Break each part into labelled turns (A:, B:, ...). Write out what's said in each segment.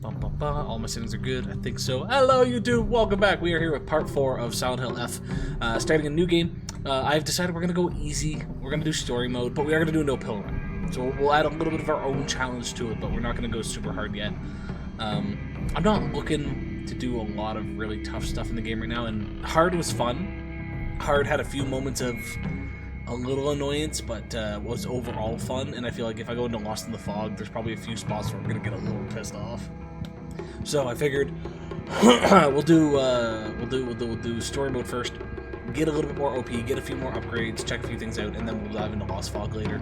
A: All my settings are good, I think so. Hello YouTube, welcome back. We are here with part 4 of Silent Hill F, starting a new game. I've decided we're going to go easy, we're going to do story mode, but we are going to do a no pill run. So we'll add a little bit of our own challenge to it, but we're not going to go super hard yet. I'm not looking to do a lot of really tough stuff in the game right now, and hard was fun. Hard had a few moments of a little annoyance, but was overall fun, and I feel like if I go into Lost in the Fog, there's probably a few spots where I'm going to get a little pissed off. So I figured we'll do story mode first, get a little bit more OP, get a few more upgrades, check a few things out, and then we'll dive into Lost Fog later.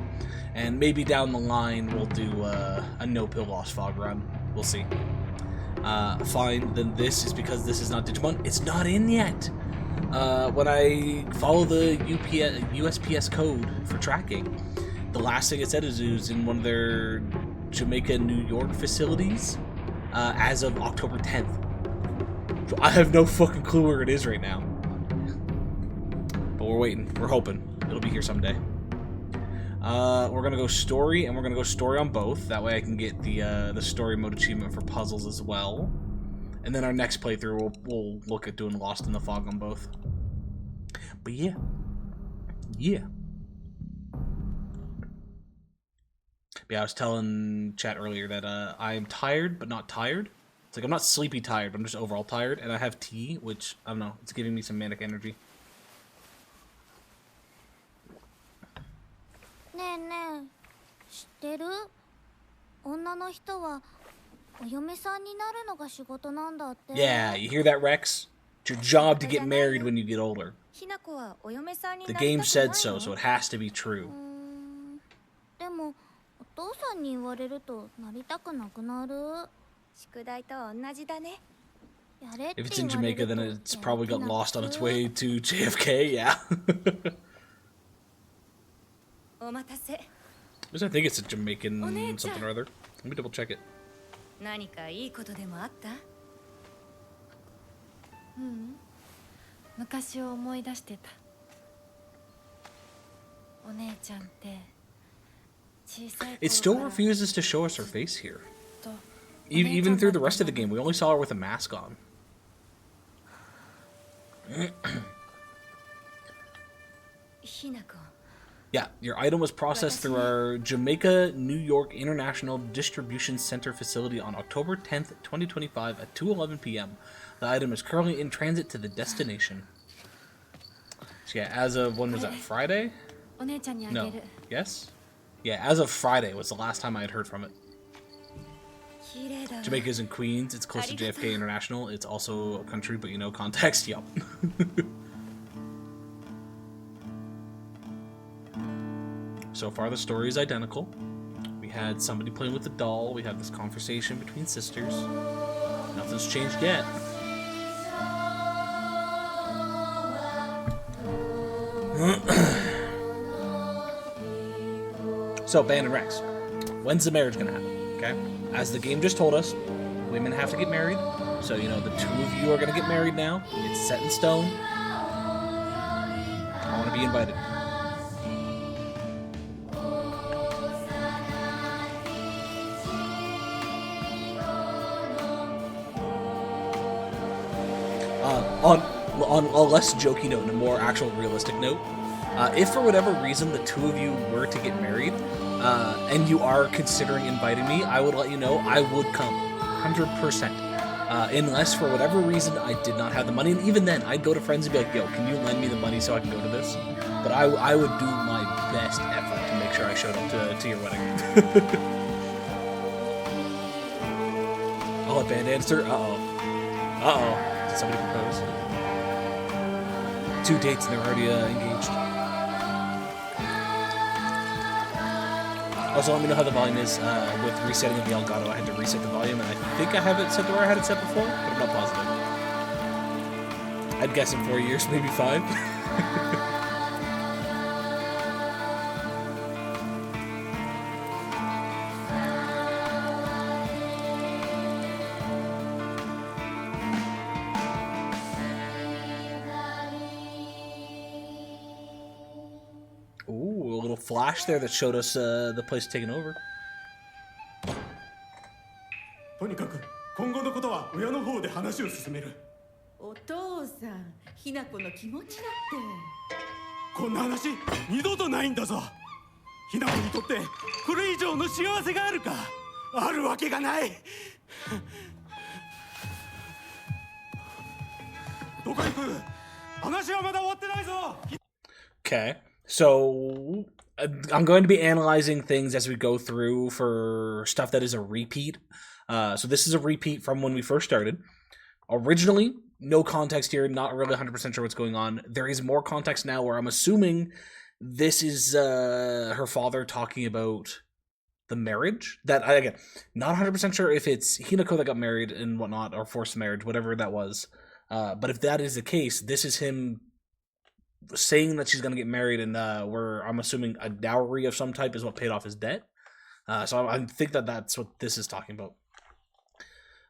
A: And maybe down the line we'll do a no-pill Lost Fog run. We'll see. Fine, then this is because this is not Digimon. It's not in yet. When I follow the USPS code for tracking, the last thing it said is it was in one of their Jamaica, New York facilities. As of October 10th. So I have no fucking clue where it is right now. But we're waiting. We're hoping. It'll be here someday. We're gonna go story, and we're gonna go story on both. That way I can get the story mode achievement for puzzles as well. And then our next playthrough, we'll look at doing Lost in the Fog on both. But yeah. Yeah. Yeah, I was telling chat earlier that I'm tired, but not tired. It's like I'm not sleepy tired, but I'm just overall tired, and I have tea, which, I don't know, it's giving me some manic energy.
B: ねえねえ、知ってる？女の人はお嫁さんになるのが仕事なんだって。
A: Yeah, you hear that, Rex? It's your job to get married when you get older. The game said so, so it has to be true.
B: でもお父さんに言われるとなりたくなくなる。宿題と同じだね。
A: If it's in Jamaica, then it's probably got lost on its way to JFK, yeah. I think it's a Jamaican something or other. Let me double check it.
C: 何かいいことでもあった？昔を思い出してた。お姉ちゃんって
A: It still refuses to show us her face here. Even through the rest of the game, we only saw her with a mask on. Yeah, your item was processed through our Jamaica, New York International Distribution Center facility on October 10th, 2025 at 2:11 p.m. The item is currently in transit to the destination. So yeah, as of, when was that, Friday? No. Yes? Yeah, as of Friday was the last time I had heard from it. Jamaica's in Queens. It's close to JFK International. It's also a country, but you know context. Yup. So far, the story is identical. We had somebody playing with a doll. We have this conversation between sisters. Nothing's changed yet. So, Ban and Rex, when's the marriage gonna happen? Okay? As the game just told us, women have to get married. So, you know, the two of you are gonna get married now. It's set in stone. I wanna be invited. On a less jokey note and a more actual realistic note, if for whatever reason the two of you were to get married, and you are considering inviting me, I would let you know I would come, 100%. Unless for whatever reason I did not have the money, and even then I'd go to friends and be like, yo, can you lend me the money so I can go to this? But I would do my best effort to make sure I showed up to your wedding. I'll let Band answer. Uh-oh. Did somebody propose? 2 dates and they're already engaged. Also, let me know how the volume is. With resetting of the Elgato, I had to reset the volume, and I think I have it set to where I had it set before, but I'm not positive. I'd guess in 4 years, maybe 5. Ooh, a little flash there that showed us the place taken over.
D: とにかく今後のことは親の方で話を進める。
E: お父さん、ひな子の気持ちだって。
D: こんな話二度とないんだぞ。ひな子にとってこれ以上の幸せがあるか。あるわけがない。どこ行く。話はまだ終わってないぞ。
A: Okay, so I'm going to be analyzing things as we go through for stuff that is a repeat. So this is a repeat from when we first started. Originally, no context here, not really 100% sure what's going on. There is more context now where I'm assuming this is her father talking about the marriage. That, again, not 100% sure if it's Hinako that got married and whatnot, or forced marriage, whatever that was. But if that is the case, this is him saying that she's going to get married, and where I'm assuming a dowry of some type is what paid off his debt. So I think that that's what this is talking about.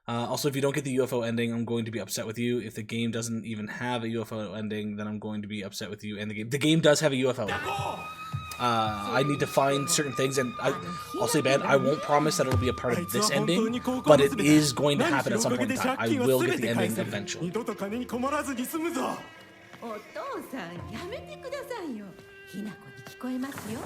A: Also, if you don't get the UFO ending, I'm going to be upset with you. If the game doesn't even have a UFO ending, then I'm going to be upset with you. And the game does have a UFO. I need to find certain things, and I'll say, Ben, I won't promise that it'll be a part of this ending, but it is going to happen at some point in time. I will get the ending eventually.
D: 二度と金に困らずに済むぞ。
E: お父さん、やめてくださいよ。ひな子に聞こえますよ。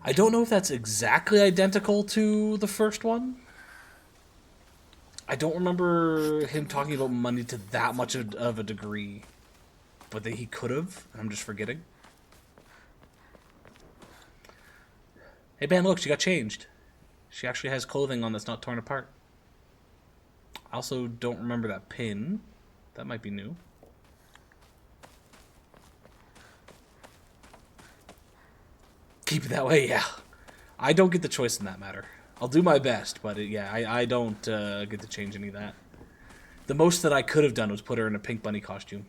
A: I don't know if that's exactly identical to the first one. I don't remember him talking about money to that much of a degree, but that he could have, and I'm just forgetting. Hey, Ben, look, she got changed. She actually has clothing on that's not torn apart. I also don't remember that pin. That might be new. Keep it that way, yeah. I don't get the choice in that matter. I'll do my best, but yeah, I don't get to change any of that. The most that I could have done was put her in a pink bunny costume.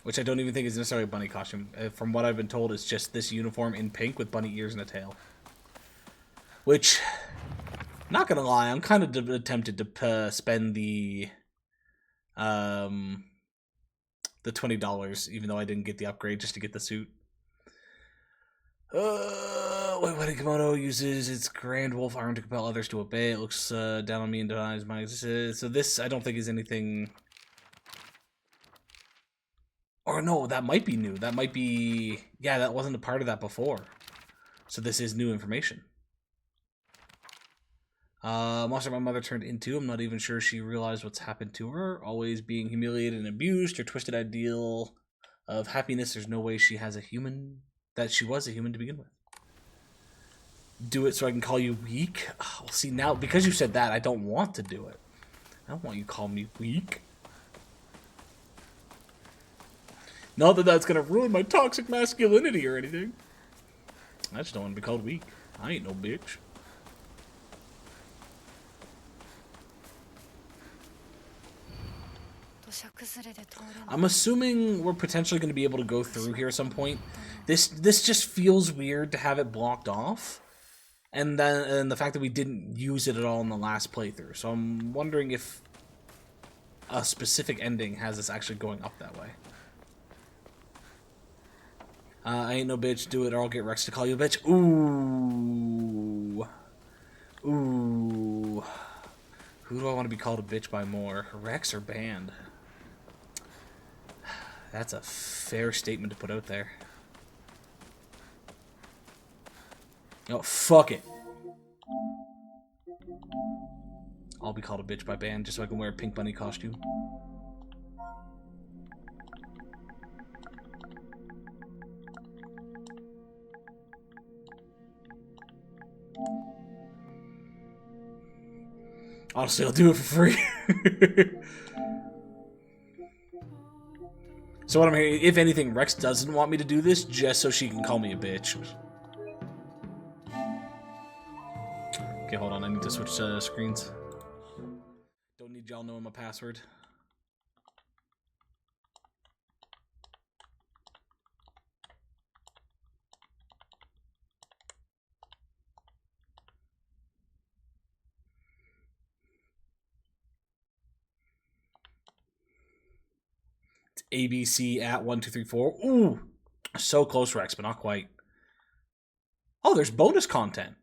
A: Which I don't even think is necessarily a bunny costume. From what I've been told, it's just this uniform in pink with bunny ears and a tail. Which, not gonna lie, I'm kind of tempted to spend the $20, even though I didn't get the upgrade, just to get the suit. What Kimono uses its Grand Wolf arm to compel others to obey. It looks down on me and denies my existence. So this, I don't think, is anything. Or no, that might be new. That might be... Yeah, that wasn't a part of that before. So this is new information. Monster my mother turned into. I'm not even sure she realized what's happened to her. Always being humiliated and abused. Her twisted ideal of happiness. There's no way she has a human... That she was a human to begin with. Do it so I can call you weak? Oh, see, now, because you said that, I don't want to do it. I don't want you to call me weak. Not that that's gonna ruin my toxic masculinity or anything. I just don't want to be called weak. I ain't no bitch. I'm assuming we're potentially going to be able to go through here at some point. This just feels weird to have it blocked off. And then the fact that we didn't use it at all in the last playthrough. So I'm wondering if a specific ending has us actually going up that way. I ain't no bitch, do it or I'll get Rex to call you a bitch. Ooh. Ooh. Who do I want to be called a bitch by more? Rex or Band? That's a fair statement to put out there. Oh, fuck it. I'll be called a bitch by Band just so I can wear a pink bunny costume. Honestly, I'll do it for free. So what I'm hearing, if anything, Rex doesn't want me to do this just so she can call me a bitch. Okay, hold on. I need to switch screens. Don't need y'all knowing my password. ABC at 1234. Ooh, so close, Rex, but not quite. Oh, there's bonus content.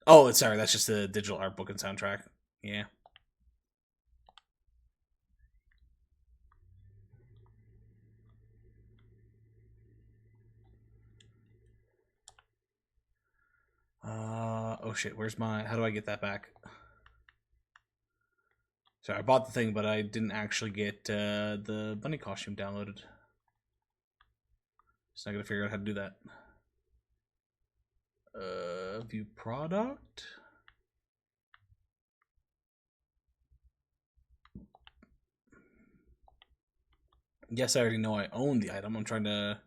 A: Oh, sorry, that's just the digital art book and soundtrack. Yeah. Oh shit, where's my... How do I get that back? Sorry, I bought the thing, but I didn't actually get the bunny costume downloaded. So I gotta figure out how to do that. View product? Yes, I already know I own the item. I'm trying to...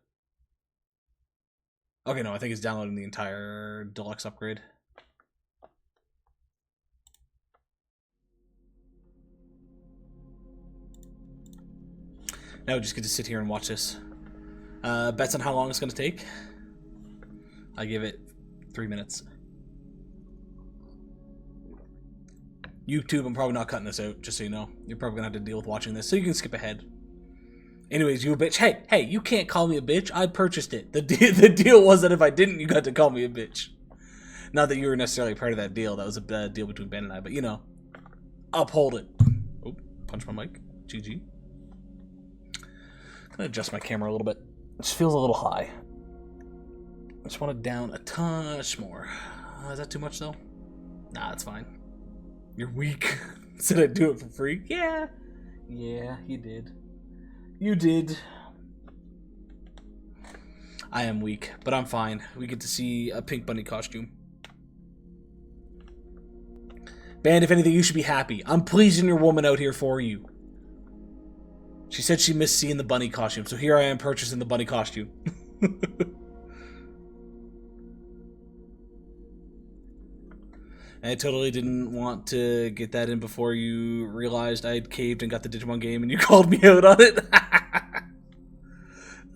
A: Okay, no, I think it's downloading the entire deluxe upgrade. Now we just get to sit here and watch this. Bets on how long it's going to take? I give it 3 minutes. YouTube, I'm probably not cutting this out, just so you know. You're probably going to have to deal with watching this, so you can skip ahead. Anyways, you a bitch. Hey, you can't call me a bitch. I purchased it. The deal was that if I didn't, you got to call me a bitch. Not that you were necessarily part of that deal. That was a deal between Ben and I, but you know. Uphold it. Oh, punch my mic. GG. I'm going to adjust my camera a little bit. It just feels a little high. I just want it down a touch more. Is that too much, though? Nah, that's fine. You're weak. Said I'd do it for free? Yeah. Yeah, you did. You did. I am weak, but I'm fine. We get to see a pink bunny costume. Band, if anything, you should be happy. I'm pleasing your woman out here for you. She said she missed seeing the bunny costume, so here I am purchasing the bunny costume. I totally didn't want to get that in before you realized I had caved and got the Digimon game and you called me out on it.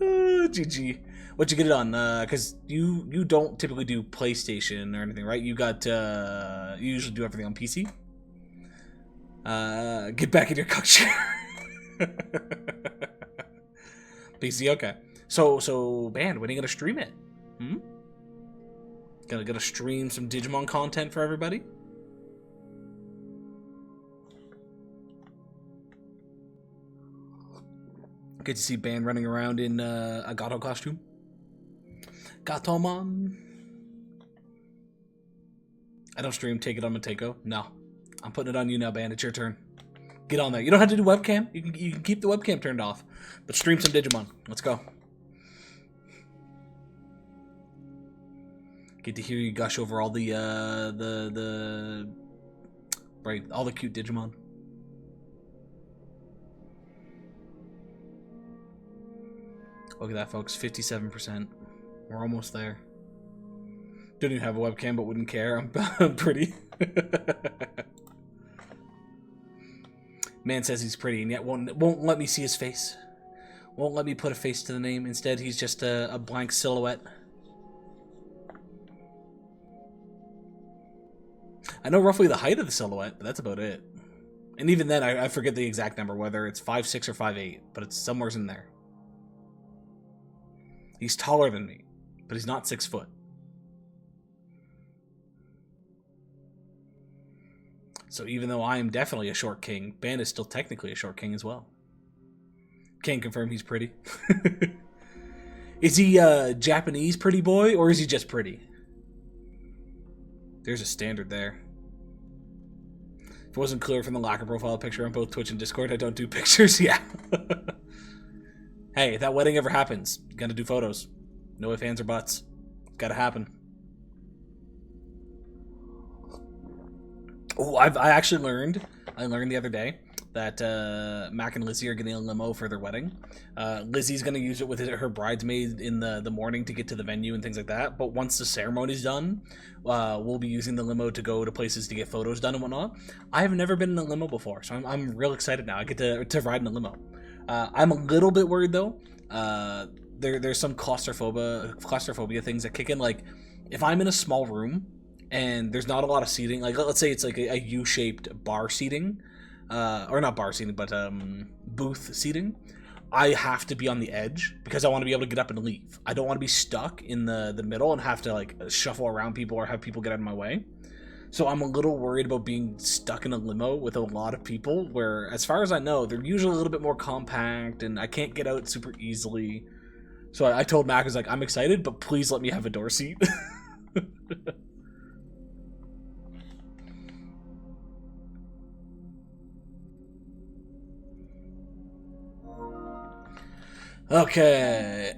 A: GG. What'd you get it on? Because you don't typically do PlayStation or anything, right? You got, you usually do everything on PC. Get back in your cock chair. PC, okay. So, Band, when are you gonna stream it? Gonna stream some Digimon content for everybody? Good to see Band running around in a Gato costume. Gatomon. I don't stream Take It on Mateko. No. I'm putting it on you now, Band. It's your turn. Get on there. You don't have to do webcam. You can keep the webcam turned off. But stream some Digimon. Let's go. Get to hear you gush over all the right, all the cute Digimon. Look at that, folks. 57%. We're almost there. Don't even have a webcam, but wouldn't care. I'm pretty. Man says he's pretty, and yet won't let me see his face. Won't let me put a face to the name. Instead, he's just a blank silhouette. I know roughly the height of the silhouette, but that's about it. And even then, I forget the exact number, whether it's 5'6" or 5'8", but it's somewhere in there. He's taller than me, but he's not 6 foot. So even though I am definitely a short king, Band is still technically a short king as well. Can't confirm he's pretty. Is he a Japanese pretty boy, or is he just pretty? There's a standard there. If it wasn't clear from the locker profile picture on both Twitch and Discord, I don't do pictures. Yeah. Hey, if that wedding ever happens, you gotta do photos. No ifs, ands, or buts. It's gotta happen. Oh, I actually learned. I learned the other day that Mac and Lizzie are getting a limo for their wedding. Lizzie's going to use it with her bridesmaid in the morning to get to the venue and things like that. But once the ceremony's done, we'll be using the limo to go to places to get photos done and whatnot. I have never been in a limo before, so I'm real excited now. I get to ride in a limo. I'm a little bit worried, though. There's some claustrophobia things that kick in. Like, if I'm in a small room and there's not a lot of seating, like let's say it's like a U-shaped bar seating, or not bar seating, but booth seating, I have to be on the edge because I want to be able to get up and leave. I don't want to be stuck in the middle and have to like shuffle around people or have people get out of my way. So I'm a little worried about being stuck in a limo with a lot of people where, as far as I know, they're usually a little bit more compact and I can't get out super easily. So I told Mac, I was like, I'm excited, but please let me have a door seat. Okay.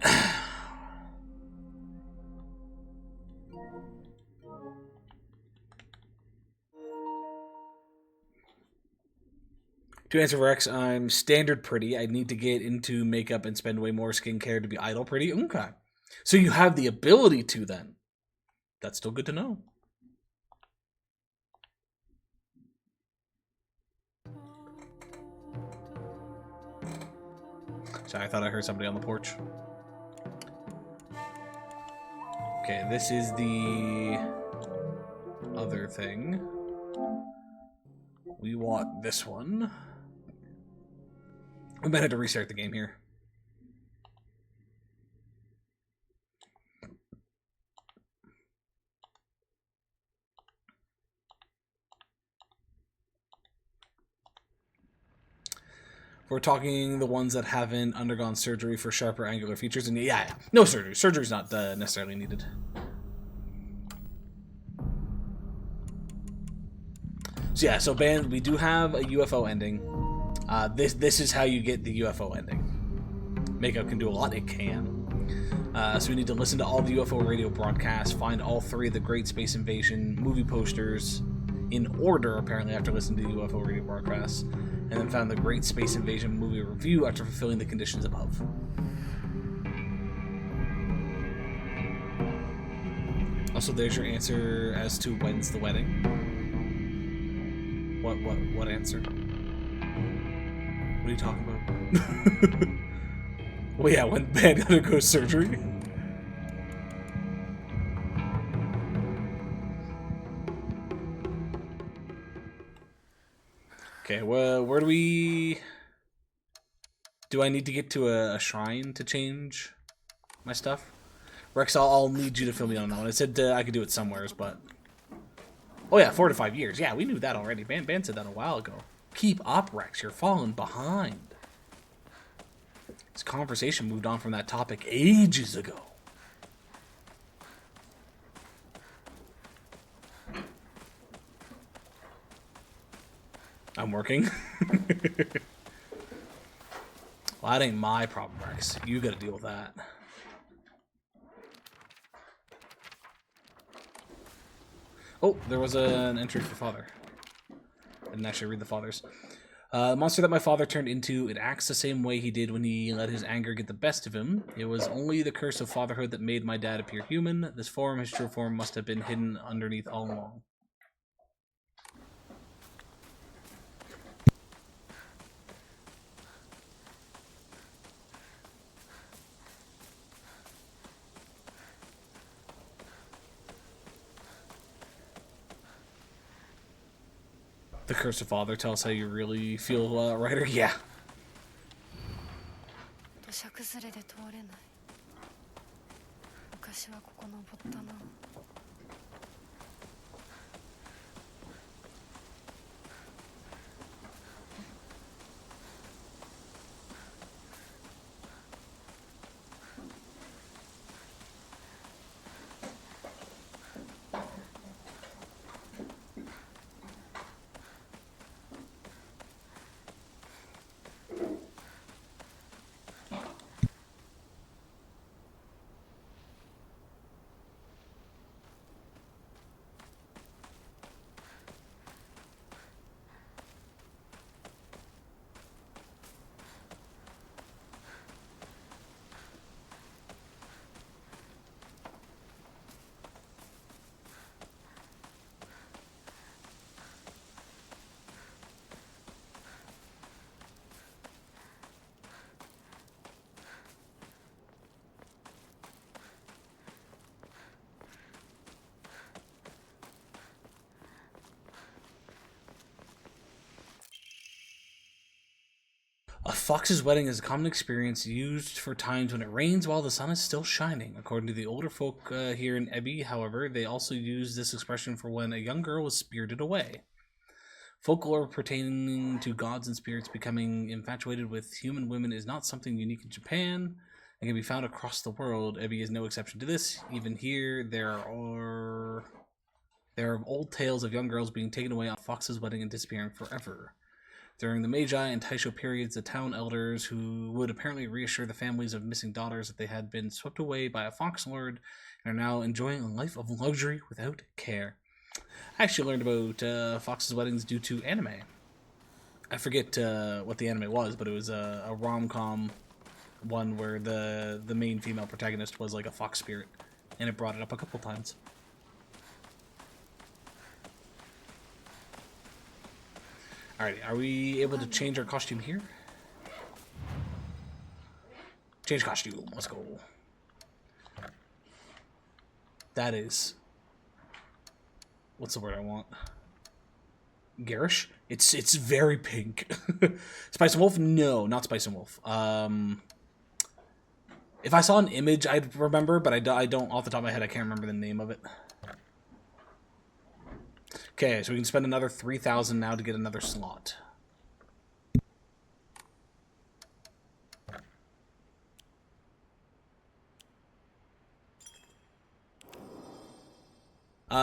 A: To answer Rex, I'm standard pretty. I need to get into makeup and spend way more skincare to be idle pretty. Okay. So you have the ability to then. That's still good to know. Sorry, I thought I heard somebody on the porch. Okay, this is the other thing. We want this one. We might have to restart the game here. We're talking the ones that haven't undergone surgery for sharper angular features, and yeah, no surgery. Surgery's not necessarily needed. So yeah, so band, we do have a UFO ending. This is how you get the UFO ending. Makeup can do a lot. It can. So we need to listen to all the UFO radio broadcasts, find all 3 of the Great Space Invasion movie posters in order, apparently, after listening to the UFO radio broadcasts, and then found the Great Space Invasion movie review after fulfilling the conditions above. Also, there's your answer as to when's the wedding. What answer? What are you talking about? Well, yeah, when Ben undergoes surgery. Okay, well, where do we... Do I need to get to a shrine to change my stuff? Rex, I'll need you to fill me on that one. I said I could do it somewheres, but... Oh yeah, 4 to 5 years. Yeah, we knew that already. Ban said that a while ago. Keep up, Rex. You're falling behind. This conversation moved on from that topic ages ago. I'm working. Well, that ain't my problem, Rex. You gotta deal with that. Oh, there was an entry for father. I didn't actually read the fathers. The monster that my father turned into, it acts the same way he did when he let his anger get the best of him. It was only the curse of fatherhood that made my dad appear human. This form, his true form, must have been hidden underneath all along. The curse of father tells how you really feel, Ryder? Yeah.
C: 土砂崩れで通れない。昔はここ登ったな。
A: Fox's wedding is a common experience used for times when it rains while the sun is still shining. According to the older folk here in Ebi, however, they also use this expression for when a young girl was spirited away. Folklore pertaining to gods and spirits becoming infatuated with human women is not something unique in Japan and can be found across the world. Ebi is no exception to this. Even here, there are old tales of young girls being taken away on Fox's wedding and disappearing forever. During the Meiji and Taisho periods, the town elders who would apparently reassure the families of missing daughters that they had been swept away by a fox lord and are now enjoying a life of luxury without care. I actually learned about Fox's weddings due to anime. I forget what the anime was, but it was a rom-com one where the main female protagonist was like a fox spirit, and it brought it up a couple times. Alrighty, are we able to change our costume here? Change costume, let's go. That is... what's the word I want? Garish? It's very pink. Spice and Wolf? No, not Spice and Wolf. If I saw an image, I'd remember, but I don't, off the top of my head, I can't remember the name of it. Okay, so we can spend another 3,000 now to get another slot.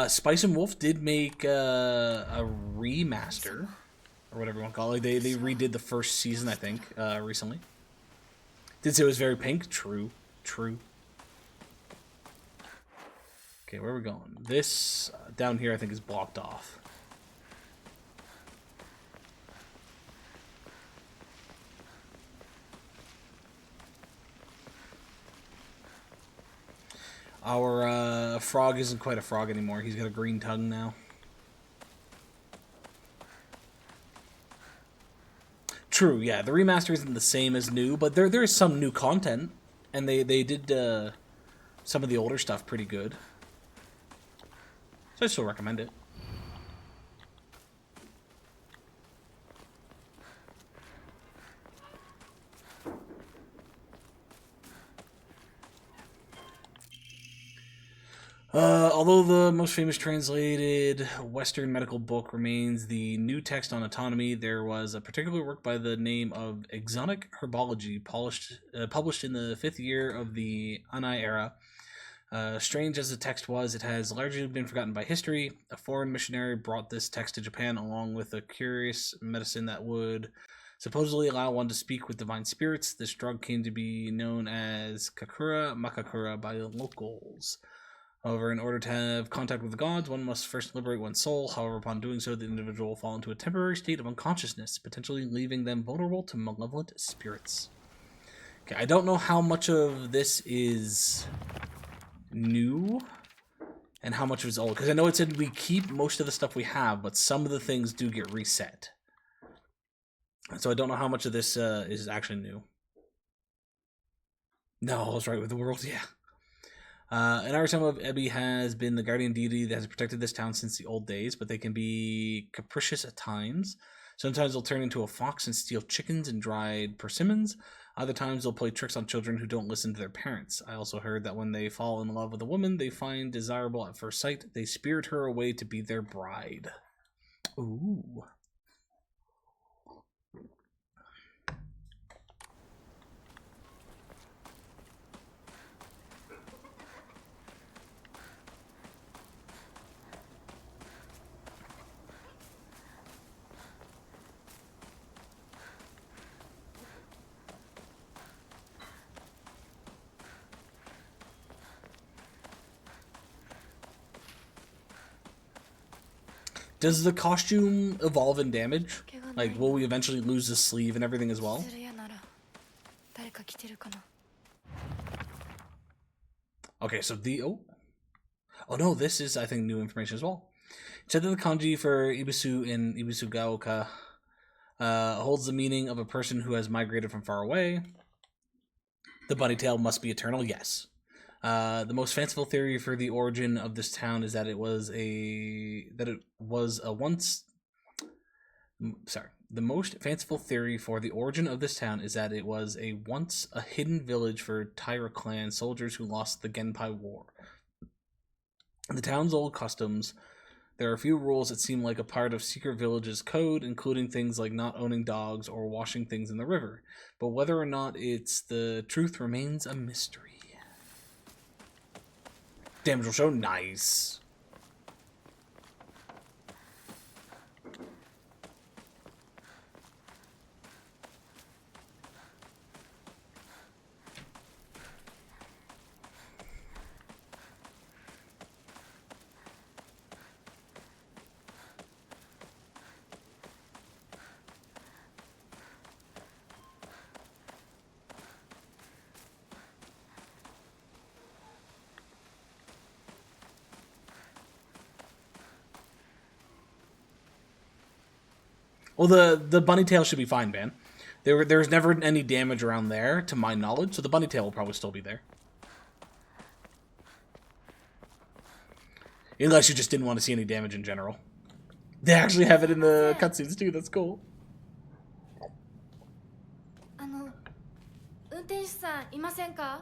A: Spice and Wolf did make a remaster, or whatever you want to call it. They redid the first season, I think, recently. Did say it was very pink. True. Okay, where are we going? This, down here, I think, is blocked off. Our frog isn't quite a frog anymore. He's got a green tongue now. True, yeah. The remaster isn't the same as new, but there is some new content. And they did some of the older stuff pretty good. So I still recommend it. Although the most famous translated Western medical book remains the New Text on Autonomy, there was a particular work by the name of Exotic Herbology, published in the 5th year of the Anai era. Strange as the text was, it has largely been forgotten by history. A foreign missionary brought this text to Japan along with a curious medicine that would supposedly allow one to speak with divine spirits. This drug came to be known as Kakura Makakura by the locals. However, in order to have contact with the gods, one must first liberate one's soul. However, upon doing so, the individual will fall into a temporary state of unconsciousness, potentially leaving them vulnerable to malevolent spirits. Okay, I don't know how much of this is new and how much of it is old, because I know it said we keep most of the stuff we have, but some of the things do get reset. So I don't know how much of this is actually new. No, I was right with the world, yeah. An Arasama of Ebi has been the guardian deity that has protected this town since the old days, but they can be capricious at times. Sometimes they'll turn into a fox and steal chickens and dried persimmons. Other times they'll play tricks on children who don't listen to their parents. I also heard that when they fall in love with a woman they find desirable at first sight, they spirit her away to be their bride. Ooh. Does the costume evolve in damage? Like, will we eventually lose the sleeve and everything as well? Okay, so the... Oh no, this is, I think, new information as well. It said that the kanji for Ibisu in Ibisugaoka holds the meaning of a person who has migrated from far away. The bunny tail must be eternal, yes. The most fanciful theory for the origin of this town is that it was once Sorry. The most fanciful theory for the origin of this town is that it was once a hidden village for Taira clan soldiers who lost the Genpei War. In the town's old customs, there are a few rules that seem like a part of Secret Village's code, including things like not owning dogs or washing things in the river. But whether or not it's the truth remains a mystery. Damage will show. Nice. Well, the bunny tail should be fine, man. There's never any damage around there, to my knowledge, so the bunny tail will probably still be there. Unless you just didn't want to see any damage in general. They actually have it in the cutscenes too, that's cool.
C: 運転手さんいませんか？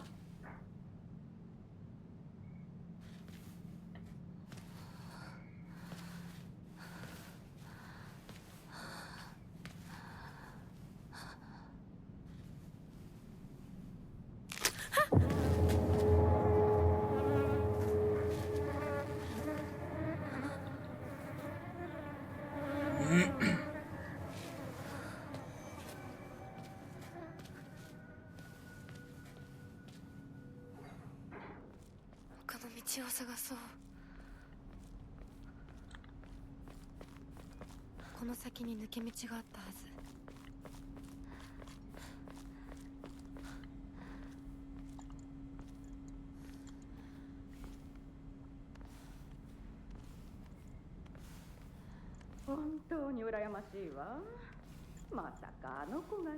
C: 他の道を探そう。この先に抜け道があったはず。
E: 本当に羨ましいわ。まさかあの子がね。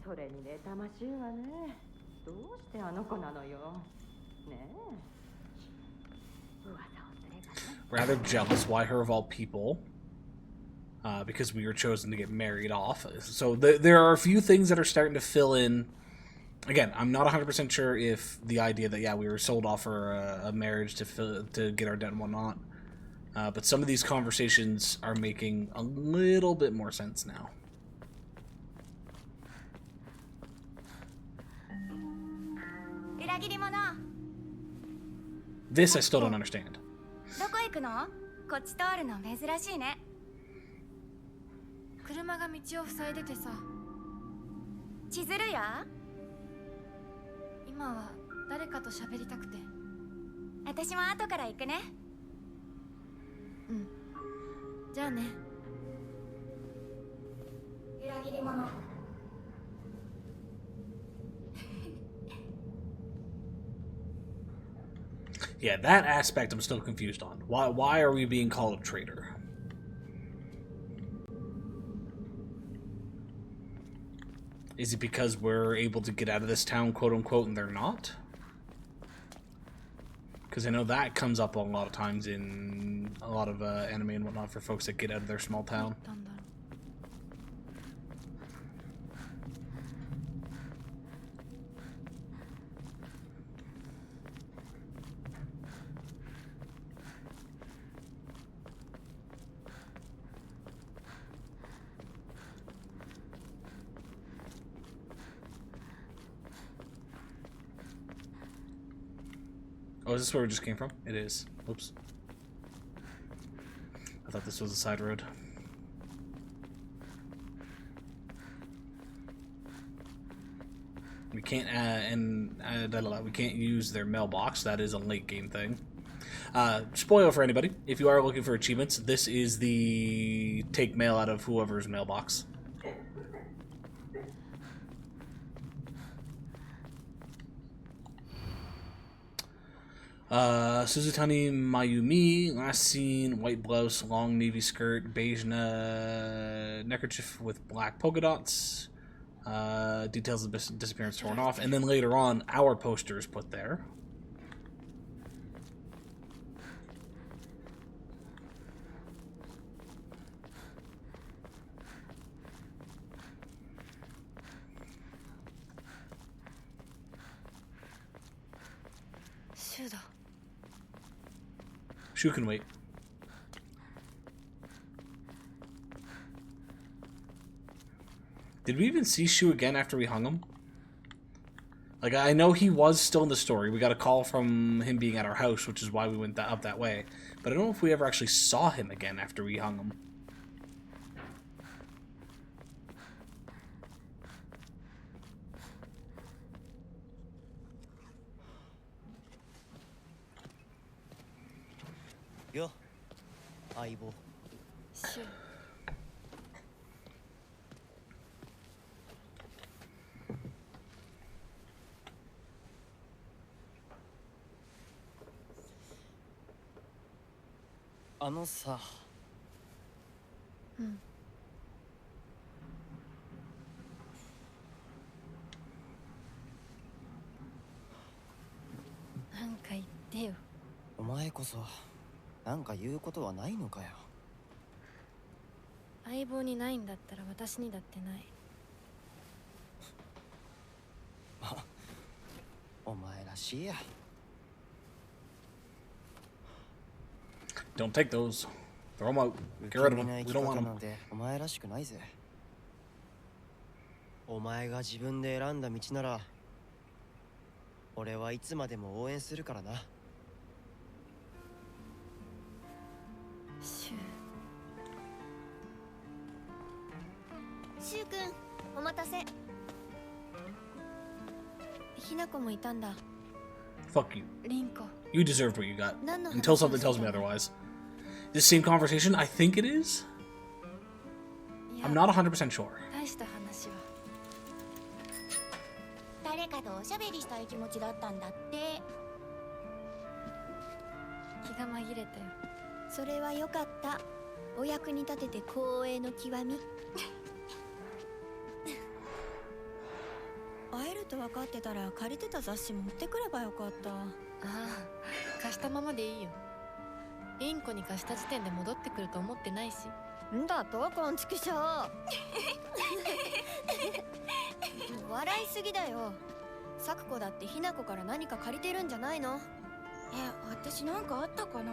E: それに妬ましいわね。どうしてあの子なのよ。ねえ。噂をすればね。
A: Rather jealous. Why her of all people? Because we were chosen to get married off. So there are a few things that are starting to fill in. Again, I'm not 100% sure if the idea that, yeah, we were sold off for a marriage to get our debt and whatnot. But some of these conversations are making a little bit more sense now. This I still don't understand.
B: どこ行くの？こっち通るの珍しいね。
C: 車が道を塞いでてさ。
B: 千鶴や？
C: 今は誰かと喋りたくて。
B: 私も後から行くね。
C: うん。じゃあね。
B: 裏切り者。
A: Yeah, that aspect I'm still confused on. Why are we being called a traitor? Is it because we're able to get out of this town, quote unquote, and they're not? Because I know that comes up a lot of times in a lot of anime and whatnot for folks that get out of their small town. Oh, is this where we just came from? It is. Oops. I thought this was a side road. We can't we can't use their mailbox. That is a late game thing. Spoiler for anybody: if you are looking for achievements, this is the take mail out of whoever's mailbox. Suzutani Mayumi, last seen, white blouse, long navy skirt, beige neckerchief with black polka dots. Details of disappearance torn off, and then later on, our poster is put there.
C: シュウだ。
A: Shu can wait. Did we even see Shu again after we hung him? Like, I know he was still in the story. We got a call from him being at our house, which is why we went up that way. But I don't know if we ever actually saw him again after we hung him.
F: Yo, 相棒。
C: シュウ。
F: あのさ、
C: うん。なんか言ってよ。
F: お前こそなんか言うことはないのかよ。
C: 相棒にないんだったら私にだってない。
F: お前らしいや。
A: Don't take those. Throw them out.
F: 受
A: Get rid
F: け
A: of
F: 身
A: them.
F: な
A: We
F: 生き
A: don't
F: 方
A: want
F: な
A: them.
F: んてお前らしくないぜ。お前が自分で選んだ道なら俺はいつまでも応援するからな。
C: シュウ。
B: シュウくんお待たせ。
C: ひなこもいたんだ。
A: Fuck you.
C: リンコ。
A: You deserved what you got.
B: 何の話
A: Until something tells me otherwise. This same conversation? I think it is?
C: いや
A: I'm not 100% sure.
C: 大した話は。
B: 誰かとおしゃべりしたい気持ちだったんだって。
C: 気が紛れたよ。
B: それはよかった。お役に立てて光栄の極み。会えると分かってたら借りてた雑誌持ってくればよかった。
C: ああ、貸したままでいいよ。リンコに貸した時点で戻ってくると思ってないし。
B: んだとこんちくしょう。笑いすぎだよ。サクコだってひなこから何か借りてるんじゃないの？私なんかあったかな。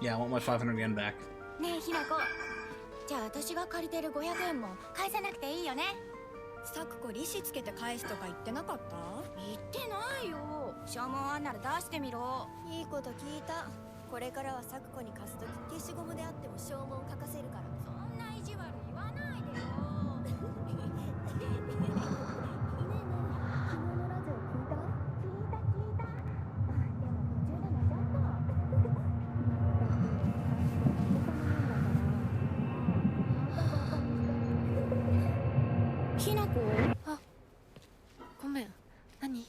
A: Yeah, I want my 500 yen back.
B: ねえひなこ、じゃあ私が借りてる500円も返さなくていいよね。サクコ利子つけて返すとか言ってなかった？言ってないよ。消耗あんなら出してみろ。いいこと聞いた。これからはサクコに貸すとき消しゴムであっても消耗書かせるから。そんな意地悪言わないでよ。ねえねえ、昨日のラジオ聞いた？聞いた。でも途中で寝ちゃった。ひなこ？
C: あ、ごめん。何？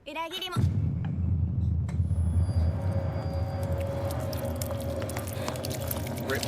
B: 裏切りも。
A: Rip.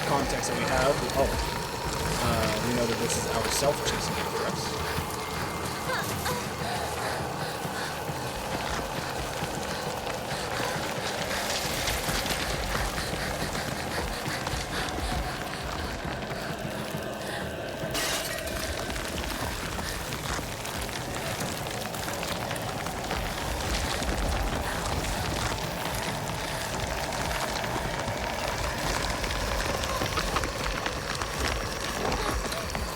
A: Context that we have. We know that this is ourself chasing after us.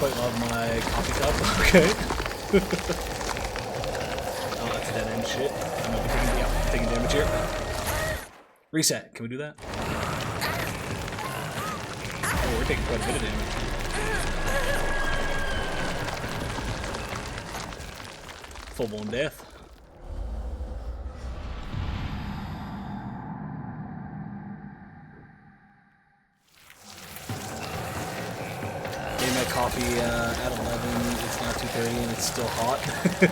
A: Quite love my coffee cup. Okay. Oh, that's dead end shit. I'm gonna be taking damage here. Reset. Can we do that? Oh, we're taking quite a bit of damage. Full blown death. my coffee at 11. It's now 2:30 and it's still hot. That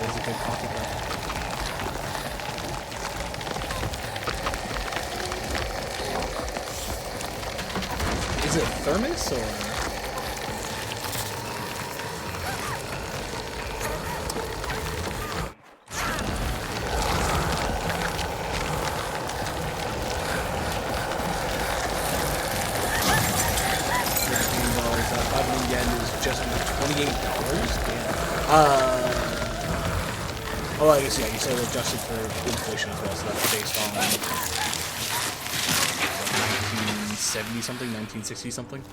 A: is a good coffee cup. Is it thermos or? Yen is just $28. Oh, I guess, yeah, you said adjusted for inflation as well, so that's based on 1970 something, 1960 something.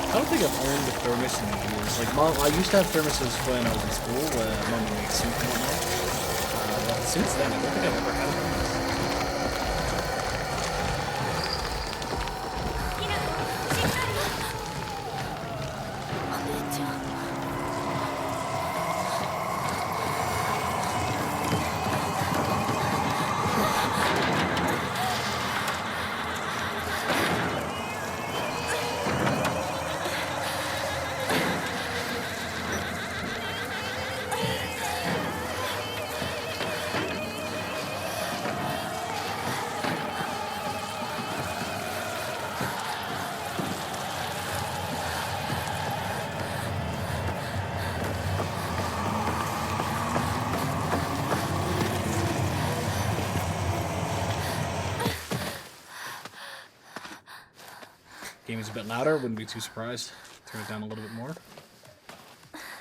A: I don't think I've owned a thermos in years. Like, Mom, I used to have thermoses when I was in school, Mom would make soup and whatnot. But since then, I don't think I've ever had a thermos.
B: ひなこしっかり。お姉ちゃん。
A: Game is a bit louder, wouldn't be too surprised. Turn it down a little bit more.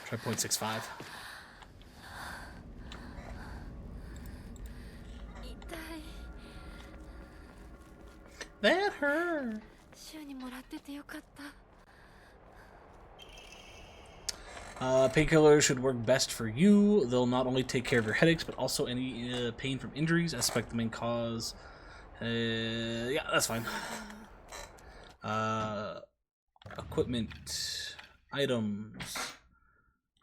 A: Try 0.65. That hurt.
C: 週にもらっててよかった。
A: Painkillers should work best for you. They'll not only take care of your headaches, but also any pain from injuries. I suspect the main cause. Yeah, that's fine. Equipment. Items.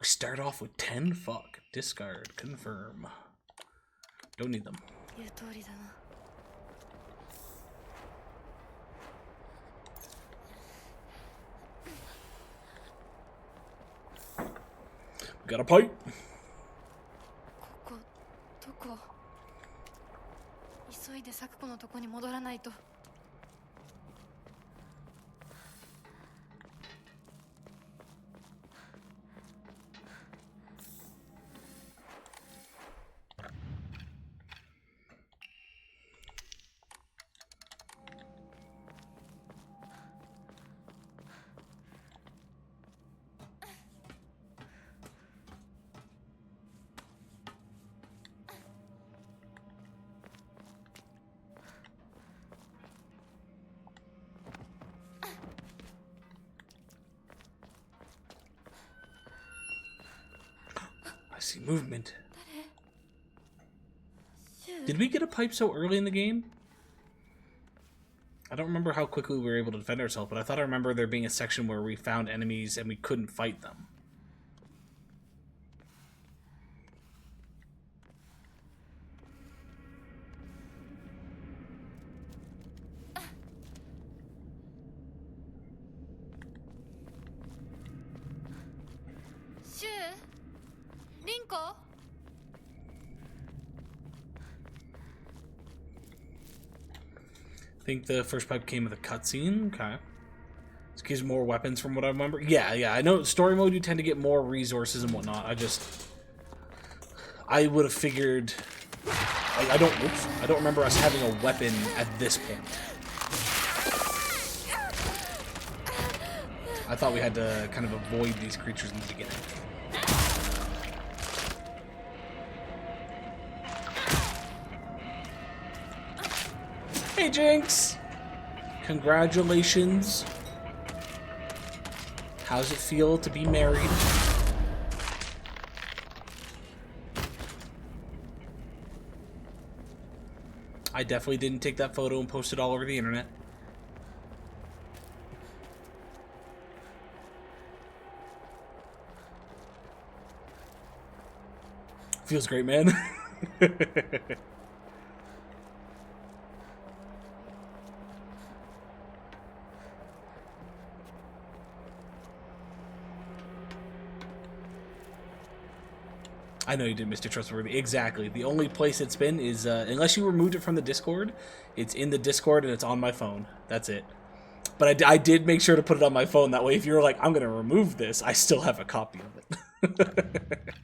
A: We start off with 10? Fuck. Discard. Confirm. Don't need them.
C: 言う通りだな。
A: We got a pipe.
C: ここどこ？急いで咲子のとこに戻らないと。
A: I see movement. Did we get a pipe so early in the game? I don't remember how quickly we were able to defend ourselves, but I thought I remember there being a section where we found enemies and we couldn't fight them. I think the first pipe came with a cutscene. Okay. This gives more weapons from what I remember. Yeah, I know story mode you tend to get more resources and whatnot. I would have figured... I don't remember us having a weapon at this point. I thought we had to kind of avoid these creatures in the beginning. Hey, Jinx! Congratulations. How's it feel to be married? I definitely didn't take that photo and post it all over the internet. Feels great, man. I know you did, Mr. Trustworthy. Exactly. The only place it's been is, unless you removed it from the Discord, it's in the Discord and it's on my phone. That's it. But I did make sure to put it on my phone. That way, if you're like, I'm going to remove this, I still have a copy of it.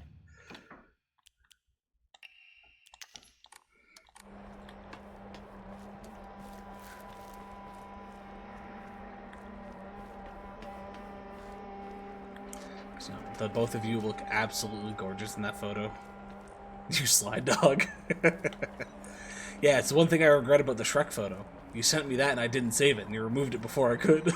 A: So, both of you look absolutely gorgeous in that photo. You slide dog. Yeah, it's the one thing I regret about the Shrek photo. You sent me that and I didn't save it, and you removed it before I could.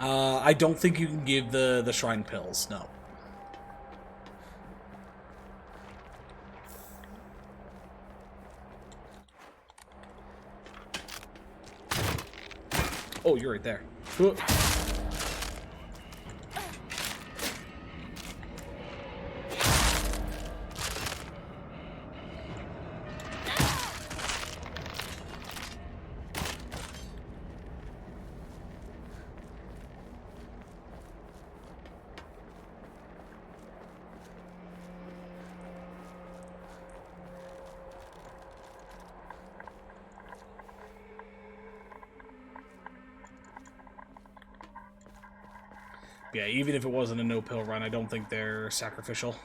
A: I don't think you can give the shrine pills, no. Oh, you're right there. Yeah, even if it wasn't a no-pill run, I don't think they're sacrificial.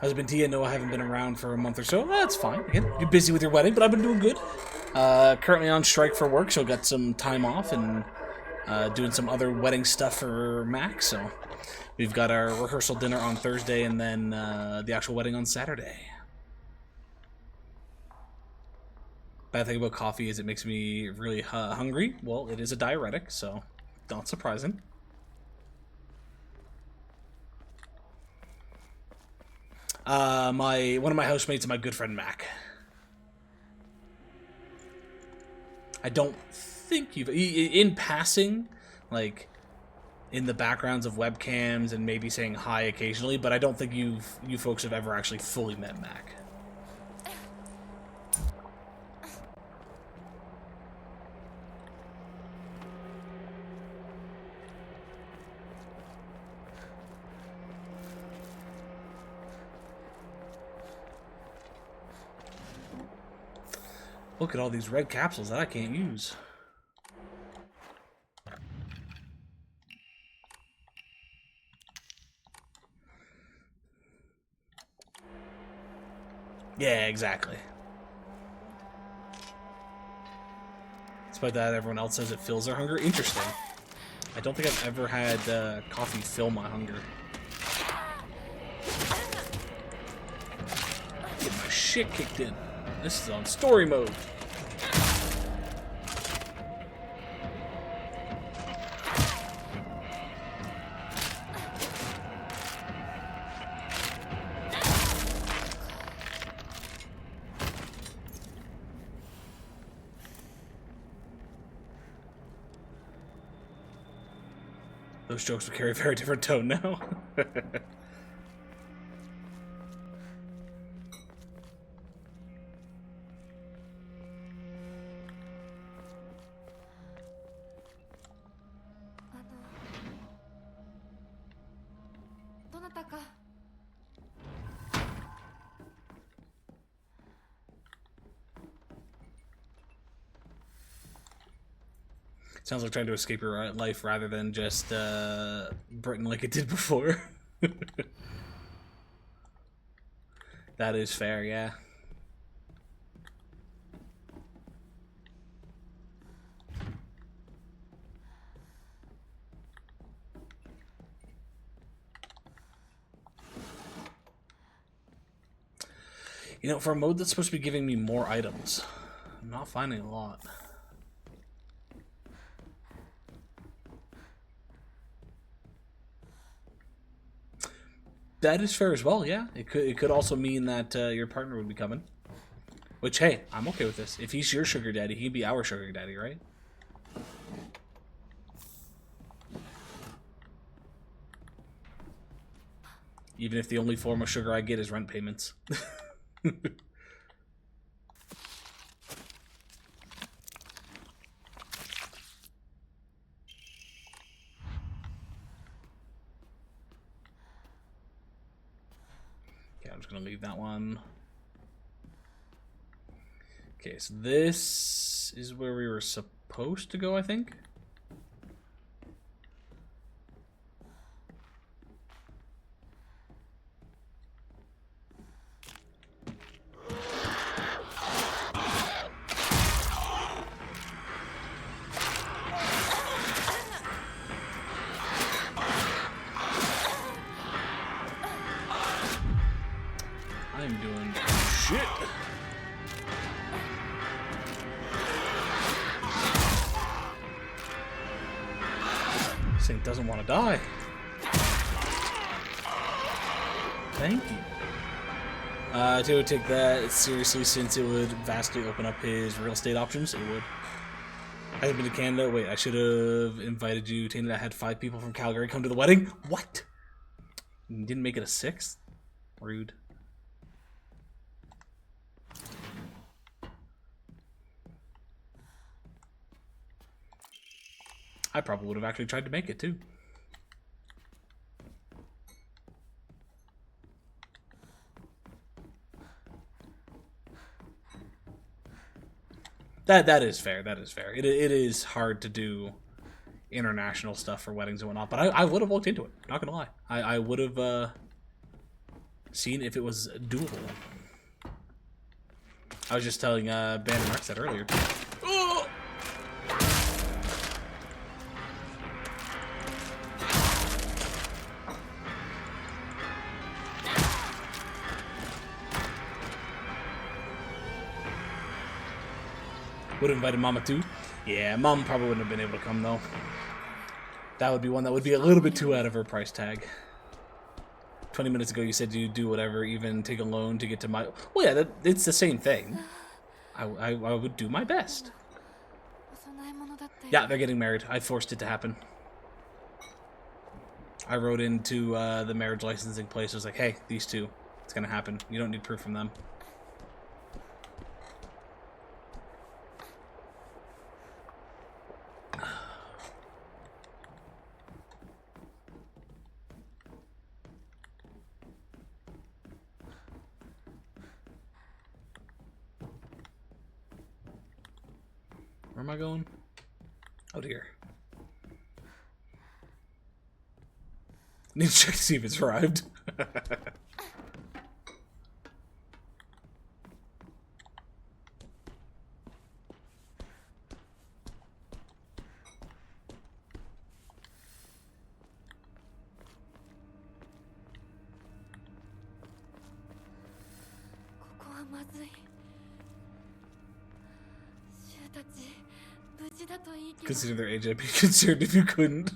A: Husband Tia, no, I haven't been around for a month or so. That's fine. Again, you're busy with your wedding, but I've been doing good. Currently on strike for work, so got some time off and doing some other wedding stuff for Mac. So we've got our rehearsal dinner on Thursday and then the actual wedding on Saturday. Bad thing about coffee is it makes me really hungry. Well, it is a diuretic, so not surprising. One of my housemates is my good friend Mac. I don't think you've in passing, like in the backgrounds of webcams and maybe saying hi occasionally, but I don't think you folks have ever actually fully met Mac. Look at all these red capsules that I can't use. Yeah, exactly. Despite that, everyone else says it fills their hunger. Interesting. I don't think I've ever had coffee fill my hunger. Get my shit kicked in. This is on story mode. Those jokes will carry a very different tone now. Sounds like trying to escape your life rather than just Britain like it did before. That is fair, yeah. You know, for a mode that's supposed to be giving me more items, I'm not finding a lot. That is fair as well. Yeah, it could also mean that your partner would be coming. Which, hey, I'm okay with this. If he's your sugar daddy, he'd be our sugar daddy, right? Even if the only form of sugar I get is rent payments. Okay, I'm just gonna leave that one. Okay, so this is where we were supposed to go, I think. I'm doing shit. This thing doesn't want to die. Thank you. Taylor would take that seriously since it would vastly open up his real estate options. It would. I have been to Canada. Wait, I should have invited you. Taylor, I had 5 people from Calgary come to the wedding. What? You didn't make it a 6th? Rude. I probably would have actually tried to make it too. That is fair. That is fair. It is hard to do international stuff for weddings and whatnot, but I would have looked into it. Not gonna lie, I would have seen if it was doable. I was just telling Ben and Rex that earlier. Oh! Would have invited Mama too. Yeah, Mom probably wouldn't have been able to come though. That would be one that would be a little bit too out of her price tag. 20 minutes ago you said you'd do whatever, even take a loan to get to my... Well, yeah, it's the same thing. I would do my best. Yeah, they're getting married. I forced it to happen. I wrote into the marriage licensing place. I was like, hey, these two, it's going to happen. You don't need proof from them. Where am I going? Oh dear. Need to check to see if it's arrived. Consider their age, I'd be concerned if you couldn't.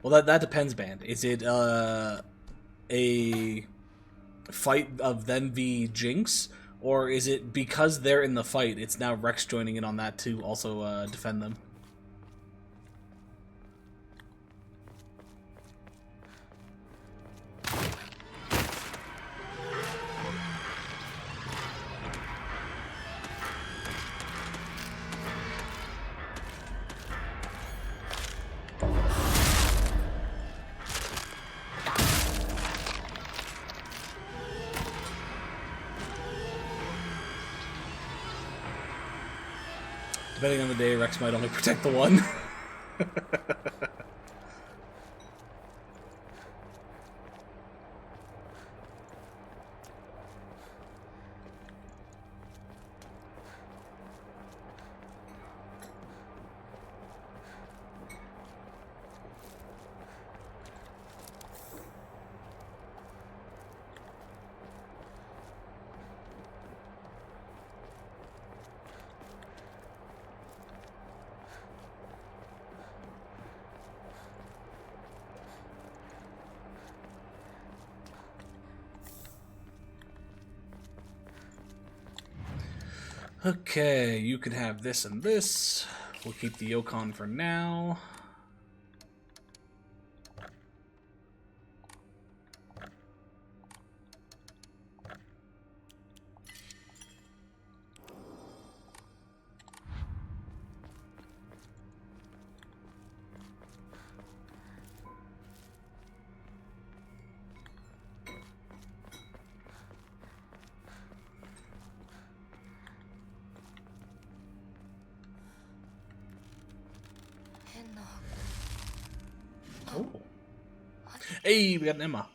A: Well, that depends, Band. Is it a fight of them v Jinx, or is it because they're in the fight, it's now Rex joining in on that to also defend them? Depending on the day, Rex might only protect the one. Okay, you can have this and this. We'll keep the Yukon for now. Oh. Hey, we got an Emma.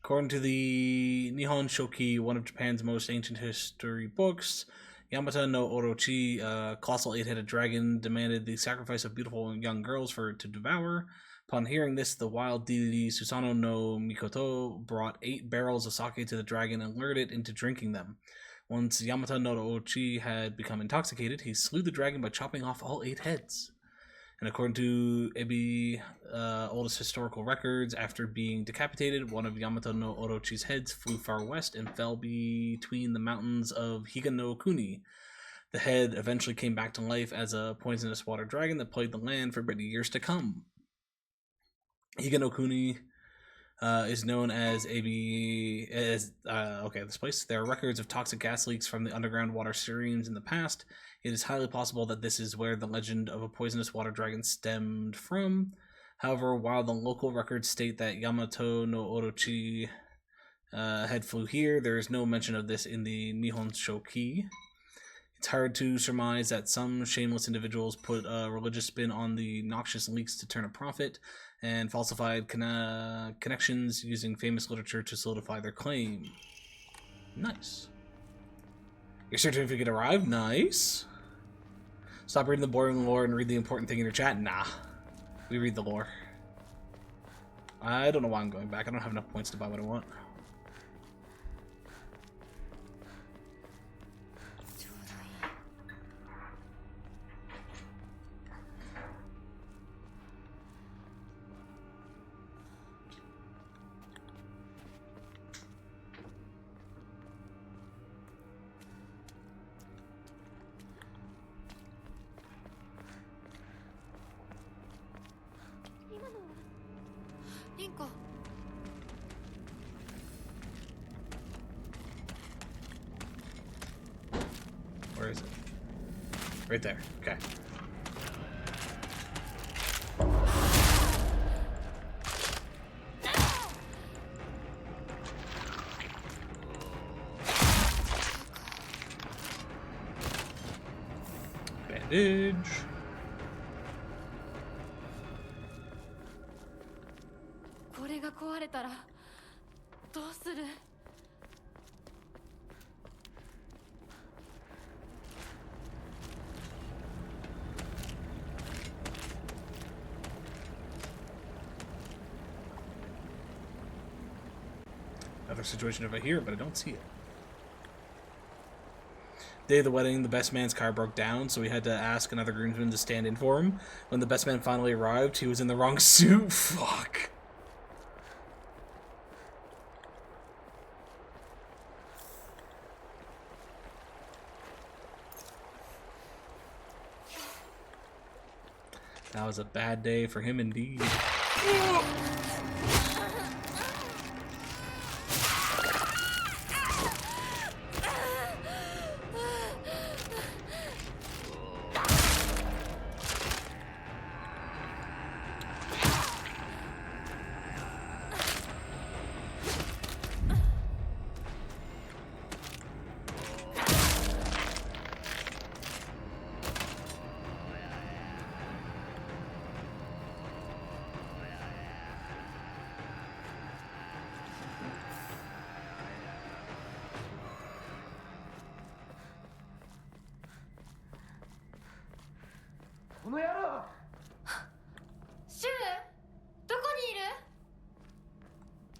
A: According to the Nihon Shoki, one of Japan's most ancient history books, Yamata no Orochi, a colossal 8-headed dragon, demanded the sacrifice of beautiful young girls for it to devour. Upon hearing this, the wild deity Susanoo no Mikoto brought 8 barrels of sake to the dragon and lured it into drinking them. Once Yamata no Orochi had become intoxicated, he slew the dragon by chopping off all 8 heads. And according to Ebi, oldest historical records, after being decapitated, one of Yamato no Orochi's heads flew far west and fell between the mountains of Higanokuni. The head eventually came back to life as a poisonous water dragon that plagued the land for many years to come. Higanokuni is known as this place. There are records of toxic gas leaks from the underground water streams in the past. It is highly possible that this is where the legend of a poisonous water dragon stemmed from. However, while the local records state that Yamato no Orochi head flew here, there is no mention of this in the Nihon Shoki. It's hard to surmise that some shameless individuals put a religious spin on the noxious leaks to turn a profit, and falsified connections using famous literature to solidify their claim. Nice. Your certificate arrived? Nice. Stop reading the boring lore and read the important thing in your chat? Nah. We read the lore. I don't know why I'm going back. I don't have enough points to buy what I want. Where is it? Right there. Okay. Bandage. Another situation over here, but I don't see it. Day of the wedding, the best man's car broke down, so we had to ask another groomsman to stand in for him. When the best man finally arrived, he was in the wrong suit. Fuck. That was a bad day for him indeed.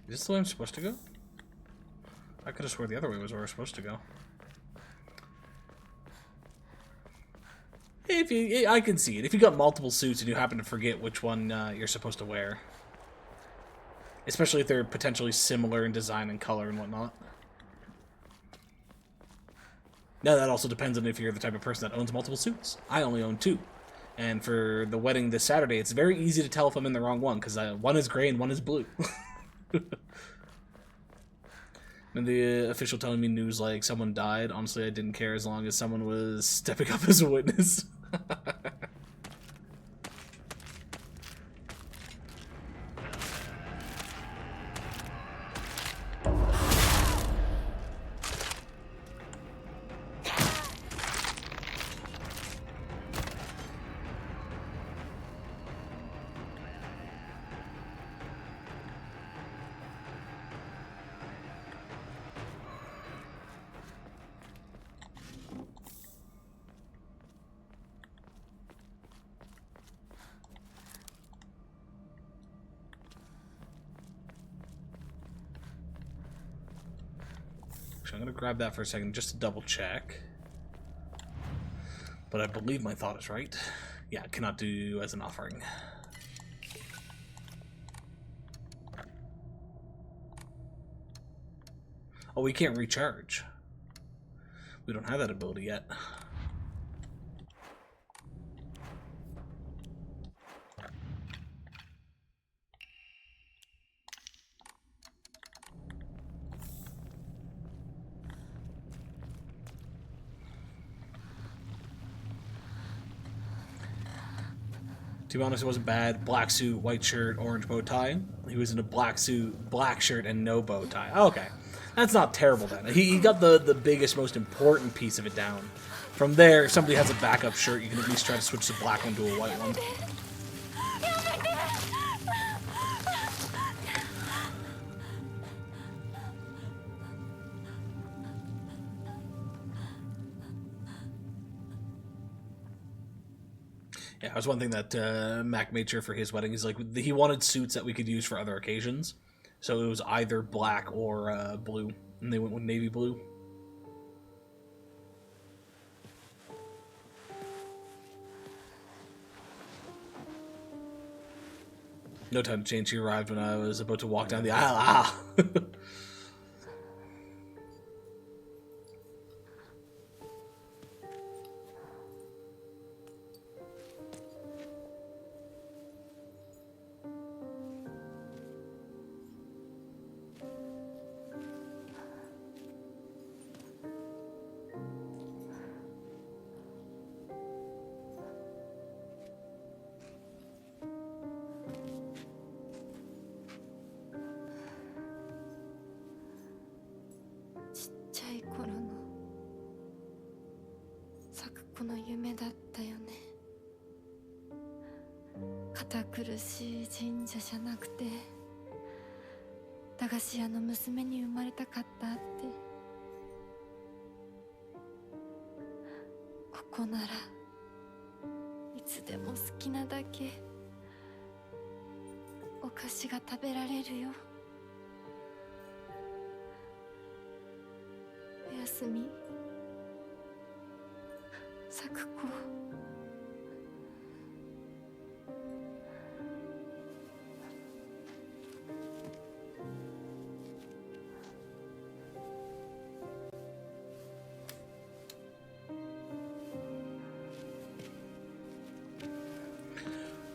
A: Is this the way I'm supposed to go? I could have swore the other way was where we're supposed to go. I can see it. If you got multiple suits and you happen to forget which one you're supposed to wear. Especially if they're potentially similar in design and color and whatnot. Now, that also depends on if you're the type of person that owns multiple suits. I only own 2. And for the wedding this Saturday, it's very easy to tell if I'm in the wrong one, because one is gray and one is blue. And the official telling me news like someone died, honestly, I didn't care as long as someone was stepping up as a witness. I'm going to grab that for a second just to double check. But I believe my thought is right. Yeah, cannot do as an offering. Oh, we can't recharge. We don't have that ability yet. To be honest, it wasn't bad. Black suit, white shirt, orange bow tie. He was in a black suit, black shirt, and no bow tie. Okay. That's not terrible then. He got the biggest, most important piece of it down. From there, if somebody has a backup shirt, you can at least try to switch the black one to a white one. Yeah, that was one thing that Mac made sure for his wedding. Is like he wanted suits that we could use for other occasions, so it was either black or blue, and they went with navy blue. No time to change. He arrived when I was about to walk down the aisle. Ah!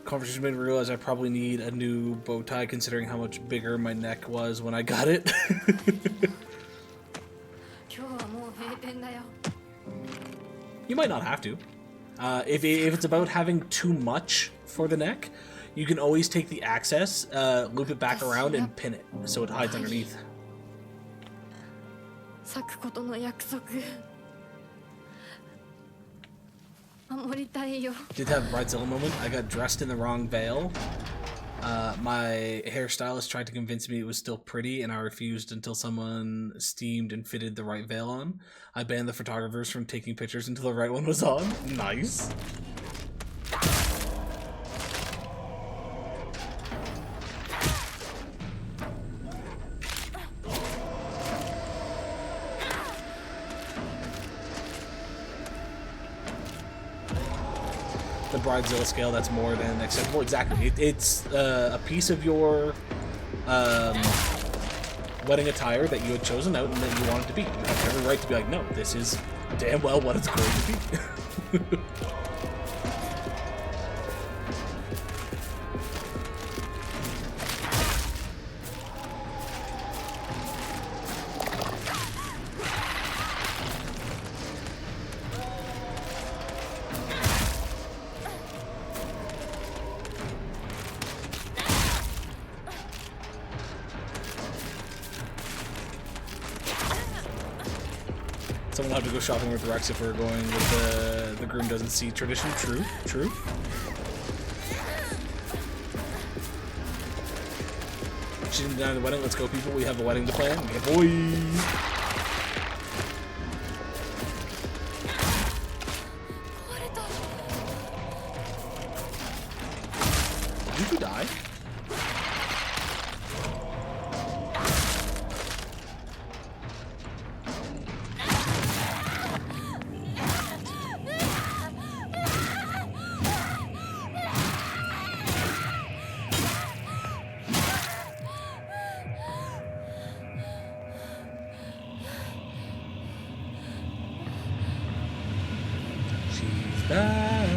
A: Conversation made me realize I probably need a new bow tie, considering how much bigger my neck was when I got it. You might not have to. If it's about having too much for the neck, you can always take the access, loop it back around, and pin it so it hides underneath. Did have a bridezilla moment. I got dressed in the wrong veil. My hairstylist tried to convince me it was still pretty, and I refused until someone steamed and fitted the right veil on. I banned the photographers from taking pictures until the right one was on. Nice. The bridezilla scale, that's more than acceptable. Exactly. It's a piece of your wedding attire that you had chosen out and that you wanted to be. You have every right to be like, no, this is damn well what it's going to be. Someone will have to go shopping with Rex if we're going with the groom doesn't see tradition. True, true. She didn't deny the wedding. Let's go, people. We have a wedding to plan. Yeah, boy. Did you die? She's back.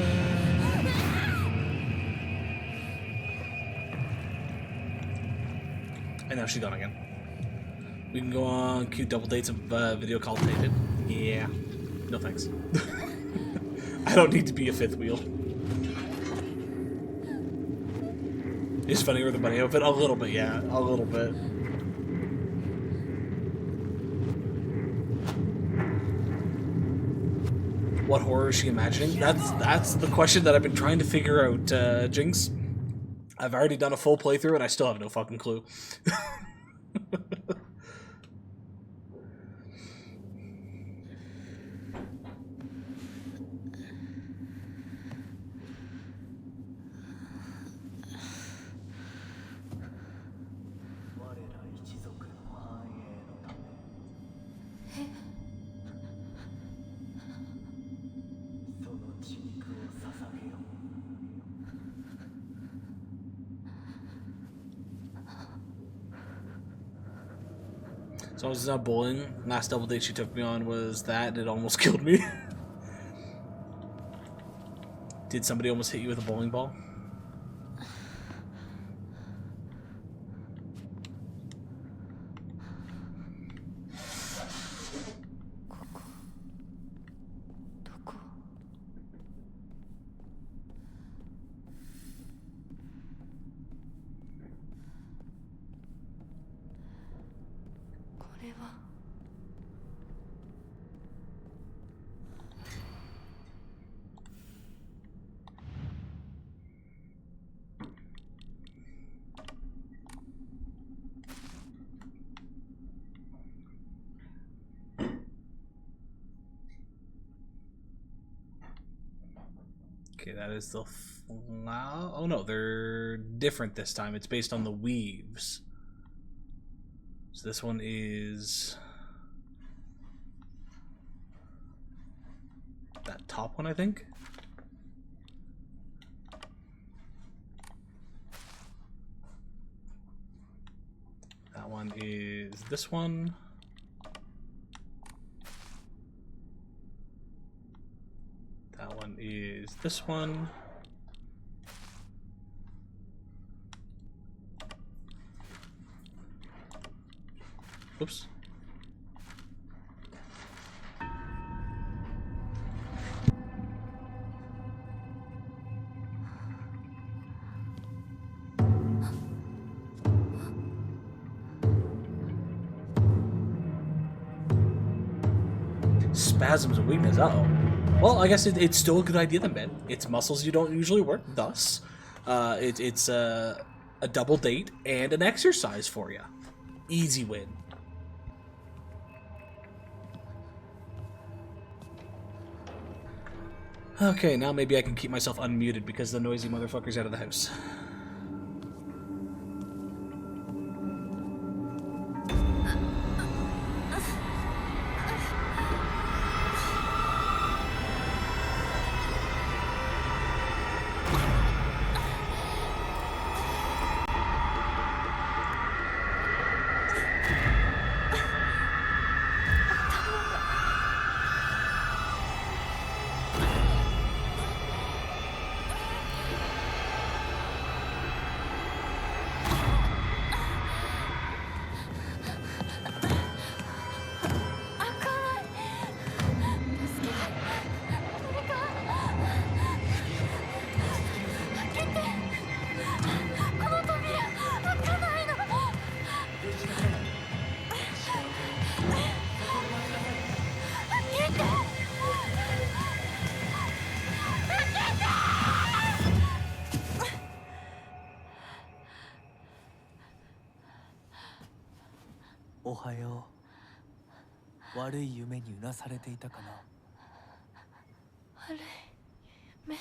A: And now she's gone again. We can go on cute double dates of video call dated. Yeah. No thanks. I don't need to be a fifth wheel. It's funny with the bunny outfit. A little bit, yeah. A little bit. What horror is she imagining? That's the question that I've been trying to figure out, Jinx. I've already done a full playthrough and I still have no fucking clue. As long as it's not bowling. Last double date she took me on was that, and it almost killed me. Did somebody almost hit you with a bowling ball? Okay, that is the flower. Oh no, they're different this time. It's based on the weaves. So this one is that top one, I think. That one is this one. That one is this one. Oops. Spasms of weakness. Uh-oh. Well, I guess it's still a good idea then, Ben. It's muscles you don't usually work, thus. It's a double date and an exercise for you. Easy win. Okay, now maybe I can keep myself unmuted because the noisy motherfucker's out of the house.
G: 悪い夢にうなされていたかな。
C: 悪い目。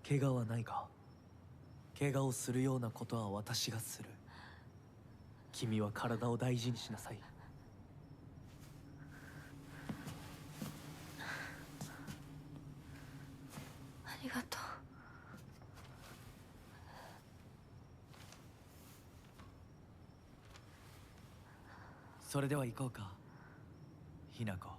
G: 怪我はないか。怪我をするようなことは私がする。君は体を大事にしなさい。
C: ありがとう。
G: それでは行こうか、ひなこ。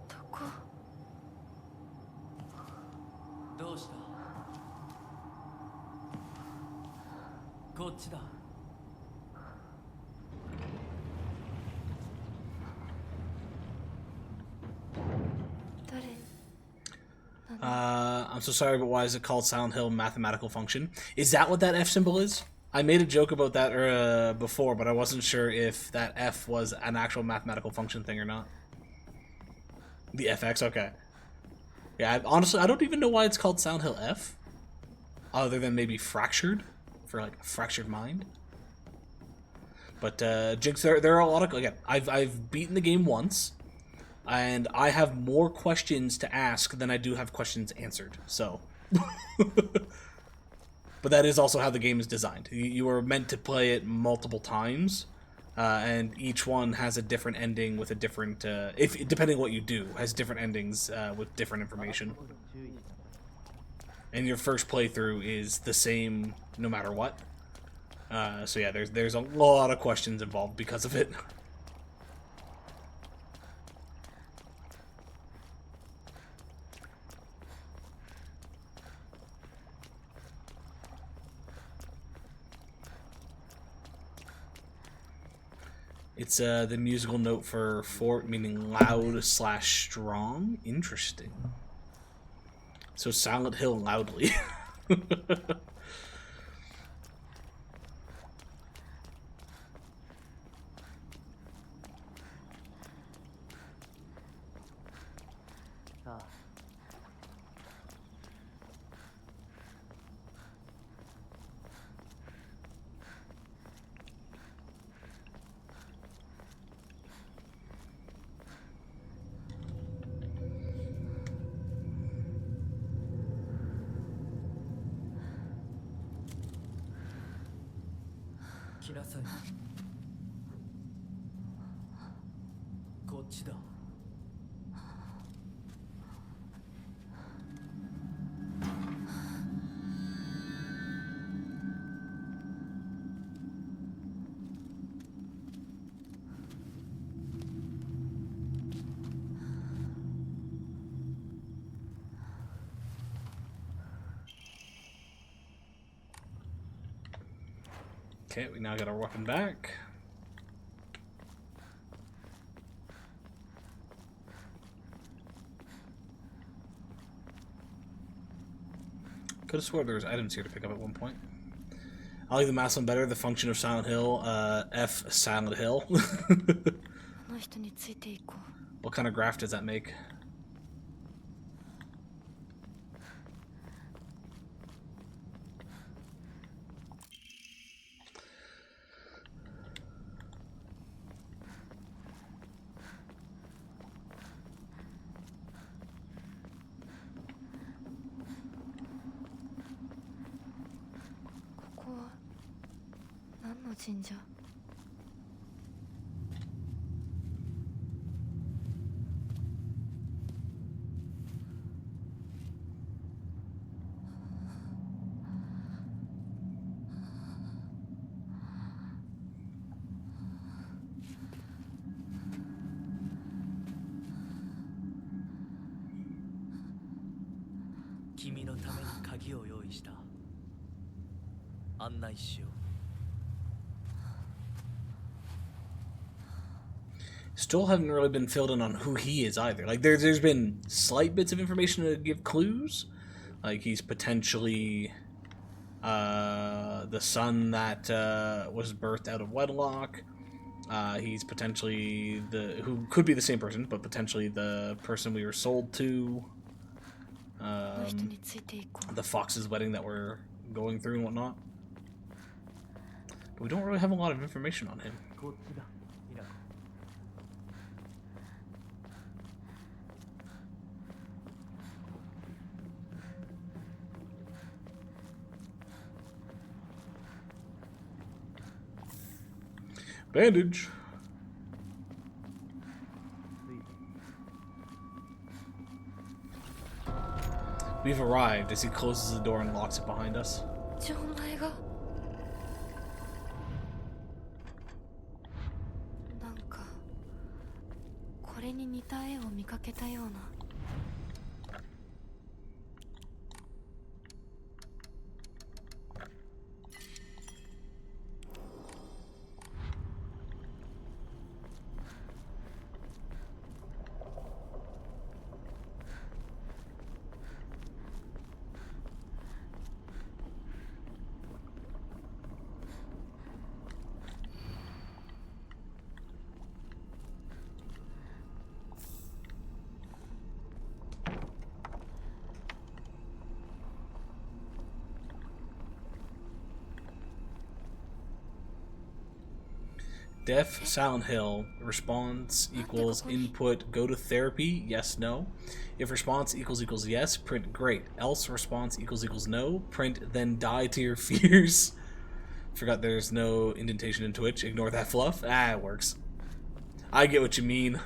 C: どこ？
G: どうした？こっちだ。
A: I'm so sorry, but why is it called Silent Hill Mathematical Function? Is that what that F symbol is? I made a joke about that before, but I wasn't sure if that F was an actual mathematical function thing or not. The FX, okay. Yeah, honestly, I don't even know why it's called Silent Hill F, other than maybe Fractured, for like a fractured mind. But Jinx, there are a lot of, again, I've beaten the game once, and I have more questions to ask than I do have questions answered, so. But that is also how the game is designed. You are meant to play it multiple times, and each one has a different ending with a different, depending on what you do, has different endings with different information. And your first playthrough is the same no matter what. So yeah, there's a lot of questions involved because of it. It's the musical note for fort, meaning loud / strong. Interesting. So Silent Hill loudly.
G: Ah. 来なさい。こっちだ。
A: Okay, we now got our weapon back. Could have swore there was items here to pick up at one point. I like the math one better. The function of Silent Hill, F Silent Hill.
C: あの人についていこう。
A: What kind of graph does that make? Still haven't really been filled in on who he is either. Like there's been slight bits of information to give clues. Like he's potentially the son that was birthed out of wedlock. He's potentially who could be the same person, but potentially the person we were sold to.
C: の人についていこう。
A: the Fox's wedding that we're going through and whatnot. But we don't really have a lot of information on him.
G: こっちだミナコ。
A: Bandage. We've arrived as he closes the door and locks it behind us.
C: じゃあお前がなんかこれに似た絵を見かけたような。
A: Def Silent Hill response equals input go to therapy, yes, no. If response equals yes, print great. Else response equals no, print then die to your fears. Forgot there's no indentation in Twitch. Ignore that fluff. Ah, it works. I get what you mean.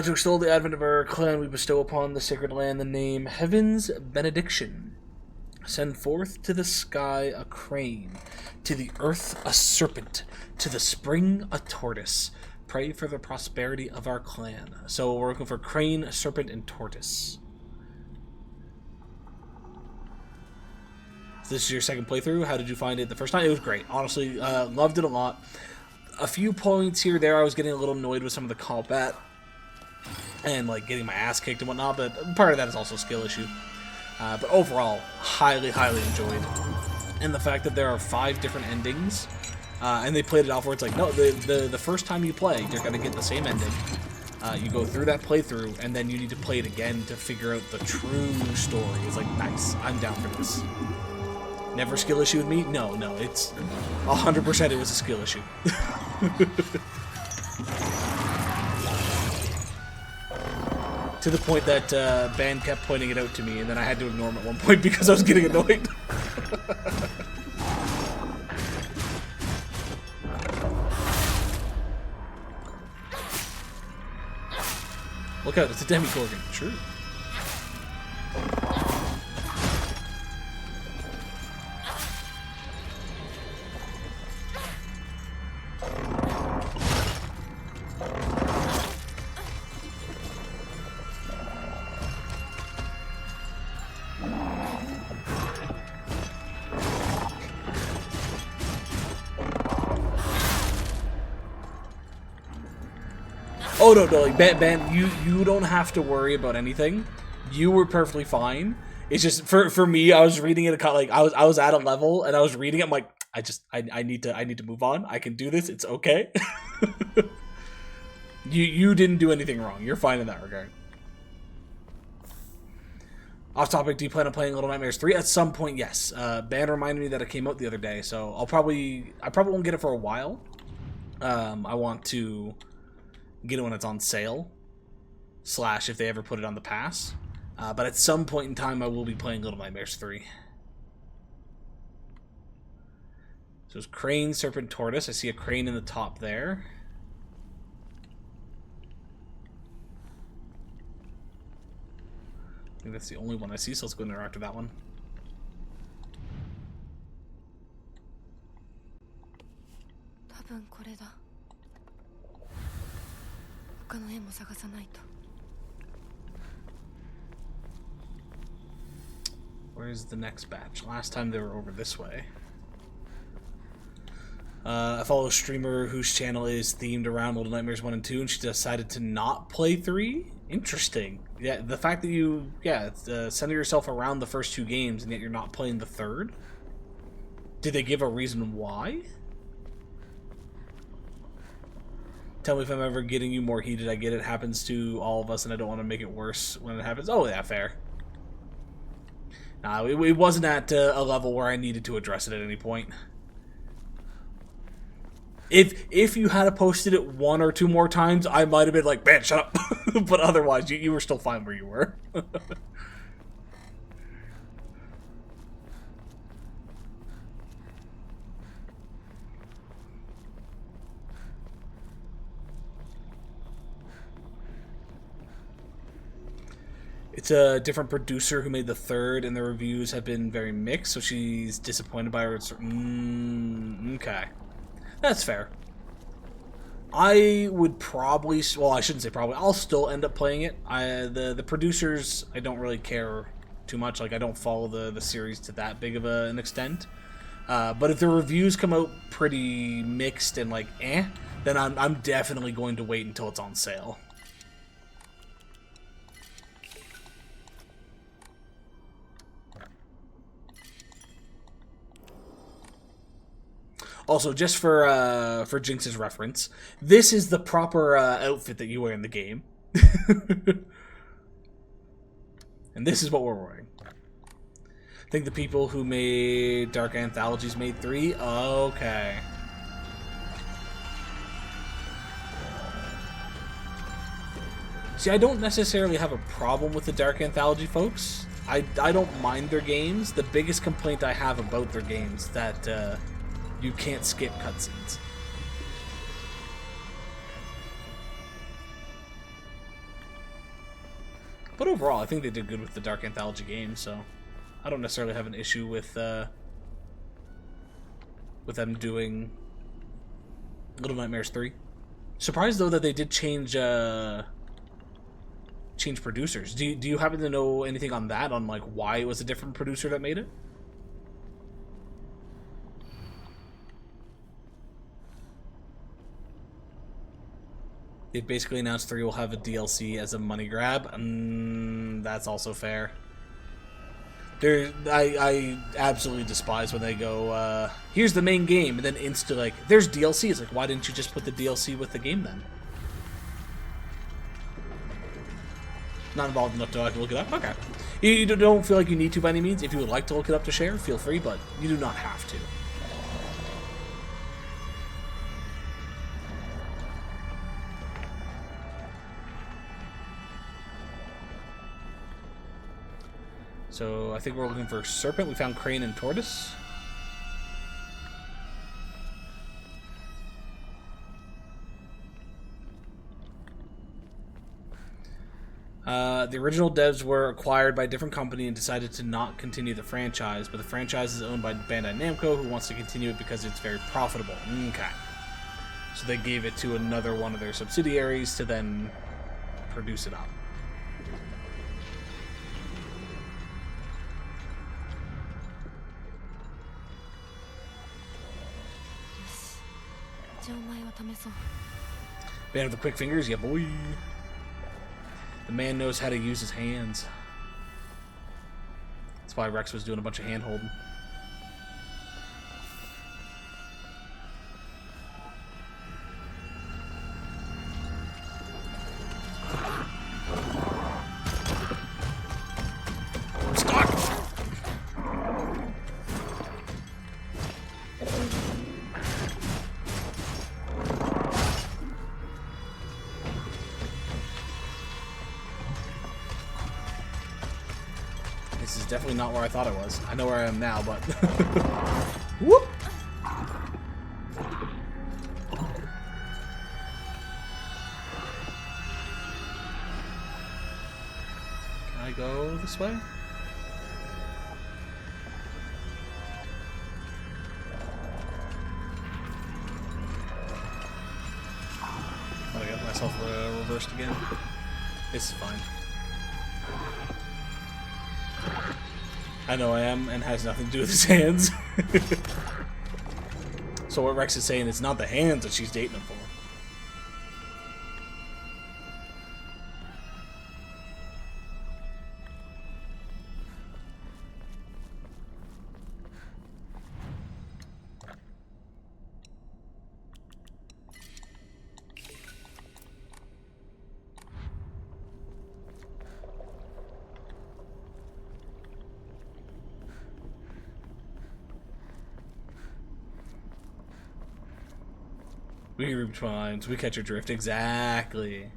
A: To extol the advent of our clan, we bestow upon the sacred land the name Heaven's Benediction. Send forth to the sky a crane, to the earth a serpent, to the spring a tortoise. Pray for the prosperity of our clan. So we're looking for crane, serpent, and tortoise. So this is your second playthrough. How did you find it the first time? It was great. Honestly, loved it a lot. A few points here there I was getting a little annoyed with some of the combat and like getting my ass kicked and whatnot, but part of that is also a skill issue. But overall, highly enjoyed. And the fact that there are 5 different endings, and they played it off where it's like, no, the first time you play, you're gonna get the same ending. You go through that playthrough, and then you need to play it again to figure out the true story. It's like, nice, I'm down for this. Never a skill issue with me? No, it's 100% it was a skill issue. To the point that Ban kept pointing it out to me, and then I had to ignore him at one point because I was getting annoyed. Look out, it's a Demogorgon. True. Oh no, like Ben, you don't have to worry about anything. You were perfectly fine. It's just for me, I was reading it like I was at a level and I was reading it. I'm like, I need to move on. I can do this. It's okay. You didn't do anything wrong. You're fine in that regard. Off topic, do you plan on playing Little Nightmares 3? At some point, yes. Ban reminded me that it came out the other day, so I probably won't get it for a while. I want to get it when it's on sale, / if they ever put it on the pass. But at some point in time, I will be playing Little Nightmares 3. So it's crane, serpent, tortoise. I see a crane in the top there. I think that's the only one I see, so let's go interact with that one.
C: 多分これだ。他の絵も探さないと。
A: Where's the next batch? Last time they were over this way. I follow a streamer whose channel is themed around Little Nightmares 1 and 2, and she decided to not play 3. Interesting. Yeah, the fact that you, center yourself around the first 2 games, and yet you're not playing the third? Did they give a reason why? Tell me if I'm ever getting you more heated. I get it happens to all of us, and I don't want to make it worse when it happens. Oh, yeah, fair. Nah, it wasn't at a level where I needed to address it at any point. If you had posted it 1 or 2 more times, I might have been like, man, shut up. But otherwise, you were still fine where you were. It's a different producer who made the third, and the reviews have been very mixed, so she's disappointed by her. Okay. That's fair. I would probably, well, I shouldn't say probably, I'll still end up playing it. The producers, I don't really care too much. Like, I don't follow the series to that big of an extent. But if the reviews come out pretty mixed and like, then I'm definitely going to wait until it's on sale. Also, just for Jinx's reference, this is the proper outfit that you wear in the game. And this is what we're wearing. I think the people who made Dark Anthologies made 3? Okay. See, I don't necessarily have a problem with the Dark Anthology folks. I don't mind their games. The biggest complaint I have about their games that you can't skip cutscenes. But overall, I think they did good with the Dark Anthology game, so I don't necessarily have an issue with them doing Little Nightmares 3. Surprised though that they did change producers. Do you happen to know anything on that, on like why it was a different producer that made it? They basically announced 3 will have a DLC as a money grab. That's also fair. I absolutely despise when they go, here's the main game, and then instantly like, there's DLC. It's like, why didn't you just put the DLC with the game then? Not involved enough to I can look it up? Okay. You don't feel like you need to by any means. If you would like to look it up to share, feel free, but you do not have to. So I think we're looking for Serpent. We found Crane and Tortoise. The original devs were acquired by a different company and decided to not continue the franchise, but the franchise is owned by Bandai Namco, who wants to continue it because it's very profitable. Okay. So they gave it to another one of their subsidiaries to then produce it up. Man with the quick fingers, yeah boy. The man knows how to use his hands. That's why Rex was doing a bunch of hand holding. This is definitely not where I thought I was. I know where I am now, but... Whoop! Can I go this way? Oh, I got myself reversed again. This is fine. I know I am, and has nothing to do with his hands. So what Rex is saying, it's not the hands that she's dating him for. We read between lines. We catch your drift. Exactly.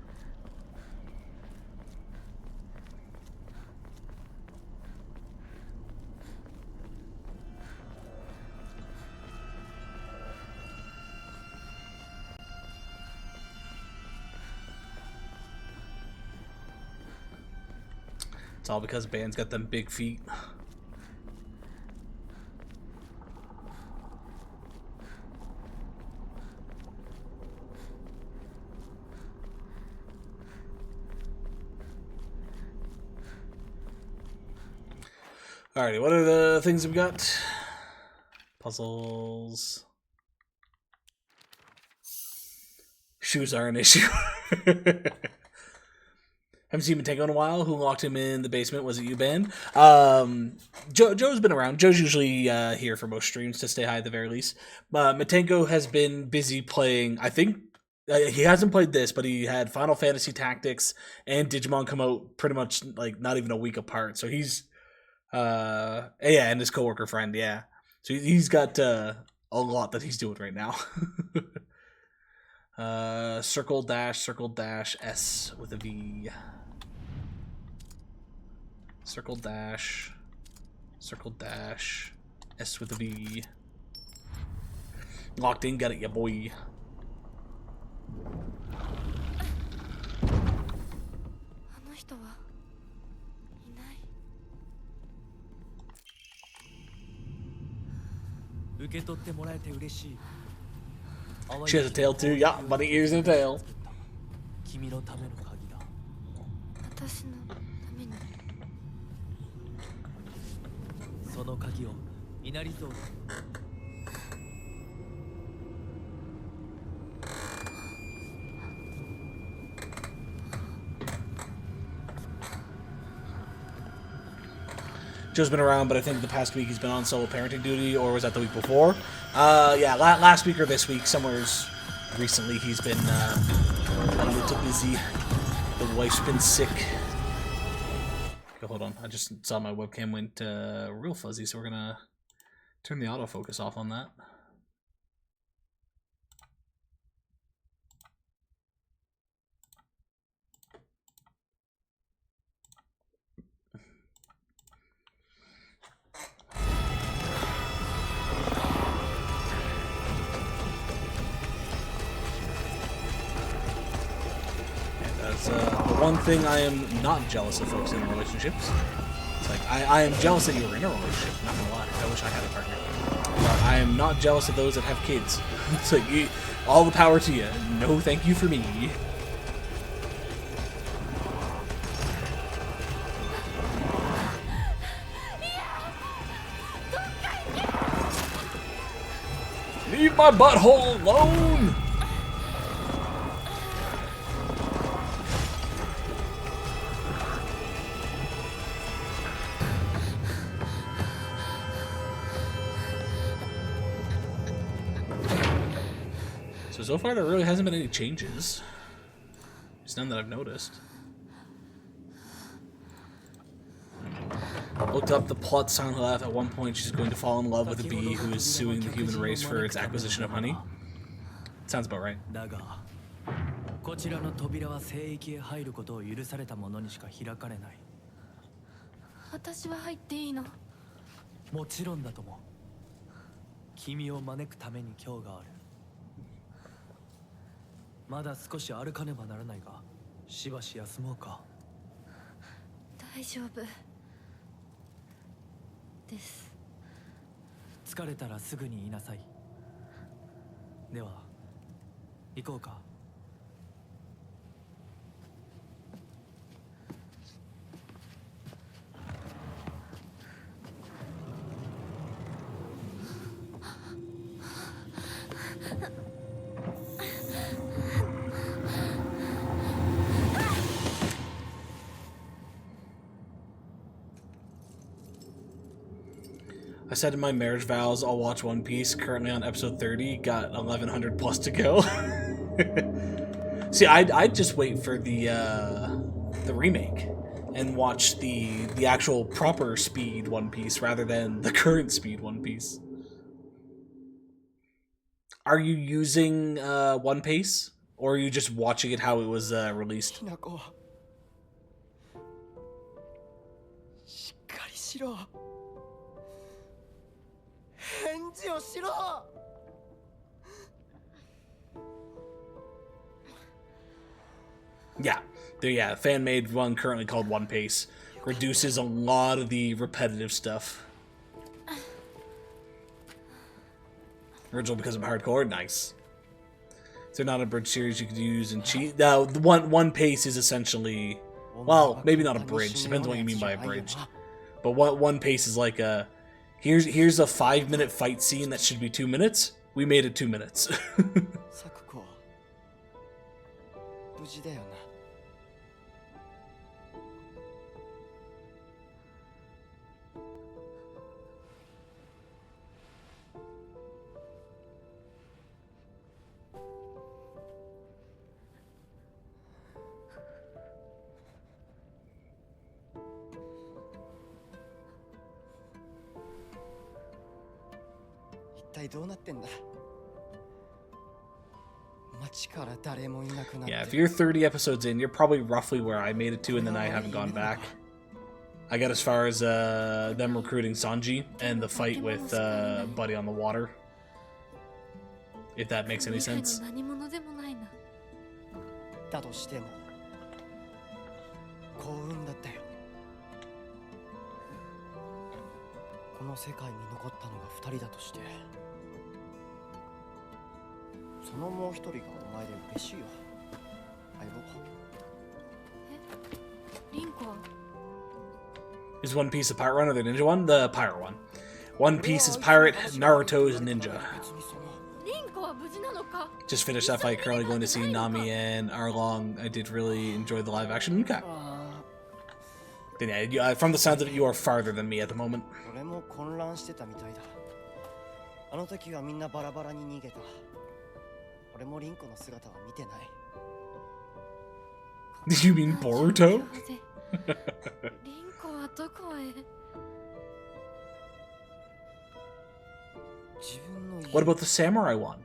A: It's all because Ban's got them big feet. Alrighty, what are the things we got? Puzzles. Shoes are an issue. Haven't seen Matengo in a while. Who locked him in the basement? Was it you, Ben? Joe's been around. Joe's usually here for most streams to stay high at the very least. Matengo has been busy playing, I think, he hasn't played this, but he had Final Fantasy Tactics and Digimon come out pretty much like not even a week apart. So he's yeah, and his coworker friend, yeah. So he's got a lot that he's doing right now. Circle dash S with a V. Circle dash S with a V. Locked in, got it, ya boy.
C: あの人はいない。
G: 受け取ってもらえて嬉しい。
A: She has a tail too. Yeah, bunny ears and a tail.
G: 君のための鍵だ。
C: 私のために。
G: その鍵を稲荷像に。
A: Joe's been around, but I think the past week he's been on solo parenting duty, or was that the week before? Yeah, last week or this week, somewhere's recently he's been a little busy. The wife's been sick. Okay, hold on, I just saw my webcam went real fuzzy, so we're gonna turn the autofocus off on that. The one thing I am not jealous of folks in relationships. It's like, I am jealous that you're in a relationship, not gonna lie. I wish I had a partner. But I am not jealous of those that have kids. It's like, all the power to you. No thank you for me. Leave my butthole alone! So far, there really hasn't been any changes. There's none that I've noticed. Looked up the plot. Silent Hill F. At one point, she's going to fall in love with a bee who is suing the human race for its acquisition of honey. Sounds about right.
G: だが、こちらの扉は聖域へ入ることを許された者にしか開かれない。
C: 私は入っていいの？
G: もちろんだとも。君を招くために今日がある。 まだ少し歩かねばならないが、しばし休もうか。
C: 大丈夫です。
G: 疲れたらすぐに言いなさい。では、行こうか。
A: I said in my marriage vows I'll watch One Piece. Currently on episode 30, got 1100 plus to go. See, I'd just wait for the remake and watch the actual proper speed One Piece rather than the current speed One Piece. Are you using One Piece, or are you just watching it how it was released?
F: ひなこしっかりしろ返事をしろ
A: Yeah, fan-made one currently called One Piece. Reduces a lot of the repetitive stuff. Original because of hardcore, nice. Is there not a bridge series you could use and cheat? No, the One Piece is essentially, well, maybe not a bridge. Depends on what you mean by a bridge. But One Piece is like a, here's a 5-minute fight scene that should be 2 minutes. We made it 2 minutes.
F: サクコ無事だよな 一体どうなってんだ 町から誰もいなくなって
A: Yeah, if you're 30 episodes in, you're probably roughly where I made it to, and then I haven't gone back. I got as far as them recruiting Sanji and the fight with Buddy on the water. If that makes any sense.
C: 何者でもないな。
F: だとしても幸運だったよこの世界に残ったのが2人だとしてそのもう一人がお前で嬉しいよ相棒
C: リンコは
A: Is One Piece a pirate one or the ninja one? The pirate one. One Piece is pirate, Naruto is ninja.
C: リンコは無事なのか
A: Just finished that fight, currently going to see Nami and Arlong. I did really enjoy the live action. Okay. Then yeah, from the sounds of it, you are farther than me at the moment.
F: 俺も混乱してたみたいだあの時はみんなバラバラに逃げた俺もリンコの姿は見てない
A: Did you mean Boruto?
C: リンコはどこへ
F: 自分の家
A: What about the samurai one?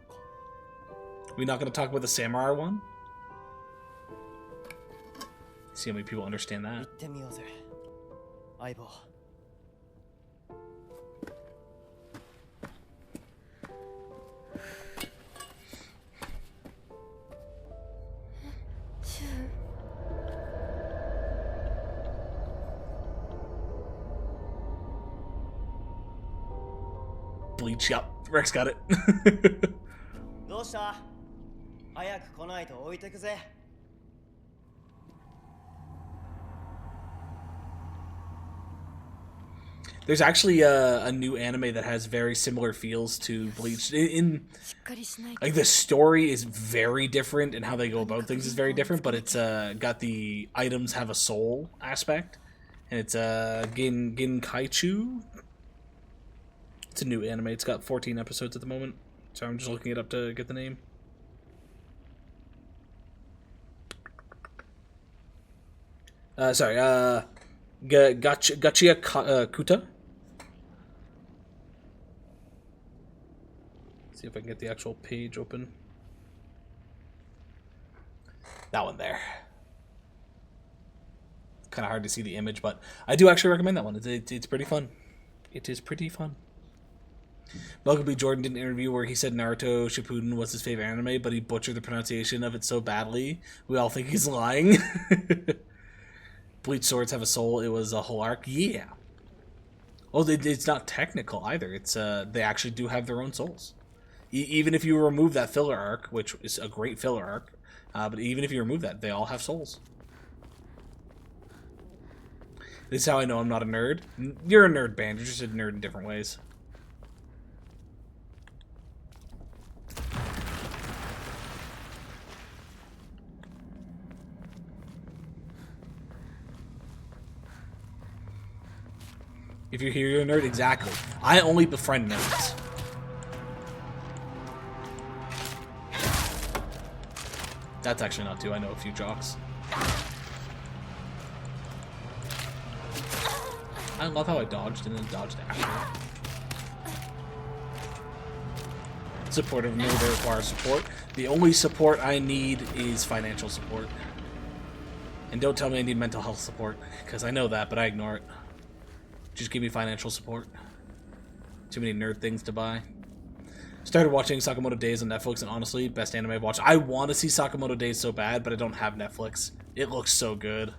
A: We not going to talk about the samurai one? See how many people understand
F: 行
A: that.
F: ってみようぜ相棒
C: シュウ
A: Bleach, yep. Rex got it.
F: どうした早く来ないと置いてくぜ
A: There's actually a new anime that has very similar feels to Bleach. In
C: しっかりしないと
A: like the story is very different and how they go about things is very different, but it's got the items have a soul aspect, and it's Ginkaichu. It's a new anime. It's got 14 episodes at the moment, so I'm just looking it up to get the name. Sorry, Gachia Kuta. See if I can get the actual page open. That one there. Kind of hard to see the image, but I do actually recommend that one. It's pretty fun. It is pretty fun. Malcolm B. Jordan did an interview where he said Naruto Shippuden was his favorite anime, but he butchered the pronunciation of it so badly, we all think he's lying. Bleach swords have a soul. It was a whole arc. Yeah. Well, it's not technical either. It's they actually do have their own souls. Even if you remove that filler arc, which is a great filler arc, but even if you remove that, they all have souls. This is how I know I'm not a nerd. You're a nerd, Band. You're just a nerd in different ways. If you're here, you're a nerd. Exactly. I only befriend nerds. That's actually not two. I know a few jocks. I love how I dodged and then dodged after. Supportive nerd requires support. The only support I need is financial support. And don't tell me I need mental health support, because I know that, but I ignore it. Just give me financial support. Too many nerd things to buy. Started watching Sakamoto Days on Netflix, and honestly, best anime I've watched. I want to see Sakamoto Days so bad, but I don't have Netflix. It looks so good.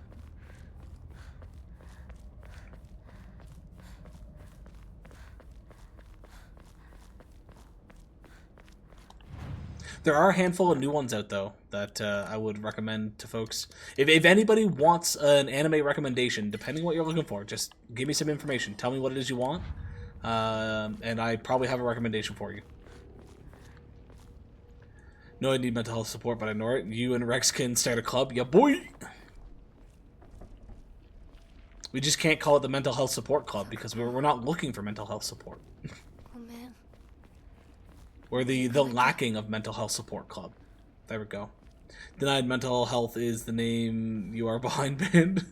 A: There are a handful of new ones out, though, that I would recommend to folks. If anybody wants an anime recommendation, depending what you're looking for, just give me some information. Tell me what it is you want, and I probably have a recommendation for you. No, I need mental health support, but I know it. You and Rex can start a club. Yeah, boy! We just can't call it the Mental Health Support Club, because we're not looking for mental health support. Or the lacking of mental health support club. There we go. Denied Mental Health is the name you are behind band.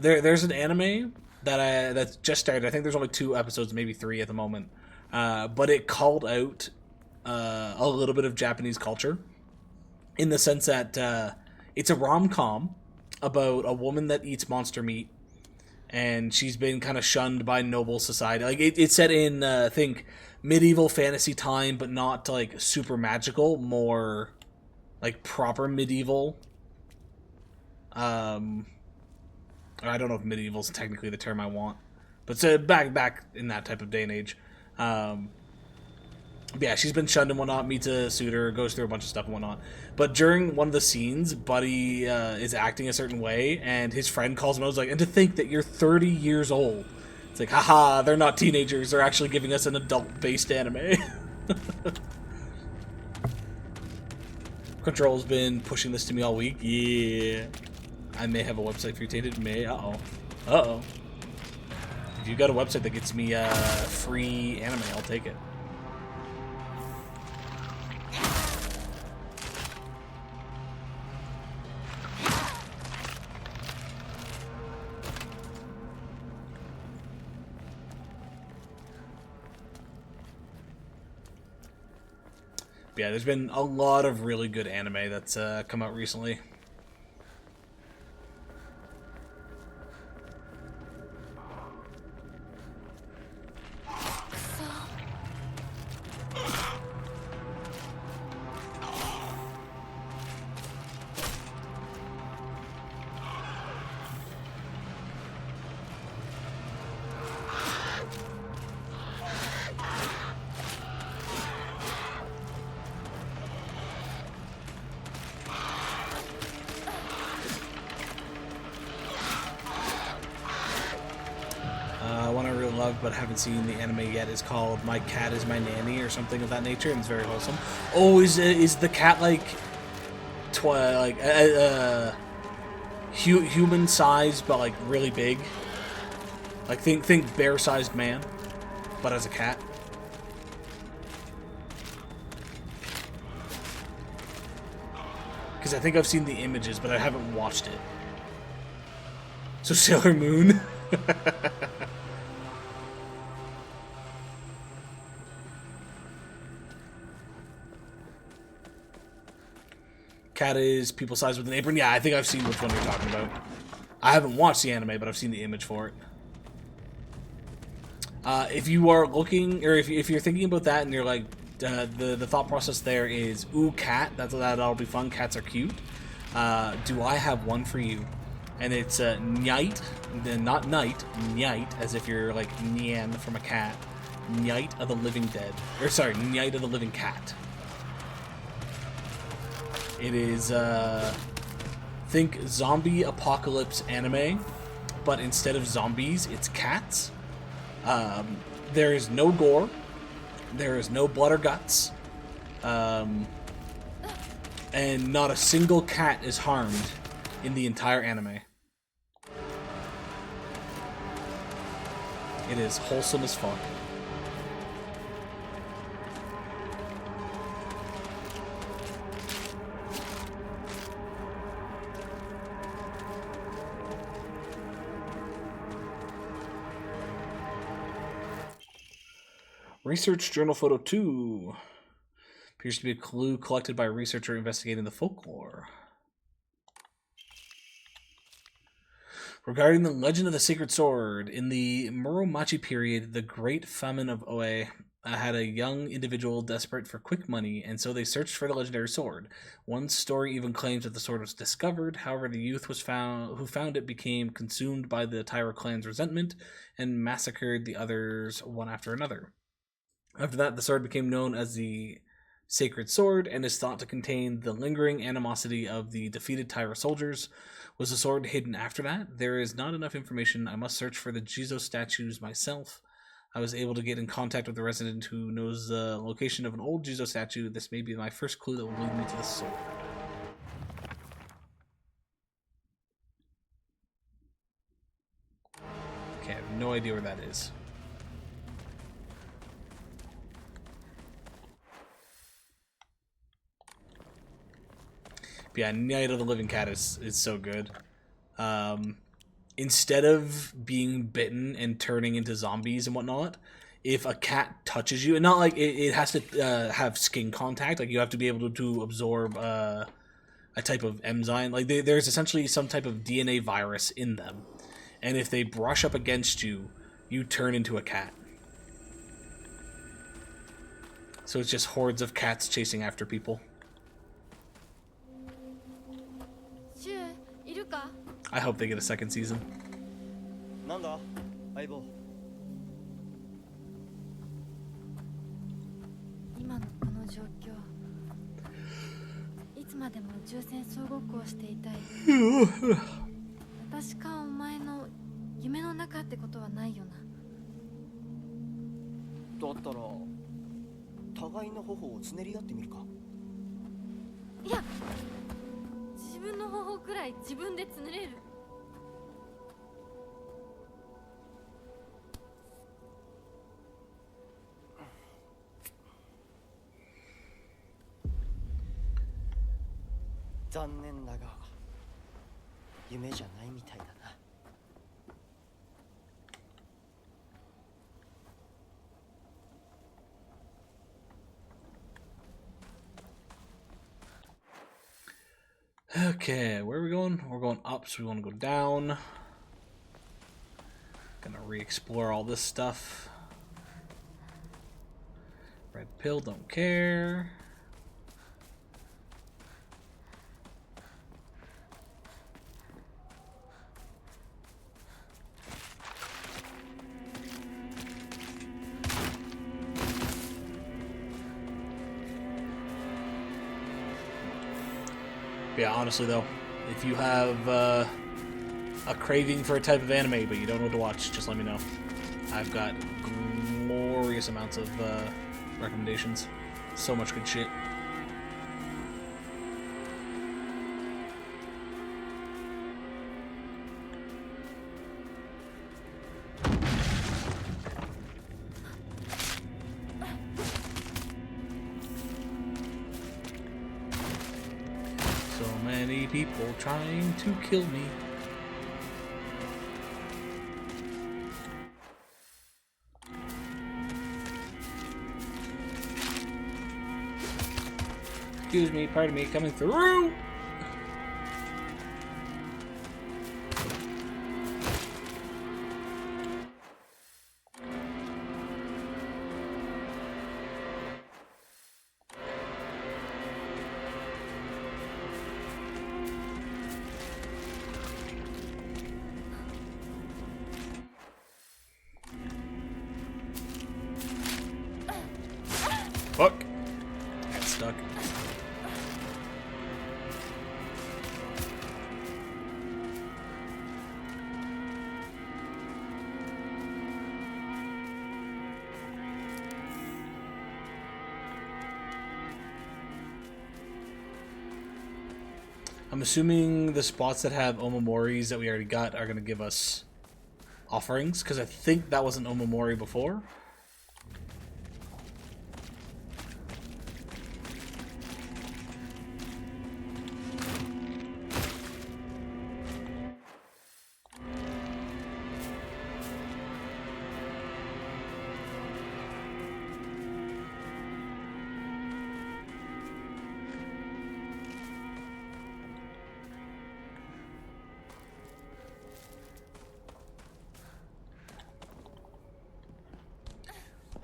A: There's an anime that's just started. I think there's only 2 episodes, maybe 3 at the moment. But it called out a little bit of Japanese culture, in the sense that it's a rom-com about a woman that eats monster meat. And she's been kind of shunned by noble society. Like it's set in, I think, medieval fantasy time, but not like super magical. More like proper medieval. I don't know if medieval is technically the term I want, but it's back in that type of day and age. Yeah, she's been shunned and whatnot. Meets a suitor, goes through a bunch of stuff and whatnot. But during one of the scenes, Buddy is acting a certain way, and his friend calls him out. He's like, and to think that you're 30 years old. It's like, haha, they're not teenagers. They're actually giving us an adult-based anime. Control's been pushing this to me all week. Yeah. I may have a website for you, Tainted. May. Uh-oh. Uh-oh. If you got a website that gets me free anime, I'll take it. Yeah, there's been a lot of really good anime that's come out recently. One I really love but haven't seen the anime yet is called My Cat Is My Nanny or something of that nature, and it's very wholesome. Oh, is the cat like human sized but like really big? Like think bear sized man, but as a cat. Because I think I've seen the images, but I haven't watched it. So Sailor Moon. Cat is people sized with an apron. Yeah, I think I've seen which one you're talking about. I haven't watched the anime, but I've seen the image for it. If you are looking, or if you're thinking about that and you're like, the thought process there is, ooh, cat, that'll be fun, cats are cute. Do I have one for you? And it's Nyite, not Night, Nyite, as if you're like Nyan from a cat. Nyite of the Living Dead. Or sorry, Nyite of the Living Cat. It is, think zombie apocalypse anime, but instead of zombies, it's cats. There is no gore. There is no blood or guts. And not a single cat is harmed in the entire anime. It is wholesome as fuck. Research Journal Photo 2. Appears to be a clue collected by a researcher investigating the folklore. Regarding the legend of the Sacred Sword, in the Muromachi period, the Great Famine of Oe had a young individual desperate for quick money, and so they searched for the legendary sword. One story even claims that the sword was discovered. However, the youth who found it became consumed by the Taira clan's resentment and massacred the others one after another. After that, the sword became known as the Sacred Sword and is thought to contain the lingering animosity of the defeated Taira soldiers. Was the sword hidden after that? There is not enough information. I must search for the Jizo statues myself. I was able to get in contact with the resident who knows the location of an old Jizo statue. This may be my first clue that will lead me to the sword. Okay, I have no idea where that is. Yeah, Night of the Living Cat is so good. Instead of being bitten and turning into zombies and whatnot, if a cat touches you, and not like it has to have skin contact, like you have to be able to absorb a type of enzyme. Like there's essentially some type of DNA virus in them, and if they brush up against you, you turn into a cat. So it's just hordes of cats chasing after people. I hope they get a second season.
F: なんだ相棒。
C: 今のこの状況、いつまでも宇宙船総合行していたい。私かお前の夢の中ってことはないよな。
F: だったら互いの頬をつねり合ってみるか。
C: いや、自分の頬くらい自分でつねれる。
F: 残念だが夢じゃないみたいだな。
A: Okay, where are we going? We're going up, so we want to go down. Gonna re-explore all this stuff. Red pill, don't care. Yeah, honestly though, if you have a craving for a type of anime but you don't know what to watch, just let me know. I've got glorious amounts of recommendations. So much good shit. People trying to kill me. Excuse me, pardon me, coming through. Fuck. Got stuck. I'm assuming the spots that have Omomoris that we already got are going to give us offerings, because I think that was an Omamori before.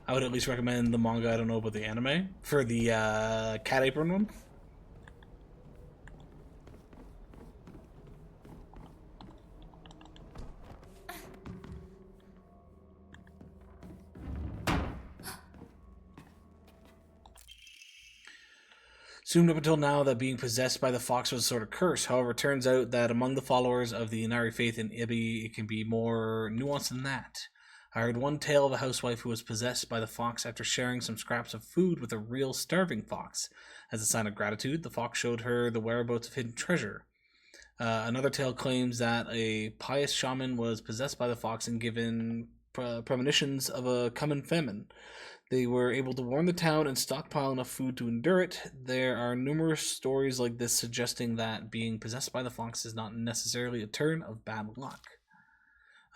A: I would at least recommend the manga. I don't know about the anime for the Cat Apron one. Assumed up until now that being possessed by the fox was a sort of curse. However, it turns out that among the followers of the Inari faith in Ibi, it can be more nuanced than that. I heard one tale of a housewife who was possessed by the fox after sharing some scraps of food with a real starving fox. As a sign of gratitude, the fox showed her the whereabouts of hidden treasure. Another tale claims that a pious shaman was possessed by the fox and given premonitions of a coming famine. They were able to warn the town and stockpile enough food to endure it. There are numerous stories like this suggesting that being possessed by the fox is not necessarily a turn of bad luck.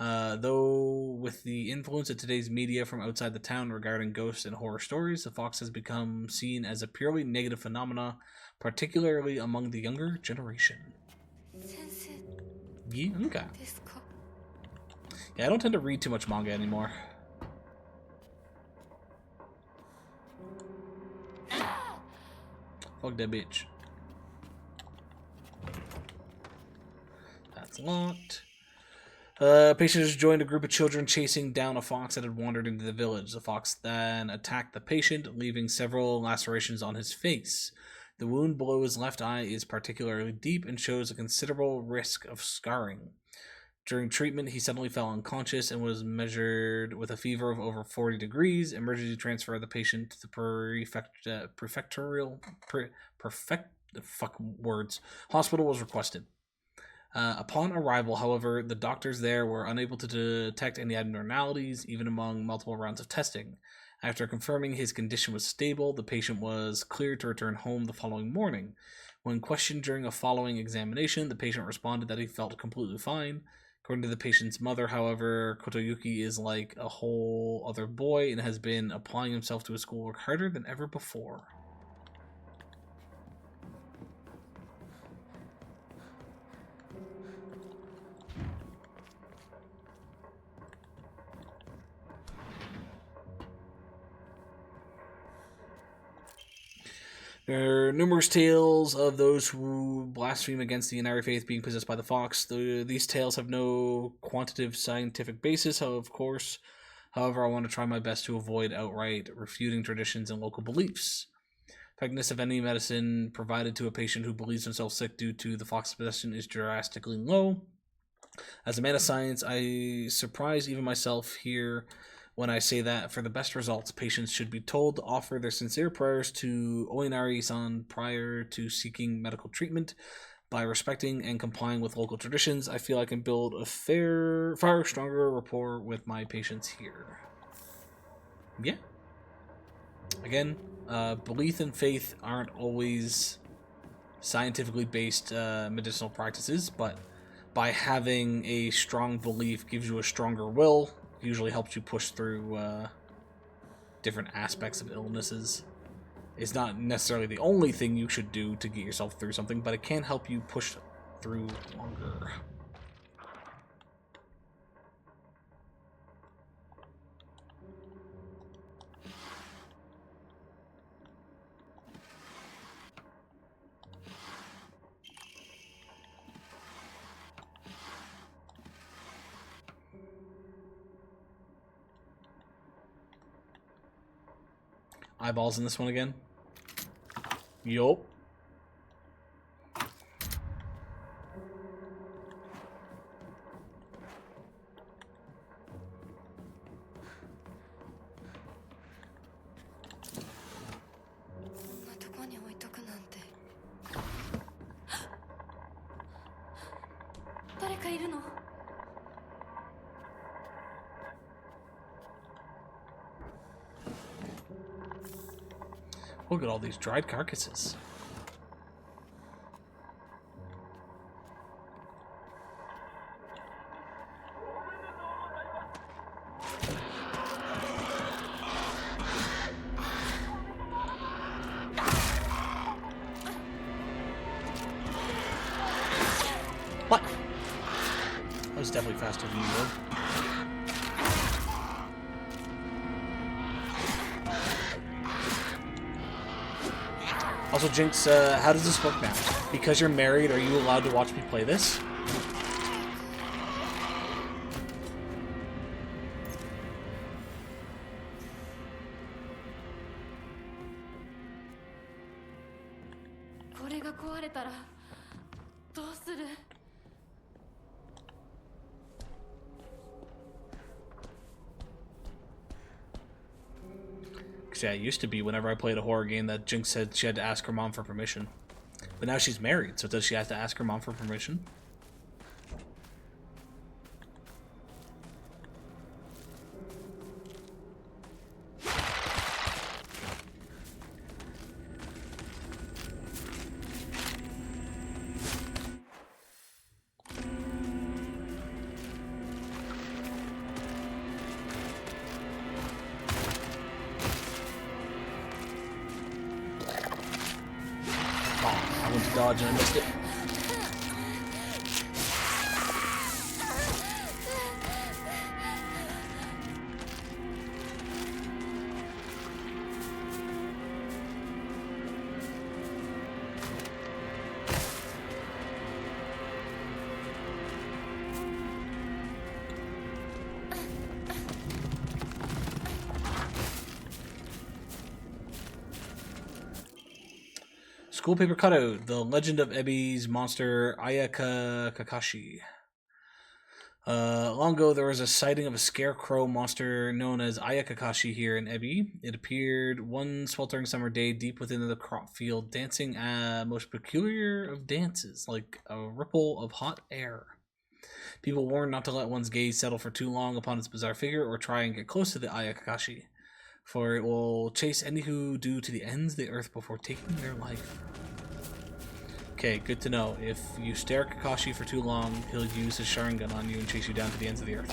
A: Though with the influence of today's media from outside the town regarding ghosts and horror stories, the fox has become seen as a purely negative phenomena, particularly among the younger generation. Yeah, okay. Yeah, I don't tend to read too much manga anymore. Fuck that bitch. That's locked. Patient has joined a group of children chasing down a fox that had wandered into the village. The fox then attacked the patient, leaving several lacerations on his face. The wound below his left eye is particularly deep and shows a considerable risk of scarring. During treatment, he suddenly fell unconscious and was measured with a fever of over 40 degrees. Emergency transfer of the patient to the prefectural hospital was requested. Upon arrival, however, the doctors there were unable to detect any abnormalities, even among multiple rounds of testing. After confirming his condition was stable, the patient was cleared to return home the following morning. When questioned during a following examination, the patient responded that he felt completely fine. According to the patient's mother, however, Kotoyuki is like a whole other boy and has been applying himself to his schoolwork harder than ever before. There are numerous tales of those who blaspheme against the Inari faith being possessed by the fox. These tales have no quantitative scientific basis, of course. However, I want to try my best to avoid outright refuting traditions and local beliefs. Effectiveness of any medicine provided to a patient who believes himself sick due to the fox possession is drastically low. As a man of science, I surprise even myself here when I say that for the best results, patients should be told to offer their sincere prayers to Oinari-san prior to seeking medical treatment. By respecting and complying with local traditions, I feel I can build a far stronger rapport with my patients here. Yeah. Again, belief and faith aren't always scientifically based medicinal practices, but by having a strong belief gives you a stronger will. Usually helps you push through different aspects of illnesses. It's not necessarily the only thing you should do to get yourself through something, but it can help you push through longer. Eyeballs in this one again? Yup.
C: かいるの？
A: Look at all these dried carcasses. What? That was definitely faster than you were. Also, Jinx, how does this work now? Because you're married, are you allowed to watch me play this? Yeah, it used to be whenever I played a horror game that Jinx said she had to ask her mom for permission. But now she's married, so does she have to ask her mom for permission? I went to dodge and I missed it. School paper cutout: The Legend of Ebi's monster Ayaka Kakashi. Long ago, there was a sighting of a scarecrow monster known as Ayakakashi here in Ebi. It appeared one sweltering summer day deep within the crop field, dancing a most peculiar of dances, like a ripple of hot air. People warned not to let one's gaze settle for too long upon its bizarre figure or try and get close to the Ayakakashi, for it will chase any who do to the ends of the earth before taking their life. Okay, good to know. If you stare at Kakashi for too long, he'll use his Sharingan on you and chase you down to the ends of the earth.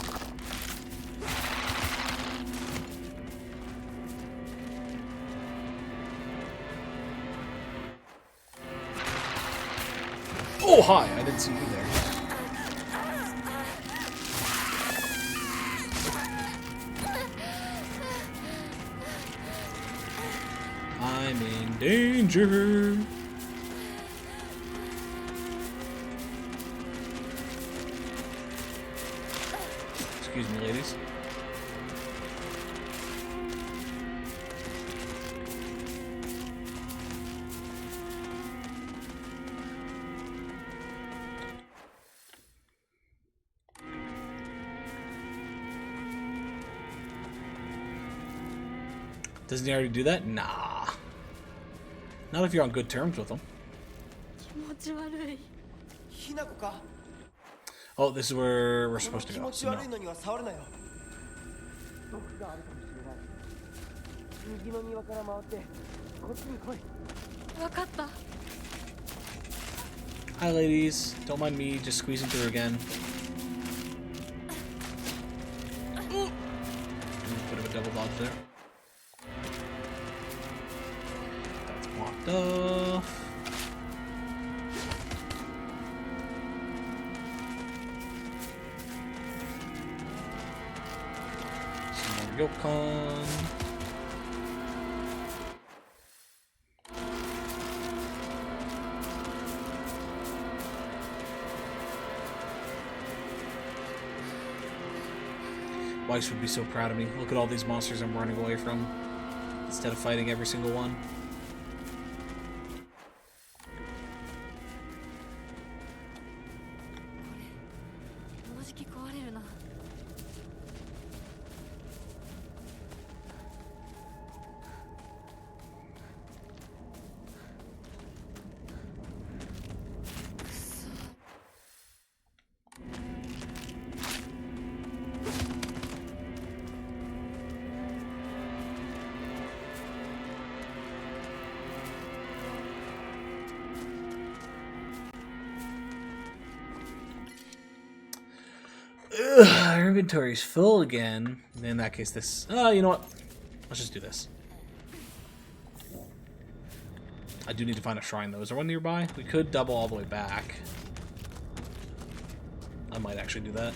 A: Oh, hi! I didn't see you there. I'm in danger! Excuse me, ladies. Doesn't he already do that? Nah. Not if you're on good terms with him. Oh, this is where we're supposed to go. So no.
F: 毒があるかもしれない。右の庭から回ってこっちに来い。
C: わかった。
A: Hi, ladies. Don't mind me just squeezing through again. Bit of a double dodge there. That's blocked off. Some more Yokon. Weiss would be so proud of me. Look at all these monsters I'm running away from, instead of fighting every single one. Ugh, our inventory's full again. In that case, this... Oh, you know what? Let's just do this. I do need to find a shrine, though. Is there one nearby? We could double all the way back. I might actually do that.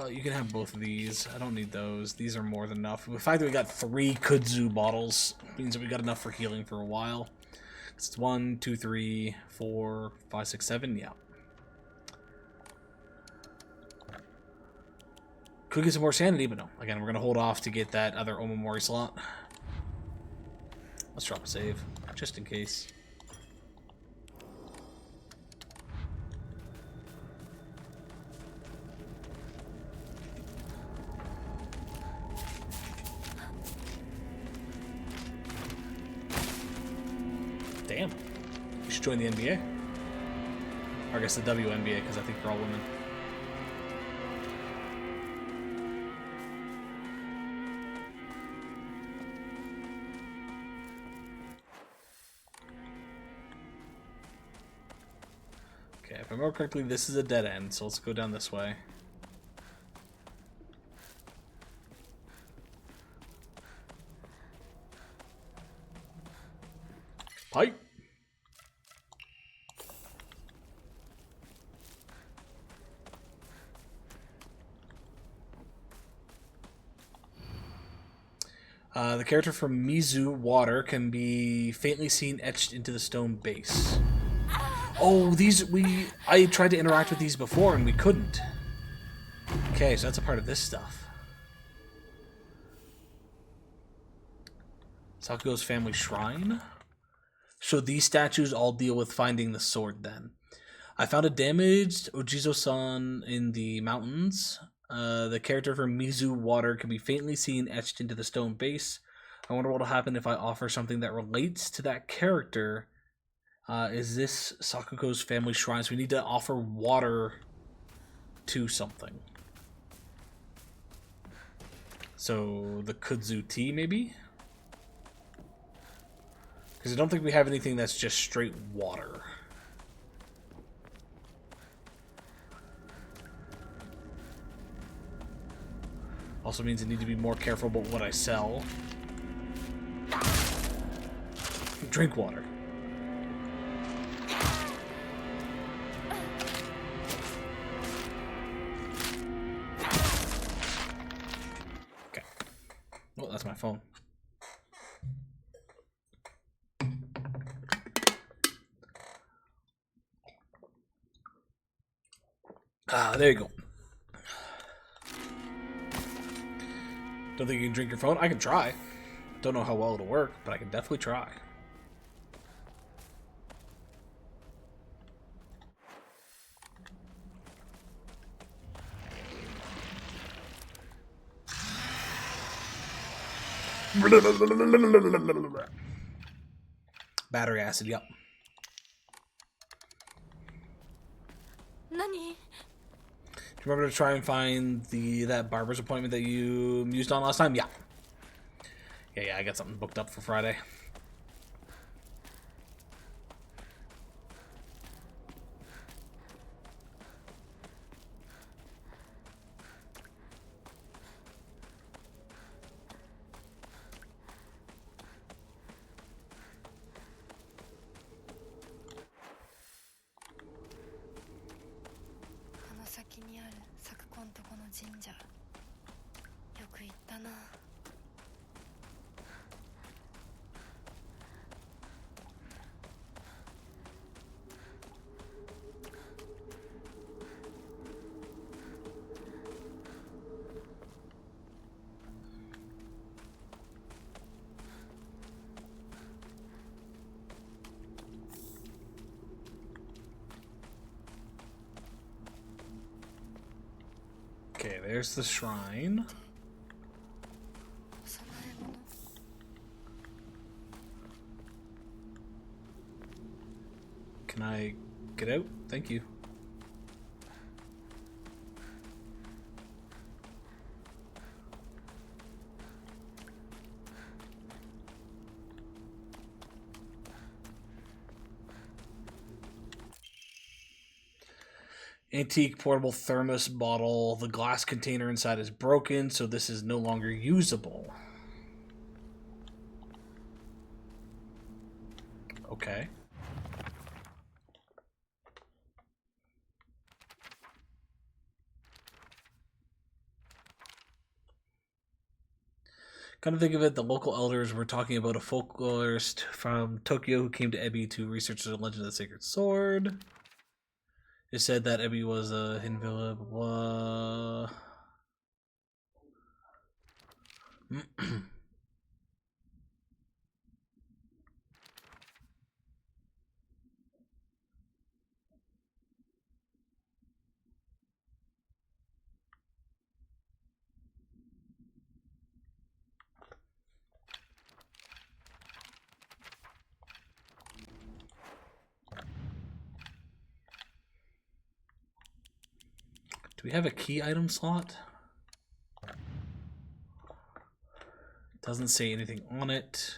A: You can have both of these. I don't need those. These are more than enough. The fact that we got 3 kudzu bottles means that we got enough for healing for a while. It's 1, 2, 3, 4, 5, 6, 7. Yeah. Could get some more sanity, but no. Again, we're going to hold off to get that other Omamori slot. Let's drop a save, just in case. Damn. You should join the NBA. Or I guess the WNBA, because I think they're all women. Okay, if I remember correctly, this is a dead end, so let's go down this way. Pipe. The character from Mizu Water can be faintly seen etched into the stone base. Oh, I tried to interact with these before and we couldn't. Okay, so that's a part of this stuff. Sakugo's family shrine. So these statues all deal with finding the sword then. I found a damaged Ojizo-san in the mountains. The character from Mizu Water can be faintly seen etched into the stone base. I wonder what will happen if I offer something that relates to that character. Is this Sakugo's family shrine? So we need to offer water to something. So the kudzu tea, maybe? Because I don't think we have anything that's just straight water. Also means I need to be more careful about what I sell. Drink water. Okay. Oh, that's my phone. Ah, there you go. Don't think you can drink your phone? I can try. Don't know how well it'll work, but I can definitely try. Battery acid, yep.
C: Nani?
A: Do you remember to try and find that barber's appointment that you mused on last time? Yeah. Yeah, I got something booked up for Friday. there's the shrine.
C: 供え物
A: Can I get out? Thank you. Antique portable thermos bottle. The glass container inside is broken, so this is no longer usable. Okay. Come to think of it, the local elders were talking about a folklorist from Tokyo who came to Ebi to research the legend of the Sacred Sword. It said that Ebi was a hidden villa. Do we have a key item slot? Doesn't say anything on it.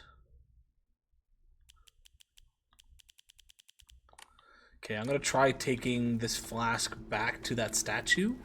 A: Okay, I'm gonna try taking this flask back to that statue.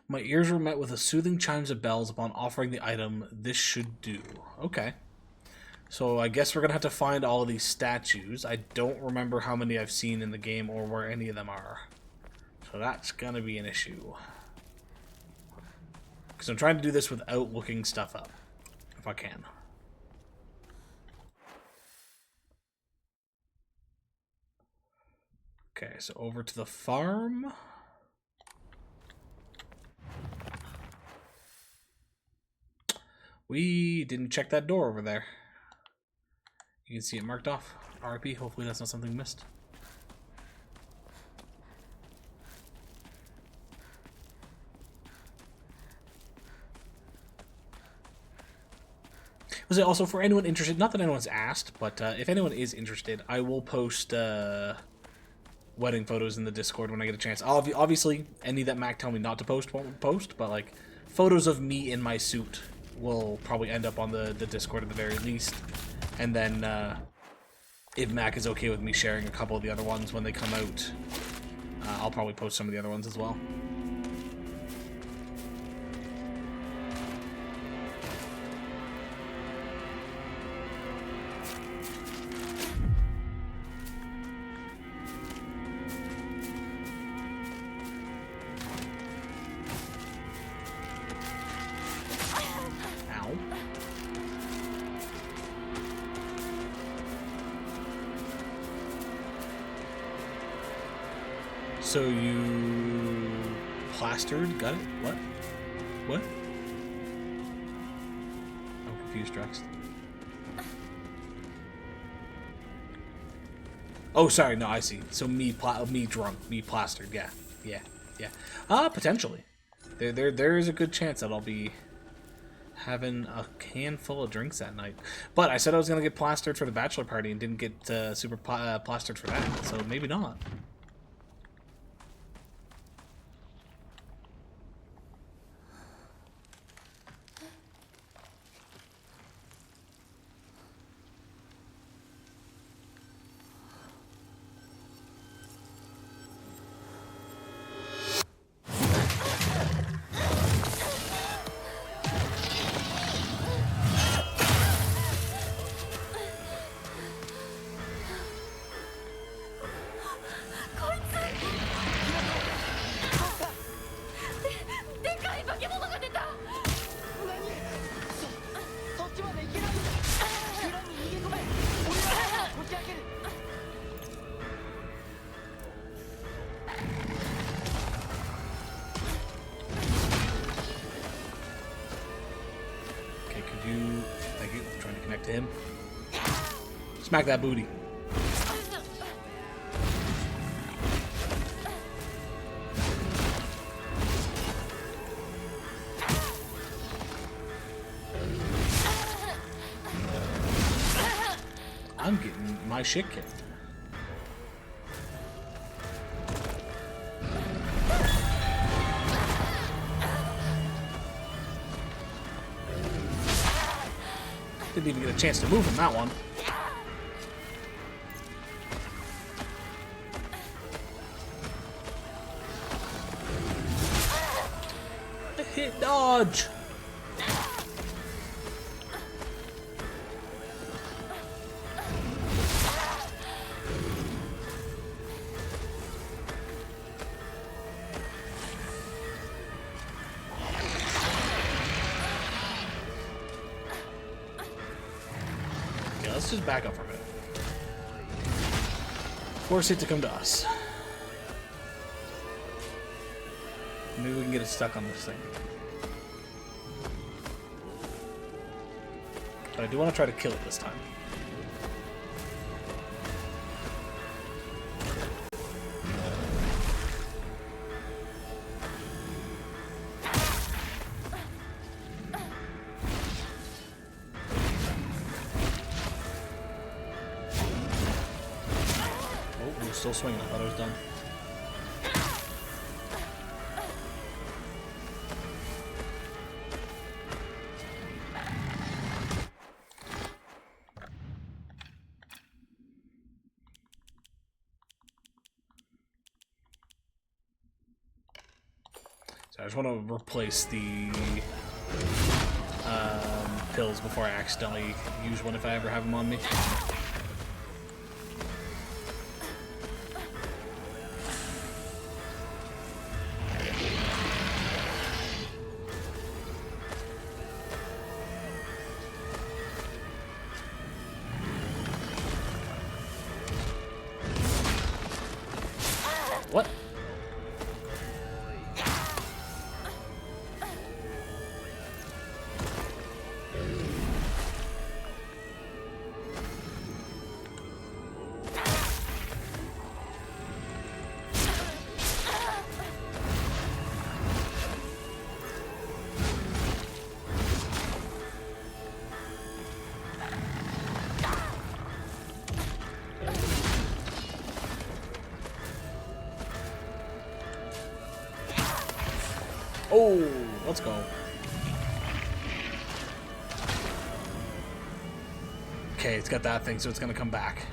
A: My ears were met with a soothing chimes of bells upon offering the item. This should do. Okay. So I guess we're going to have to find all of these statues. I don't remember how many I've seen in the game or where any of them are. So that's going to be an issue. Because I'm trying to do this without looking stuff up. If I can. Okay, so over to the farm. We didn't check that door over there. You can see it marked off. RIP. Hopefully that's not something missed. Was it also for anyone interested? Not that anyone's asked, but if anyone is interested, I will post wedding photos in the Discord when I get a chance. Obviously, any that Mac tell me not to post won't post, but like photos of me in my suit will probably end up on the Discord at the very least. And then if Mac is okay with me sharing a couple of the other ones when they come out, I'll probably post some of the other ones as well. So you plastered? Got it? What? What? I'm confused, Drex. Oh, sorry. No, I see. So me drunk, me plastered. Yeah, yeah, yeah. Potentially. There is a good chance that I'll be having a can full of drinks that night. But I said I was gonna get plastered for the bachelor party and didn't get super plastered for that. So maybe not. neck to him. Smack that booty. I'm getting my shit kicked. Didn't even get a chance to move from that one. Hit dodge. Let's just back up for a minute. Force it to come to us. Maybe we can get it stuck on this thing. But I do want to try to kill it this time. Still swinging. I thought I was done. So I just want to replace the pills before I accidentally use one if I ever have them on me. What? Oh, let's go. Okay, it's got that thing, so it's gonna come back.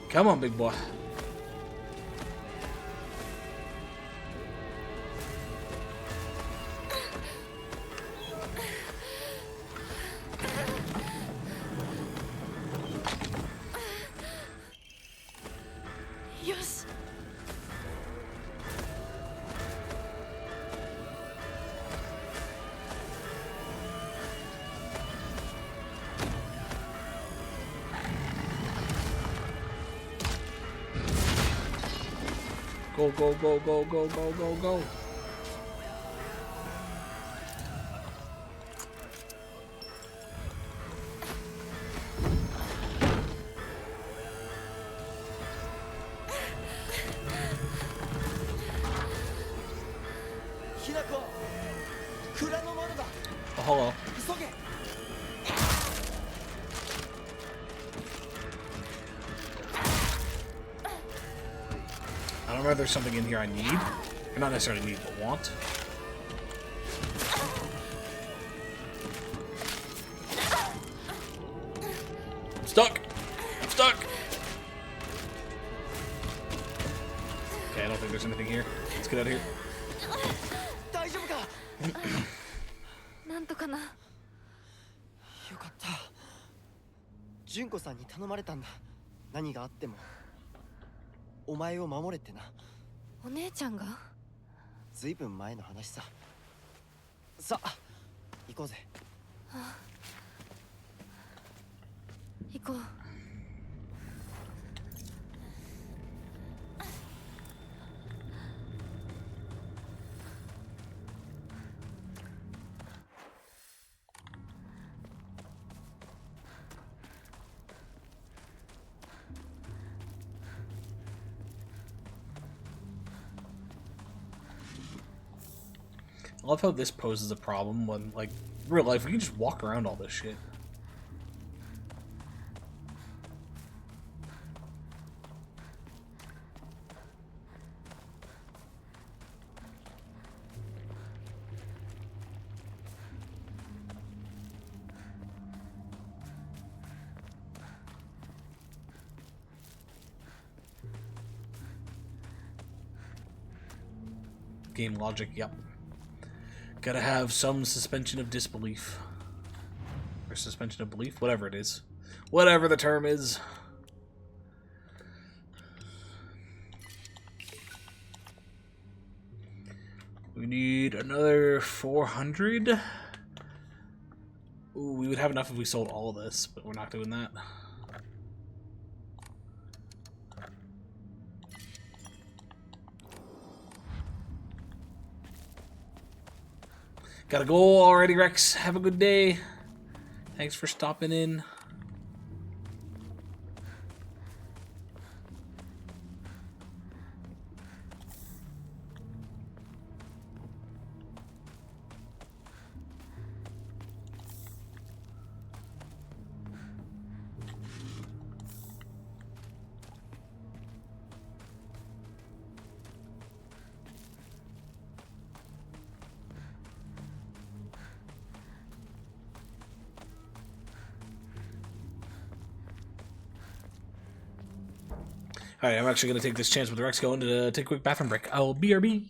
A: Come on, big boy.
C: Yosh.
A: Go, go, go, go, go, go, go, go.
F: Hinako! 蔵の
A: hello.
F: 急げ。
A: I don't remember if there's something in here I need. Or not necessarily need, but want. I'm stuck! I'm stuck! Okay, I don't think there's anything here. Let's get out of here.
F: 大丈夫か。
C: なんとかな。
F: よかった。純子さんに頼まれたんだ。何があってもお前を守れってな。
C: お姉ちゃんが？
F: ずいぶん前の話さ。さあ行こうぜ。
C: 行こう。
A: I love how this poses a problem when, like, real life, we can just walk around all this shit. Game logic, yep. Gotta have some suspension of disbelief. Or suspension of belief, whatever it is. Whatever the term is. We need another 400. Ooh, we would have enough if we sold all of this, but we're not doing that. Gotta go already, Rex. Have a good day. Thanks for stopping in. Alright, I'm actually going to take this chance with Rex going to take a quick bathroom break. I'll BRB.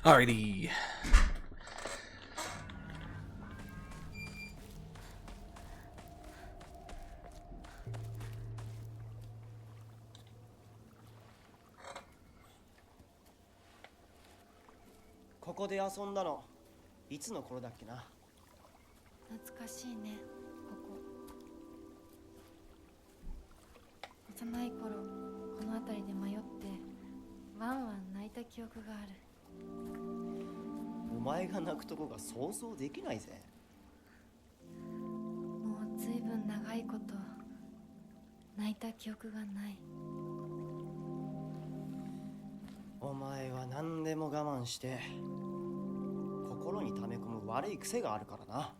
A: Alrighty.
F: ここで遊んだのいつの頃だっけな。
C: 懐かしいね、ここ。幼い頃この辺りで迷ってワンワン泣いた記憶がある。
F: お前が泣くとこが想像できないぜ。
C: もうずいぶん長いこと泣いた記憶がない。
F: お前は何でも我慢して心に溜め込む悪い癖があるからな。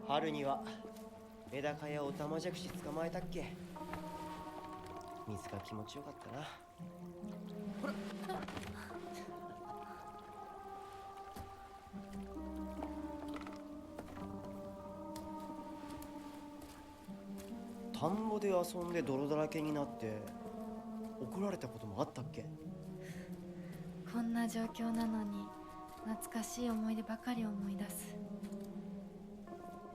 F: 春にはメダカやオタマジャクシ捕まえたっけ。水が気持ちよかったな。ほら。田んぼで遊んで泥だらけになって怒られたこともあったっけ。
C: こんな状況なのに懐かしい思い出ばかり思い出す。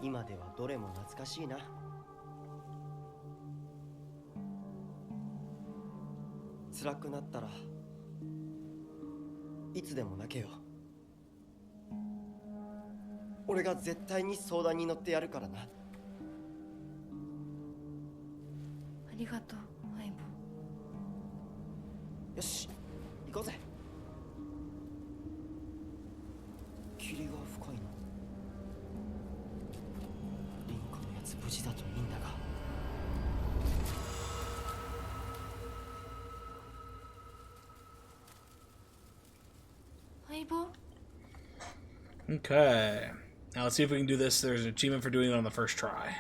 F: 今ではどれも懐かしいな。辛くなったらいつでも泣けよ。俺が絶対に相談に乗ってやるからな。
C: ありがとう相棒。
F: よし行こうぜ。霧が深いな。リンコのやつ無事だといいんだが。
C: 相棒。
A: Okay. Now let's see if we can do this. There's an achievement for doing it on the first try.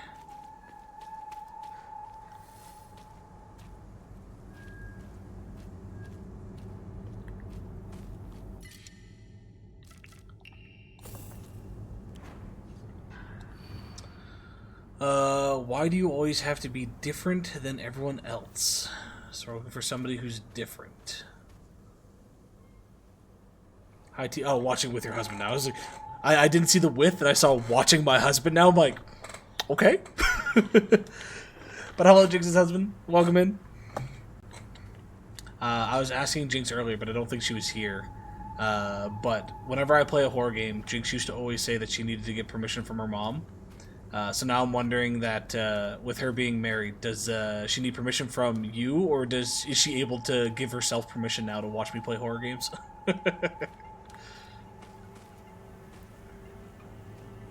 A: Why do you always have to be different than everyone else? So we're looking for somebody who's different. Hi, T. Oh, watching with your husband now. I was like, I didn't see the with, and I saw watching my husband now. I'm like, okay. But hello, Jinx's husband. Welcome in. I was asking Jinx earlier, but I don't think she was here. But whenever I play a horror game, Jinx used to always say that she needed to get permission from her mom. So now I'm wondering that with her being married, does she need permission from you, or is she able to give herself permission now to watch me play horror games?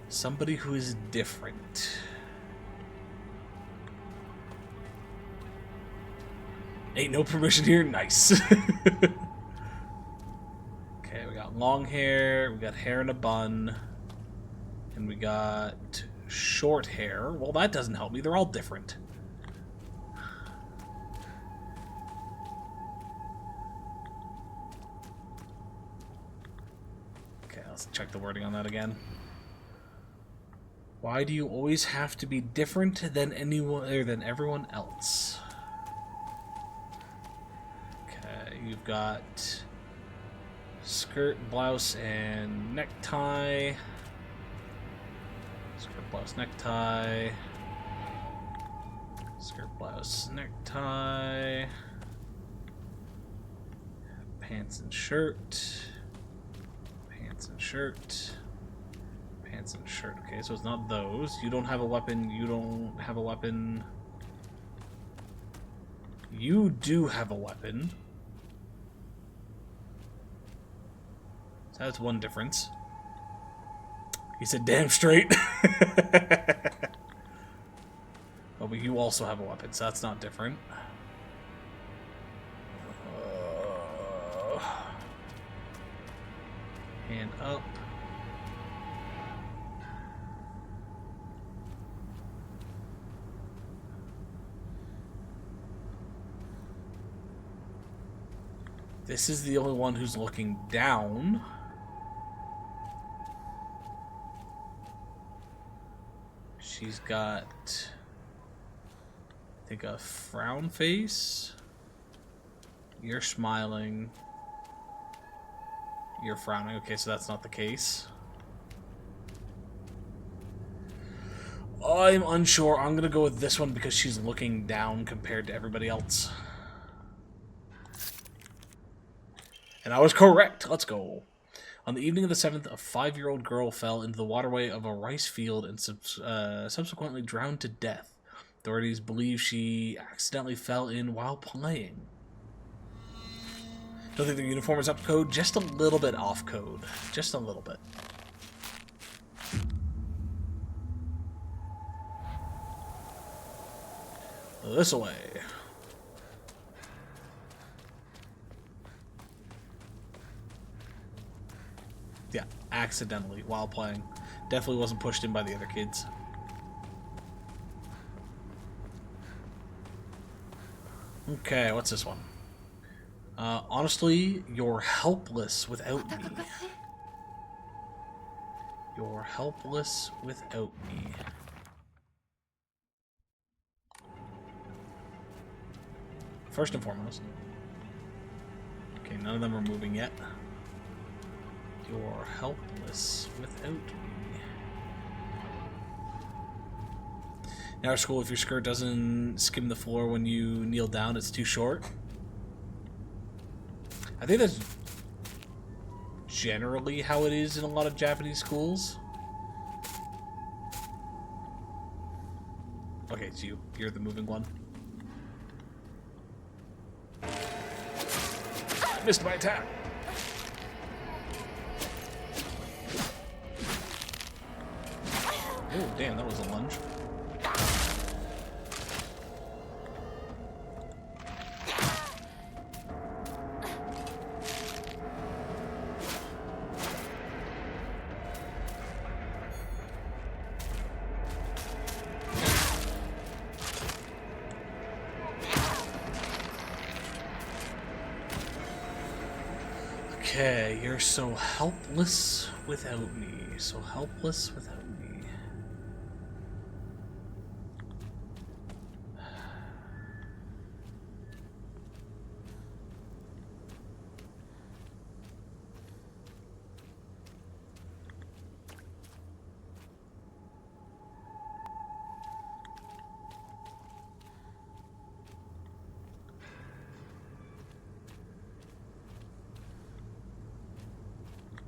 A: Somebody who is different. Ain't no permission here? Nice. Okay, we got long hair, we got hair in a bun, and we got short hair. Well, that doesn't help me. They're all different. Okay, let's check the wording on that again. Why do you always have to be different than anyone or than everyone else? Okay, you've got skirt, blouse, and necktie. Skirt, blouse, necktie. Skirt, blouse, necktie. Pants and shirt. Pants and shirt. Pants and shirt. Okay, so it's not those. You don't have a weapon. You don't have a weapon. You do have a weapon. So that's one difference. He said damn straight. Oh, but you also have a weapon, so that's not different. Hand up. This is the only one who's looking down. She's got, I think, a frown face. You're smiling. You're frowning. Okay, so that's not the case. I'm unsure. I'm gonna go with this one because she's looking down compared to everybody else. And I was correct. Let's go. On the evening of the 7th, a 5-year-old girl fell into the waterway of a rice field and subsequently drowned to death. Authorities believe she accidentally fell in while playing. Don't think the uniform is up to code, just a little bit off code. Just a little bit. This way. Yeah, accidentally while playing. Definitely wasn't pushed in by the other kids. Okay, what's this one? Honestly, you're helpless without me. You're helpless without me. First and foremost. Okay, none of them are moving yet. You're helpless without me. In our school, if your skirt doesn't skim the floor when you kneel down, it's too short. I think that's generally how it is in a lot of Japanese schools. Okay, it's you. You're the moving one. I missed my attack. Oh, damn, that was a lunge. Okay, you're so helpless without me. So helpless without me.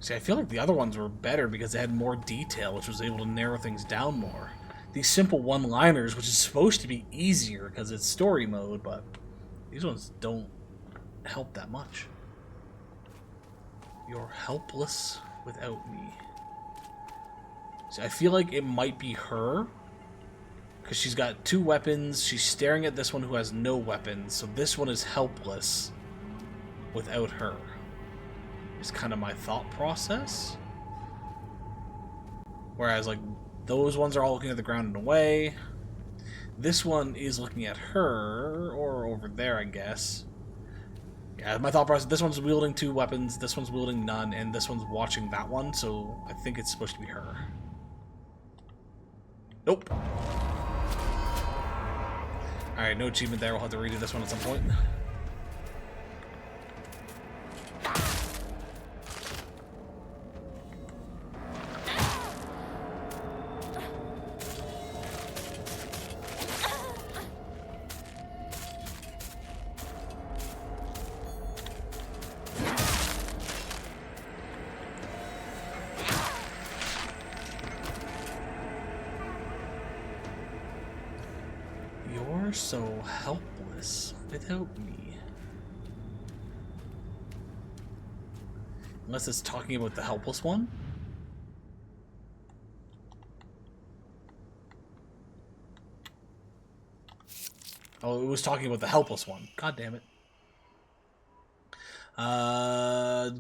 A: See, I feel like the other ones were better because they had more detail, which was able to narrow things down more. These simple one-liners, which is supposed to be easier because it's story mode, but these ones don't help that much. You're helpless without me. See, I feel like it might be her because she's got 2 weapons. She's staring at this one who has no weapons, so this one is helpless without her. Is kind of my thought process. Whereas, like, those ones are all looking at the ground and away. This one is looking at her, or over there, I guess. Yeah, my thought process, this one's wielding 2 weapons, this one's wielding none, and this one's watching that one, so I think it's supposed to be her. Nope. Alright, no achievement there, we'll have to redo this one at some point. You're so helpless without me. Unless it's talking about the helpless one? Oh, it was talking about the helpless one. God damn it.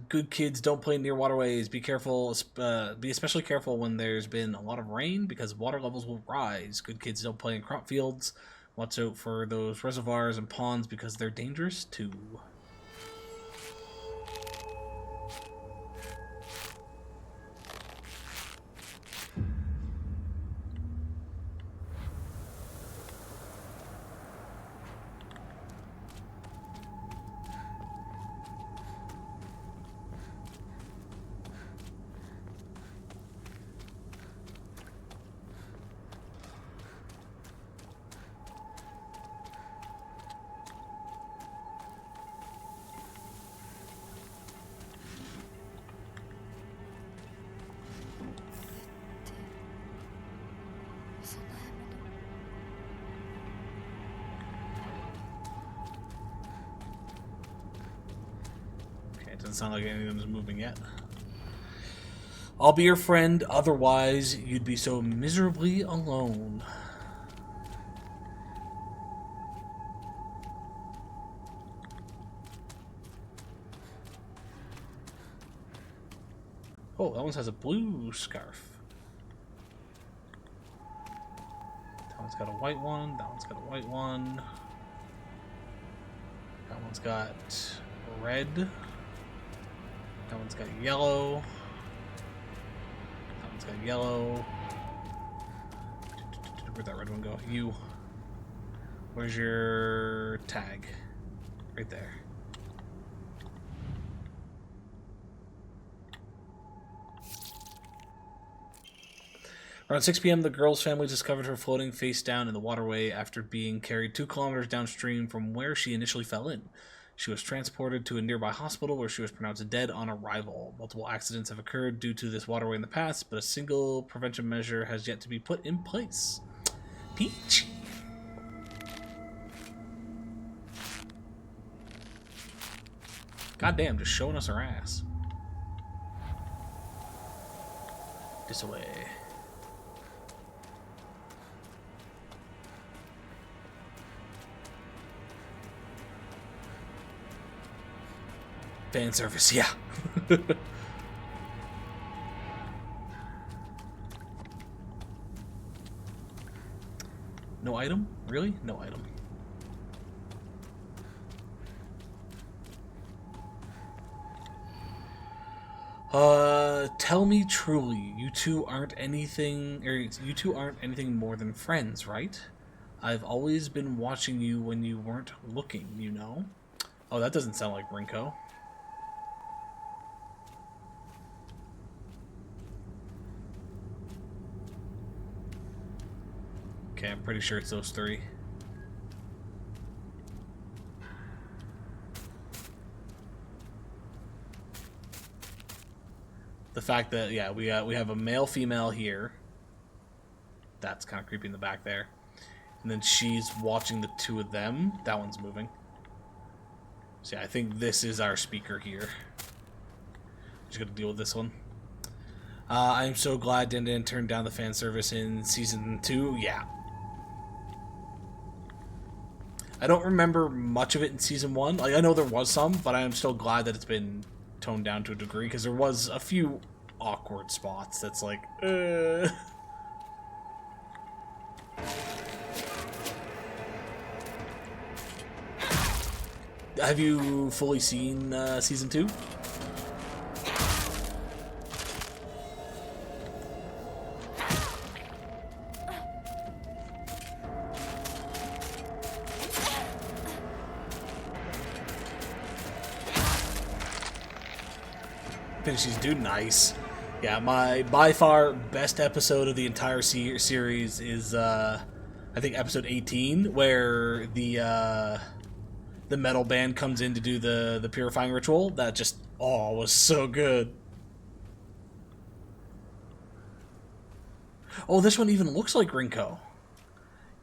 A: Good kids don't play near waterways. Be careful. Be especially careful when there's been a lot of rain because water levels will rise. Good kids don't play in crop fields. Watch out for those reservoirs and ponds because they're dangerous too. Doesn't sound like any of them is moving yet. I'll be your friend, otherwise you'd be so miserably alone. Oh, that one has a blue scarf. That one's got a white one. That one's got a white one. That one's got red. That one's got yellow. That one's got yellow. Where'd that red one go? You. Where's your tag? Right there. Around 6 p.m., the girl's family discovered her floating face down in the waterway after being carried 2 kilometers downstream from where she initially fell in. She was transported to a nearby hospital where she was pronounced dead on arrival. Multiple accidents have occurred due to this waterway in the past, but a single prevention measure has yet to be put in place. Peach. Goddamn, just showing us her ass. This way. Fan service, yeah. No item? Really? No item. Tell me truly, you two aren't anything more than friends, right? I've always been watching you when you weren't looking, you know? Oh, that doesn't sound like Rinko. Okay, I'm pretty sure it's those three. The fact that, yeah, we have a male female here. That's kind of creepy in the back there. And then she's watching the two of them. That one's moving. So yeah, I think this is our speaker here. Just gonna deal with this one. I'm so glad Dan Dan turned down the fan service in season 2. Yeah. I don't remember much of it in season 1. Like, I know there was some, but I am still glad that it's been toned down to a degree, because there was a few awkward spots that's like, Have you fully seen season 2? Finishes, dude, nice. Yeah, my by far best episode of the entire series is I think episode 18, where the metal band comes in to do the purifying ritual. That just was so good. Oh, this one even looks like Rinko.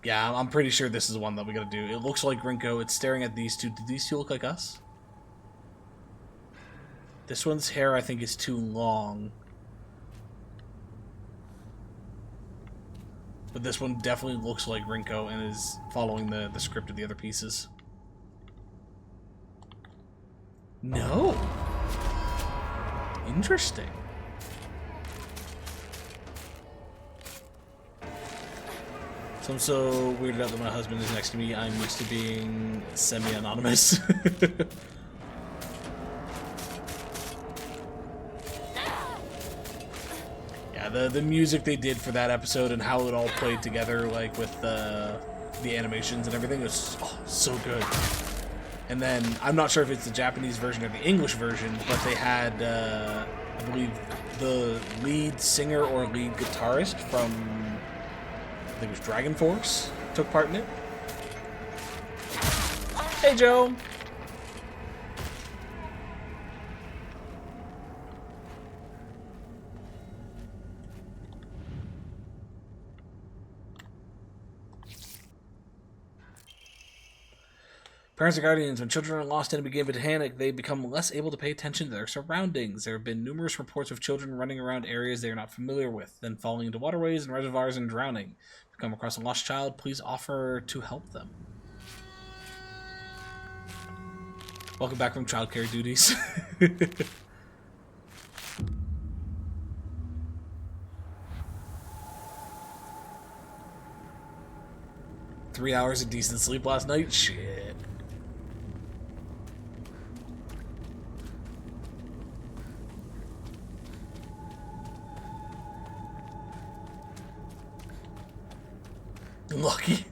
A: Yeah, I'm pretty sure this is the one that we gotta do. It looks like Rinko. It's staring at these two. Do these two look like us? This one's hair, I think, is too long. But this one definitely looks like Rinko and is following the script of the other pieces. No. Interesting. So I'm so weirded out that my husband is next to me. I'm used to being semi-anonymous. The music they did for that episode and how it all played together, like with the animations and everything, was so good. And then I'm not sure if it's the Japanese version or the English version, but they had I believe the lead singer or lead guitarist from, I think it was Dragon Force, took part in it. Hey, Joe. Parents and guardians, when children are lost and begin to panic, they become less able to pay attention to their surroundings. There have been numerous reports of children running around areas they are not familiar with, then falling into waterways and reservoirs and drowning. If you come across a lost child, please offer to help them. Welcome back from childcare duties. 3 hours of decent sleep last night? Shit. Lucky.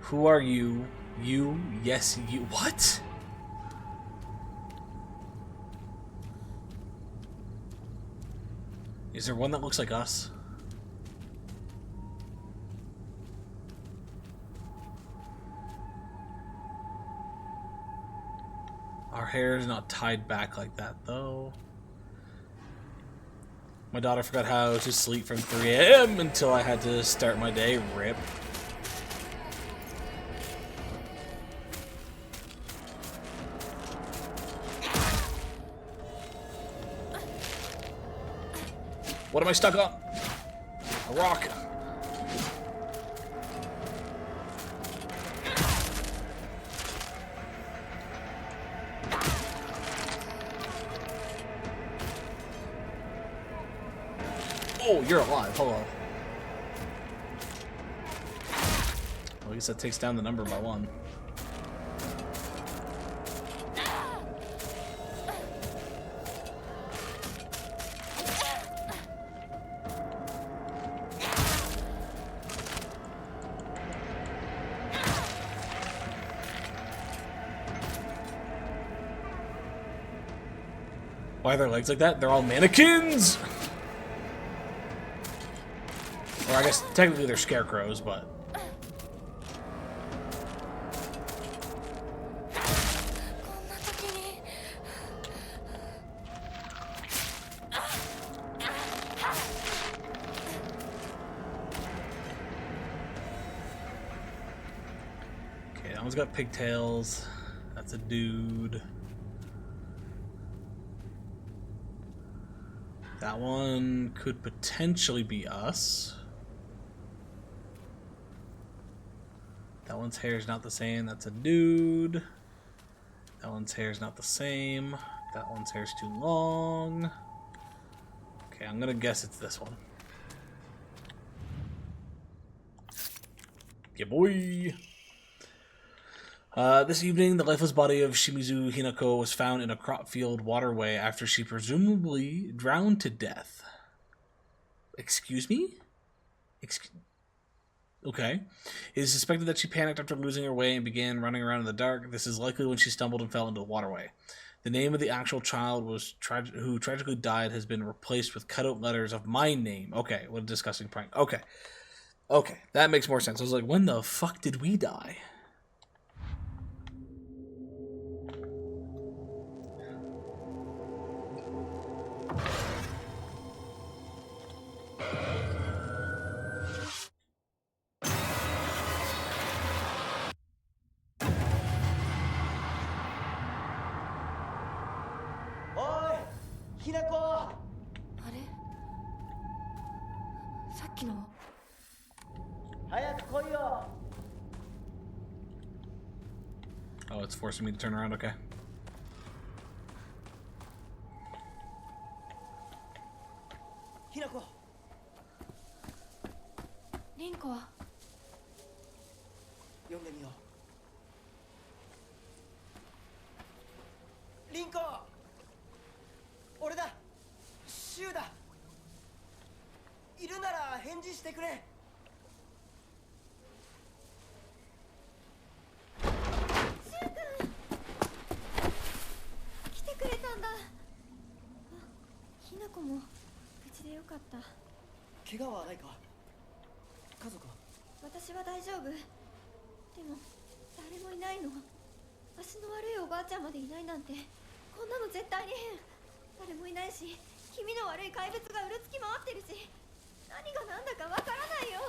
A: Who are you? You? Yes, you. What? Is there one that looks like us? Our hair is not tied back like that, though. My daughter forgot how to sleep from 3 a.m. until I had to start my day. Rip. What am I stuck on? A rock. Oh, you're alive. Hello. Well, I guess that takes down the number by 1. Why are their legs like that? They're all mannequins! Or I guess technically they're scarecrows, but... Okay, that one's got pigtails. That's a dude. That one could potentially be us. That one's hair is not the same. That's a dude. That one's hair is not the same. That one's hair is too long. Okay, I'm gonna guess it's this one. Yeah, boy. This evening, the lifeless body of Shimizu Hinako was found in a crop field waterway after she presumably drowned to death. Excuse me? Okay. It is suspected that she panicked after losing her way and began running around in the dark. This is likely when she stumbled and fell into the waterway. The name of the actual child who tragically died has been replaced with cutout letters of my name. Okay, what a disgusting prank. Okay. Okay, that makes more sense. I was like, when the fuck did we die? Oh, it's forcing me to turn around, okay.
F: Hinako.
C: 凛子は
F: 読んでみよう。凛子。俺だ。シュウだ。いるなら返事してくれ。
B: 来てくれたんだ。あ、ひなこも無事でよかった。
F: 怪我はないか。家族は。
B: 私は大丈夫。でも誰もいないの。足の悪いおばあちゃんまでいないなんて、こんなの絶対に変。誰もいないし、気味の悪い怪物がうろつき回ってるし、何が何だかわからないよ。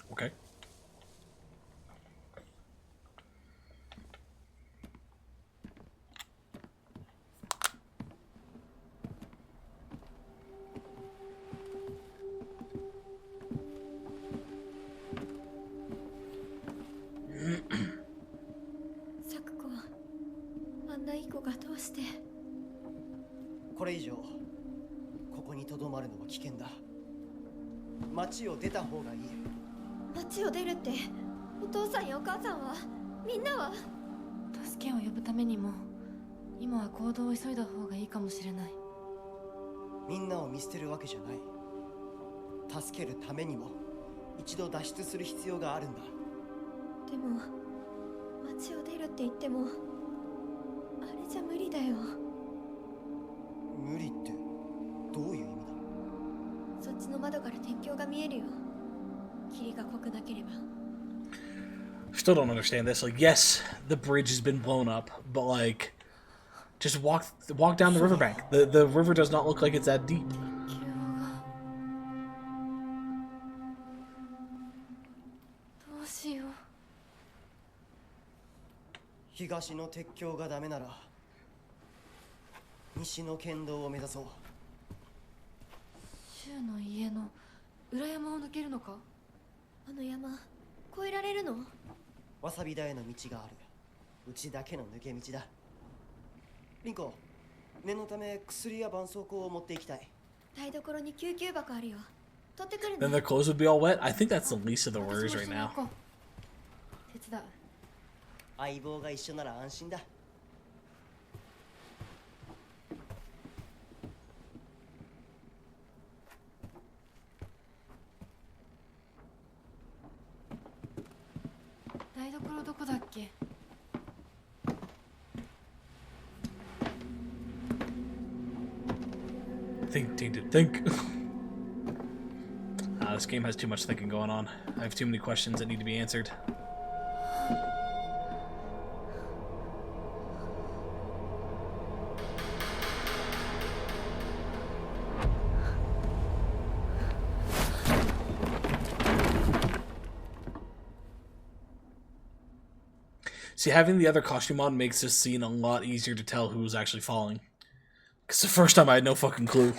A: Okay.
B: Sakuko、あんないい子がどうして。
F: これ以上ここにとどまるのは危険だ。町を出た方がいい。
B: 町を出るって、お父さんやお母さんは、みんなは。
C: 助けを呼ぶためにも今は行動を急いだ方がいいかもしれない。
F: みんなを見捨てるわけじゃない。助けるためにも一度脱出する必要があるんだ。
B: でも町を出るって言っても、あれじゃ無理だよ。
F: 無理ってどういう意味だ。
B: そっちの窓から天井が見えるよ。霧が濃くなければ。
A: Still don't understand this. Like, yes, the bridge has been blown up, but like, just walk down the riverbank. The river does not look like it's that deep.
C: どうしよう。
F: 東の鉄橋がダメなら西の県道を目指そう。
C: 柊の家の裏山を抜けるのか。
B: あの山越えられるの？
F: わさび田への道がある。うちだけの抜け道だ。リンコ、念のため薬や絆創膏を持っていきたい。
B: 台所に救急箱あるよ。取ってくる
A: Then
B: ね。
A: their clothes would be all wet. I think that's the least of the worries
C: 私
A: right
C: も一緒に
A: now.
C: 行こう。手伝う。
F: 相棒が一緒なら安心だ。
C: 台所どこだっけ。
A: Think, tainted, think. This game has too much thinking going on. I have too many questions that need to be answered. See, having the other costume on makes this scene a lot easier to tell who was actually falling. Because the first time I had no fucking clue.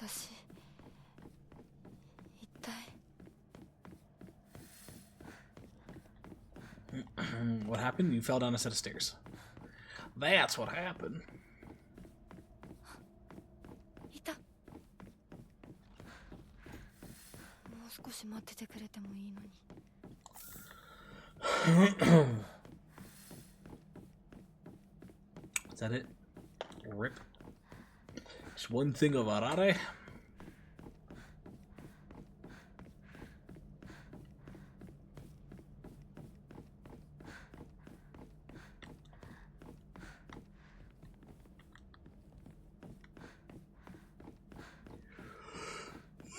C: 私一体。
A: What happened? You fell down a set of stairs. That's what happened.
C: いた。もう少し待っててくれてもいいのに。
A: Is that it? Rip. Just one thing of Arare.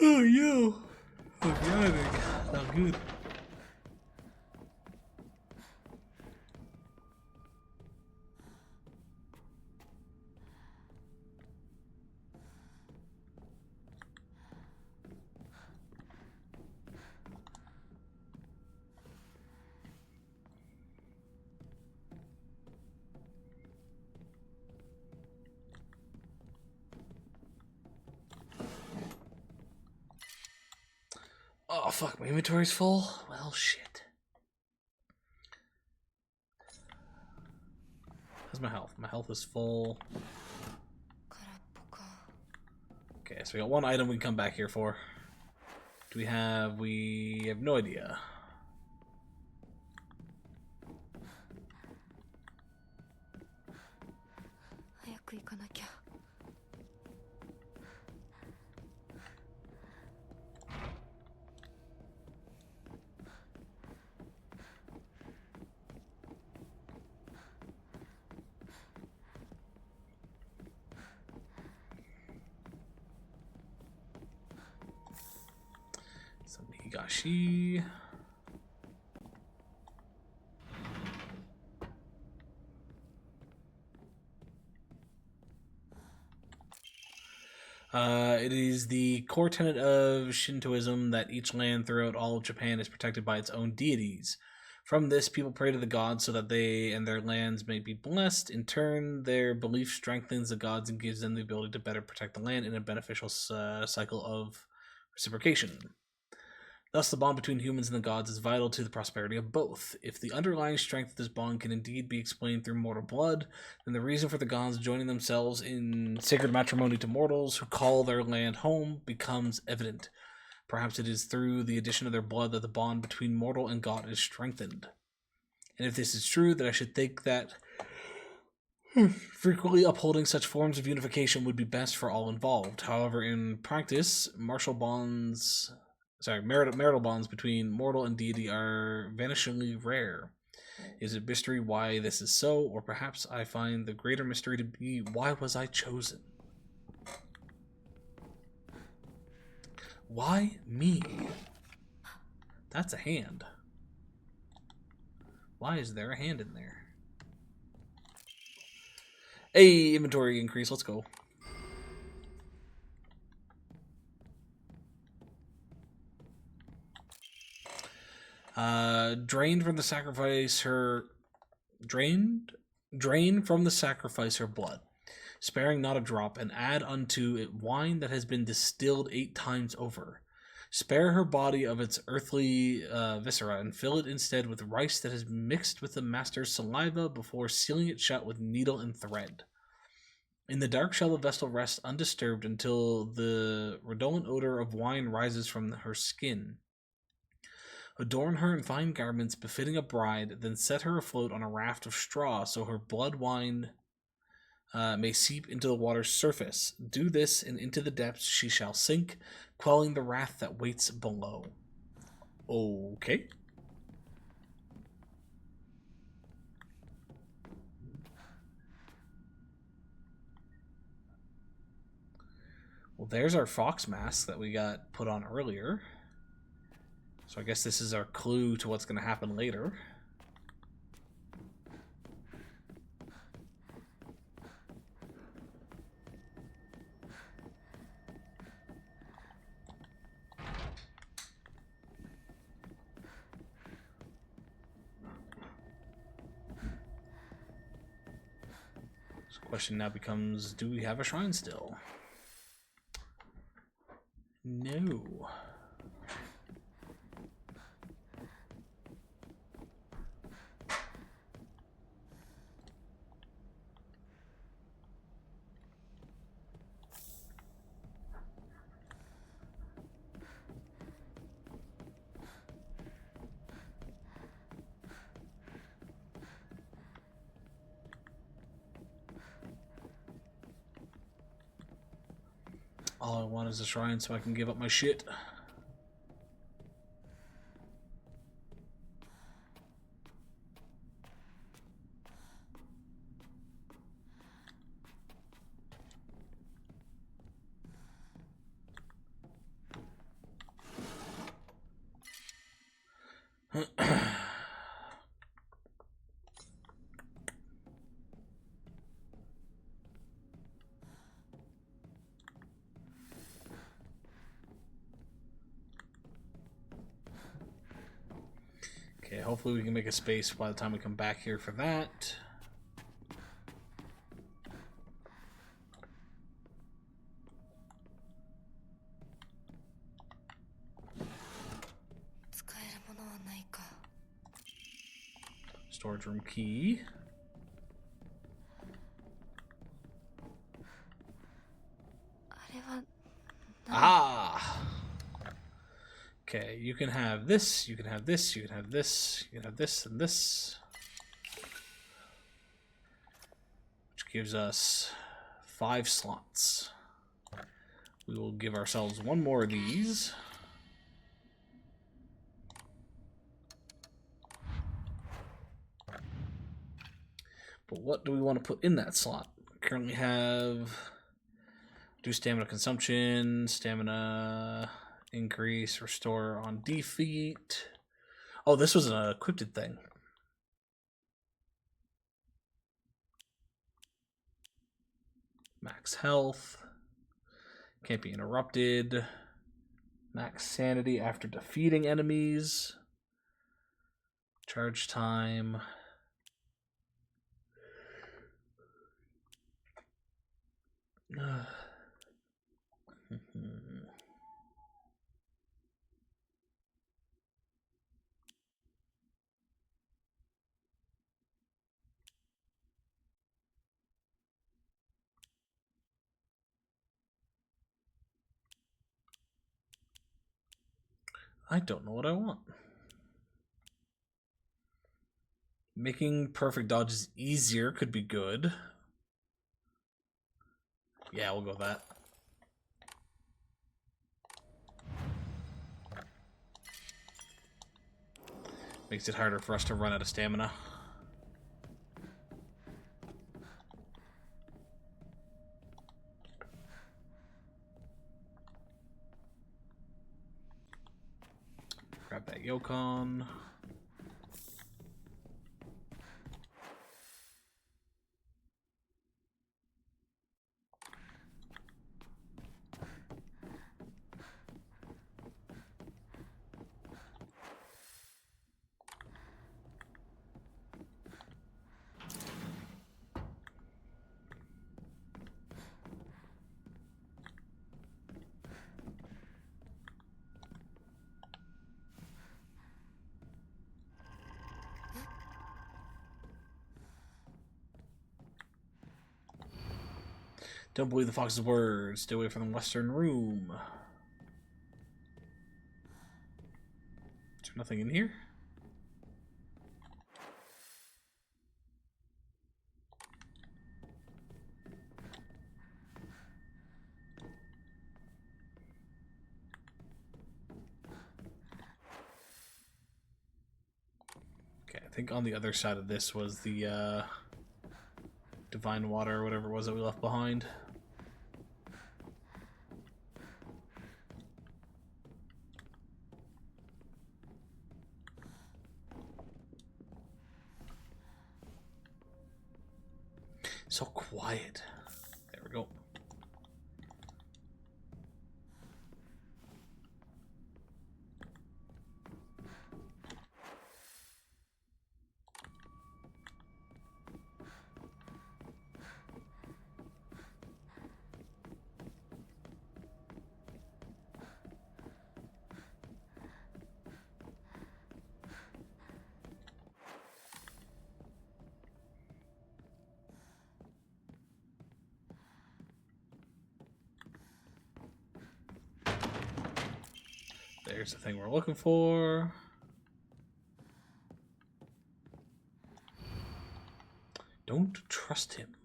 A: Oh, yo. I'm driving. Not good. fuck, my inventory's full? Well, shit. How's my health? My health is full.
C: 空っぽか。
A: Okay, so we got one item we can come back here for. Do we have... We have no idea.
C: 早く行かなきゃ。
A: Some Higashi. It is the core tenet of Shintoism that each land throughout all of Japan is protected by its own deities. From this, people pray to the gods so that they and their lands may be blessed. In turn, their belief strengthens the gods and gives them the ability to better protect the land in a beneficial cycle of reciprocation. Thus, the bond between humans and the gods is vital to the prosperity of both. If the underlying strength of this bond can indeed be explained through mortal blood, then the reason for the gods joining themselves in sacred matrimony to mortals who call their land home becomes evident. Perhaps it is through the addition of their blood that the bond between mortal and god is strengthened. And if this is true, then I should think that frequently upholding such forms of unification would be best for all involved. However, in practice, marital bonds between mortal and deity are vanishingly rare. Is it mystery why this is so, or perhaps I find the greater mystery to be why was I chosen? Why me? That's a hand. Why is there a hand in there? Hey, inventory increase, let's go. Drain from the sacrifice her blood, sparing not a drop, and add unto it wine that has been distilled 8 times over. Spare her body of its earthly viscera, and fill it instead with rice that has mixed with the master's saliva before sealing it shut with needle and thread. In the dark shall the vessel rest undisturbed until the redolent odor of wine rises from her skin. Adorn her in fine garments befitting a bride, then set her afloat on a raft of straw so her blood wine may seep into the water's surface. Do this, and into the depths she shall sink, quelling the wrath that waits below. Okay. Well, there's our fox mask that we got put on earlier. So I guess this is our clue to what's going to happen later. So the question now becomes, do we have a shrine still? No. All I want is a shrine so I can give up my shit. Okay, hopefully we can make a space by the time we come back here for that. Storage room key. Ah! Okay, you can have this, you can have this, you can have this, you can have this, and this. Which gives us 5 slots. We will give ourselves 1 more of these. But what do we want to put in that slot? We currently have do stamina consumption, stamina increase, restore on defeat. Oh, this was an equipped thing. Max health. Can't be interrupted. Max sanity after defeating enemies. Charge time. I don't know what I want. Making perfect dodges easier could be good. Yeah, we'll go with that. Makes it harder for us to run out of stamina. Grab that Yokon. Don't believe the fox's words. Stay away from the western room. Is there nothing in here? Okay, I think on the other side of this was the divine water or whatever it was that we left behind. So quiet. There we go. There's the thing we're looking for. Don't trust him.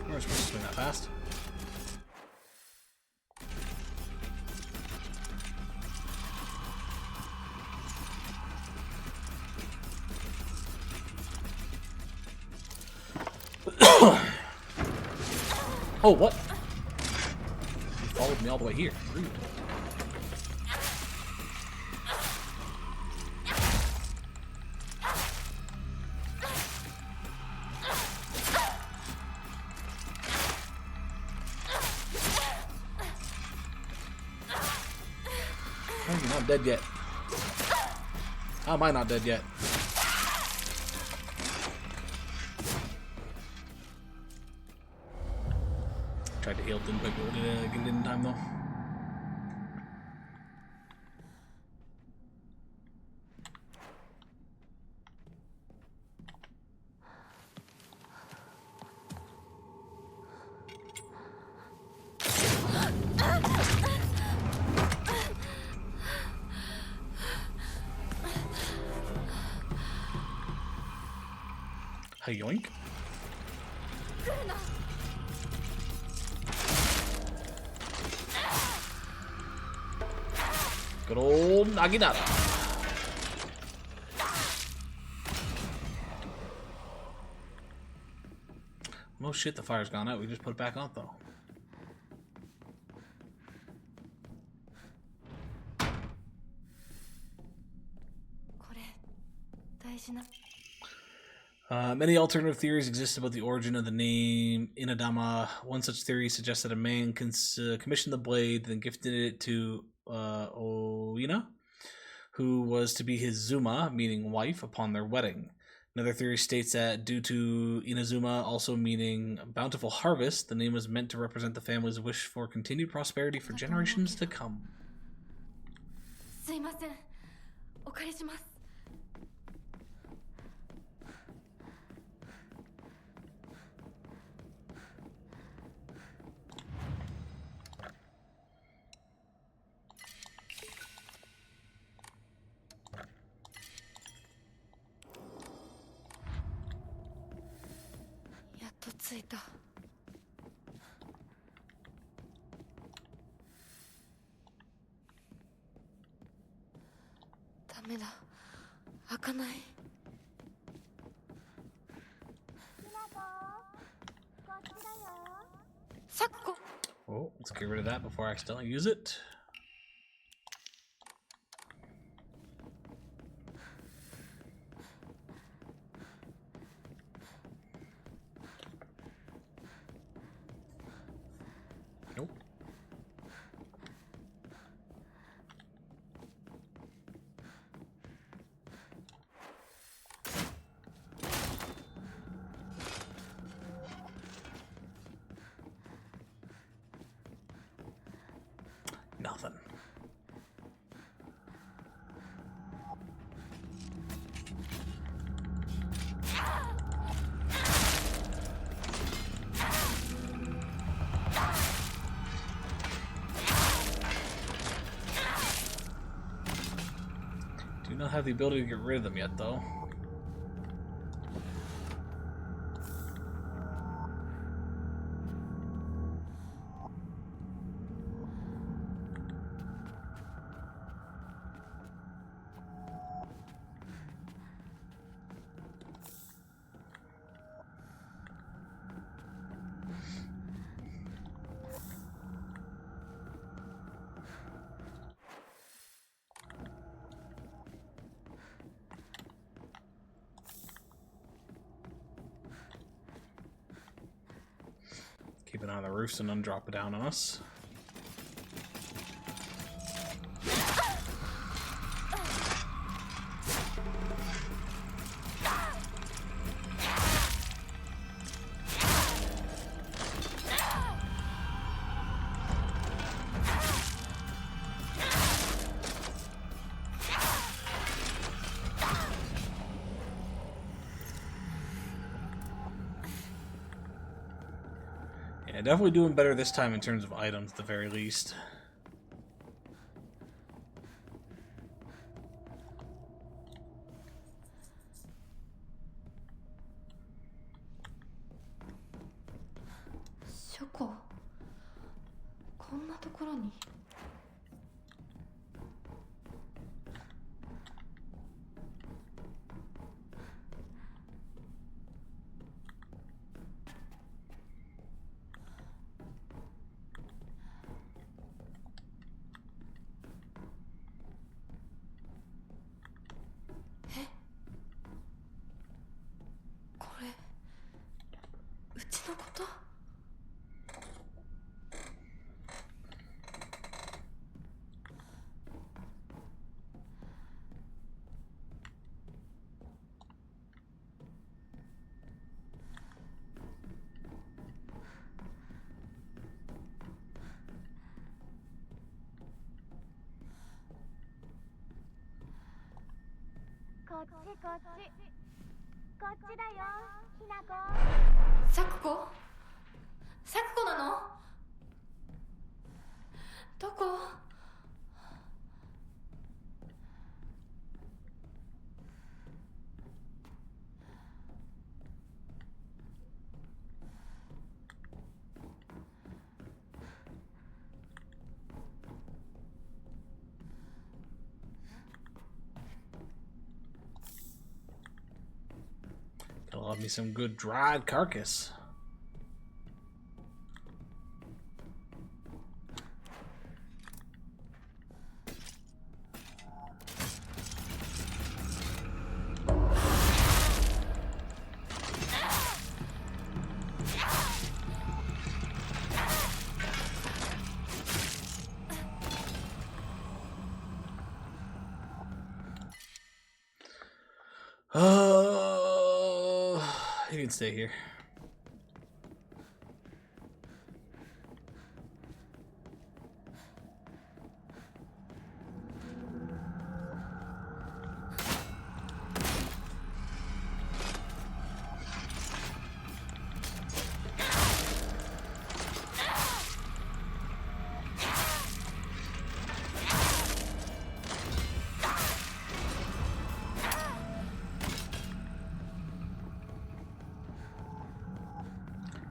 A: We're supposed to swing that fast. Oh, what? He followed me all the way here. Rude. How are you not dead yet? How am I not dead yet? Tried to heal, didn't quite get it in time though. Hey, yoink. Good old Naginata. Oh shit, the fire's gone out. We just put it back on though. Many alternative theories exist about the origin of the name Inadama. One such theory suggests that a man commissioned the blade, then gifted it to Oina, who was to be his Zuma, meaning wife, upon their wedding. Another theory states that due to Inazuma also meaning bountiful harvest, the name was meant to represent the family's wish for continued prosperity for generations to come.
C: すいません。お借りします。 やっと着いた。ダメだ。開かない。サクコ。
A: Oh, let's get rid of that before I accidentally use it. Nope. Nothing. Do not have the ability to get rid of them yet, though. Keep it on the roofs and undrop it down on us. Yeah, definitely doing better this time in terms of items at the very least.
C: Shoko, こんなところに。これ、うちのこと？
B: こっちこっちこっちだよひなこ
C: サクコなの？どこ？Gotta
A: love me some good dried carcass. You can stay here.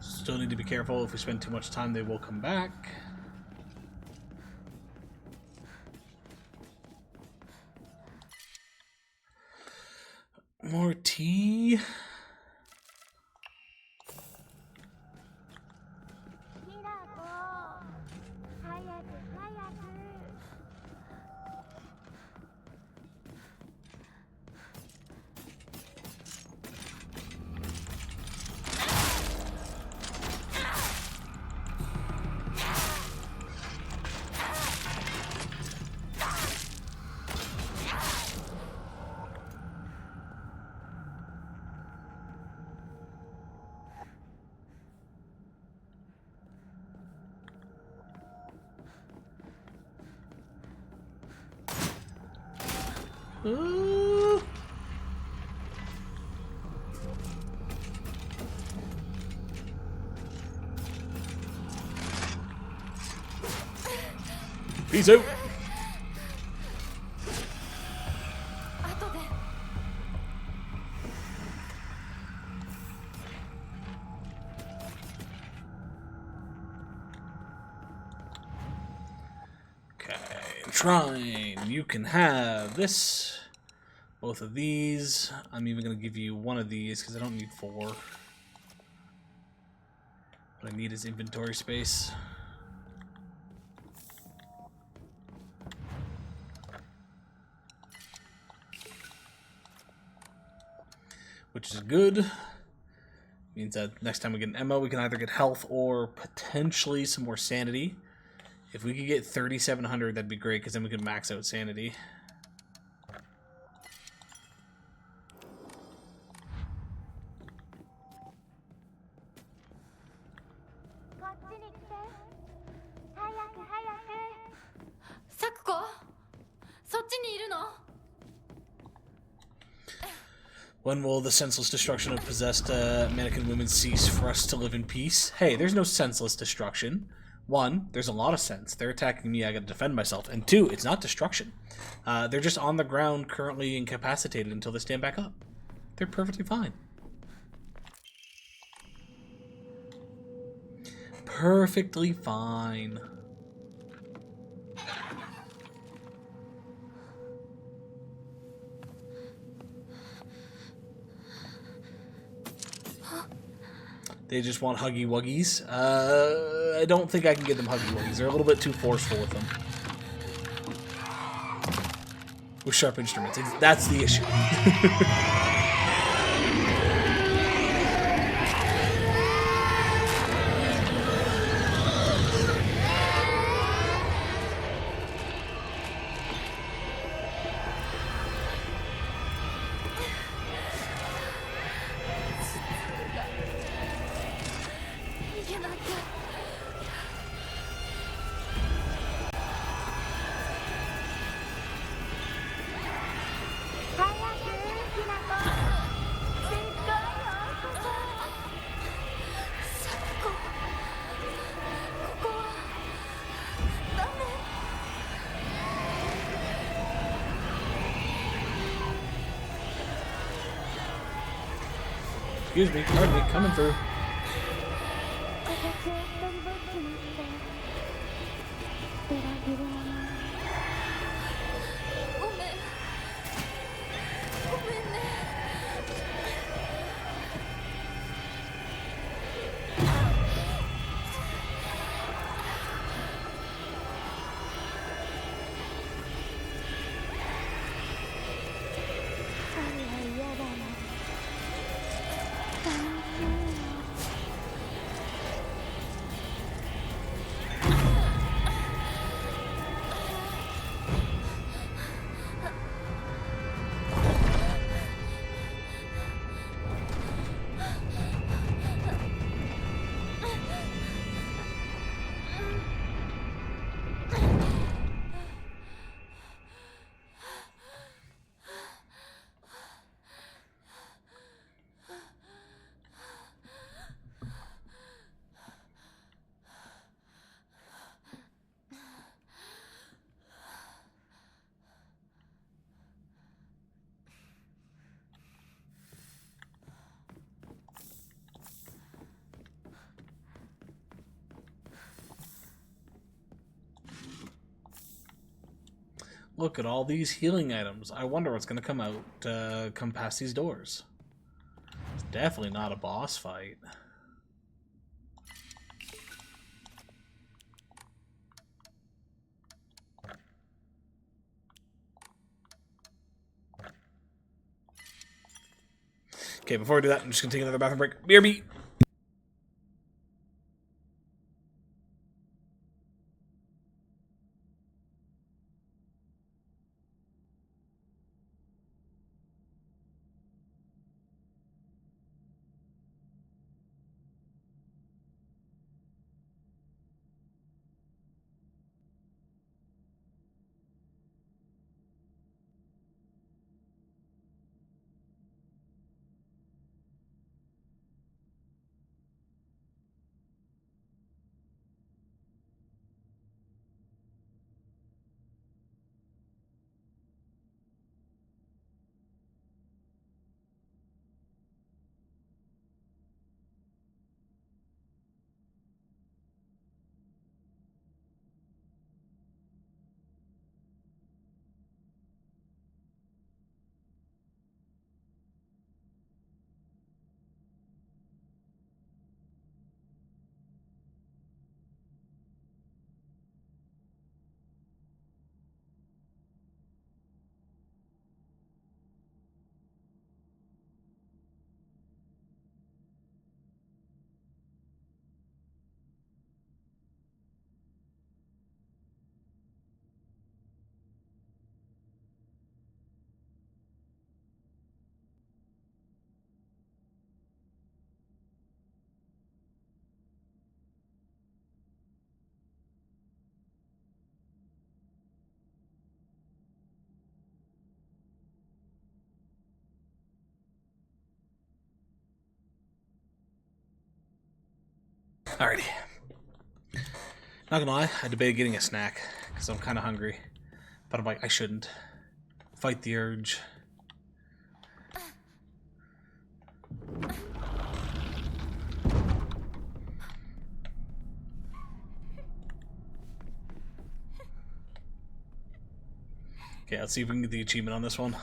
A: Still need to be careful. If we spend too much time, they will come back. More tea.
B: ひなこ早く早く
A: Peace out.
C: 後で。
A: Okay, shrine. You can have this. Both of these. I'm even going to give you one of these because I don't need 4. What I need is inventory space. Which is good. Means that next time we get an ammo, we can either get health or potentially some more sanity. If we could get 3,700, that'd be great, because then we could max out sanity. When will the senseless destruction of possessed mannequin women cease for us to live in peace? Hey, there's no senseless destruction. 1, there's a lot of sense. They're attacking me, I gotta defend myself. And 2, it's not destruction. They're just on the ground, currently incapacitated until they stand back up. They're perfectly fine. Perfectly fine. They just want Huggy Wuggies. I don't think I can get them Huggy Wuggies. They're a little bit too forceful with them. With sharp instruments. That's the issue. Excuse me, pardon me, coming through.
B: 私を一人ぼっちにして裏切り者。ごめん。ごめんね。二人は嫌だな。寂しいよ。
A: Look at all these healing items. I wonder what's going to come out, come past these doors. It's definitely not a boss fight. Okay, before we do that, I'm just going to take another bathroom break. BRB! Alrighty. Not gonna lie, I debated getting a snack because I'm kind of hungry, but I'm like, I shouldn't. Fight the urge. Okay, let's see if we can get the achievement on this one.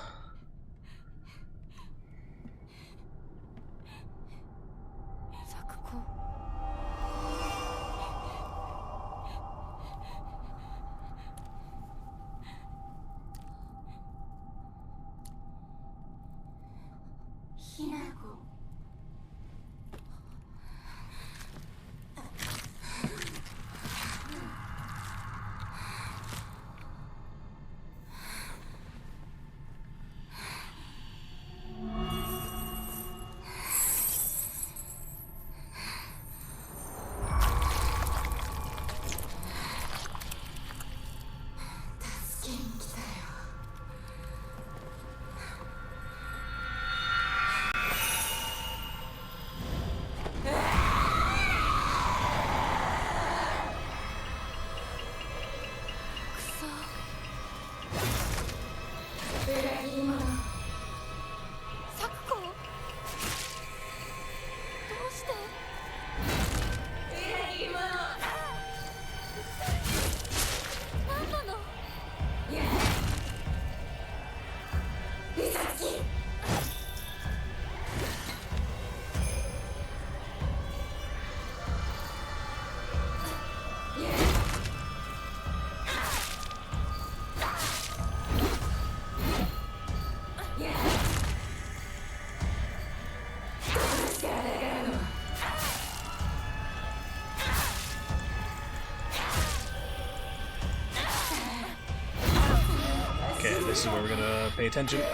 A: This is where we're gonna pay attention.
C: ど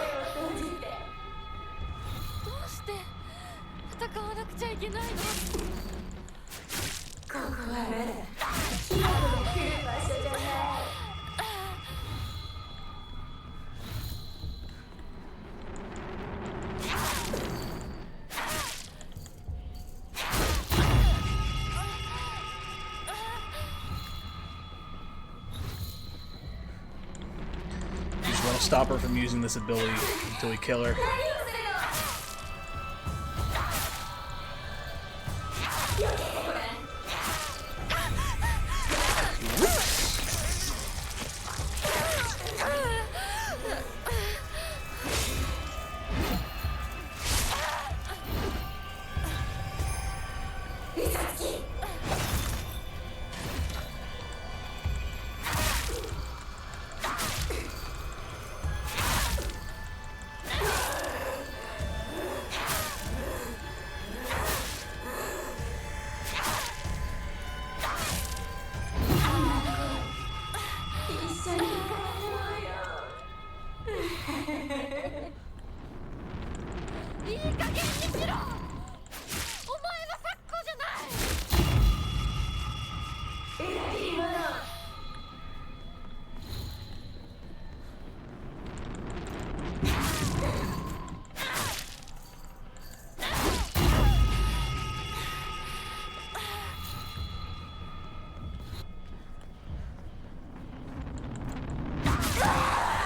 C: うして戦わなくちゃいけないの？You
A: just want to stop her from using this ability until we kill her.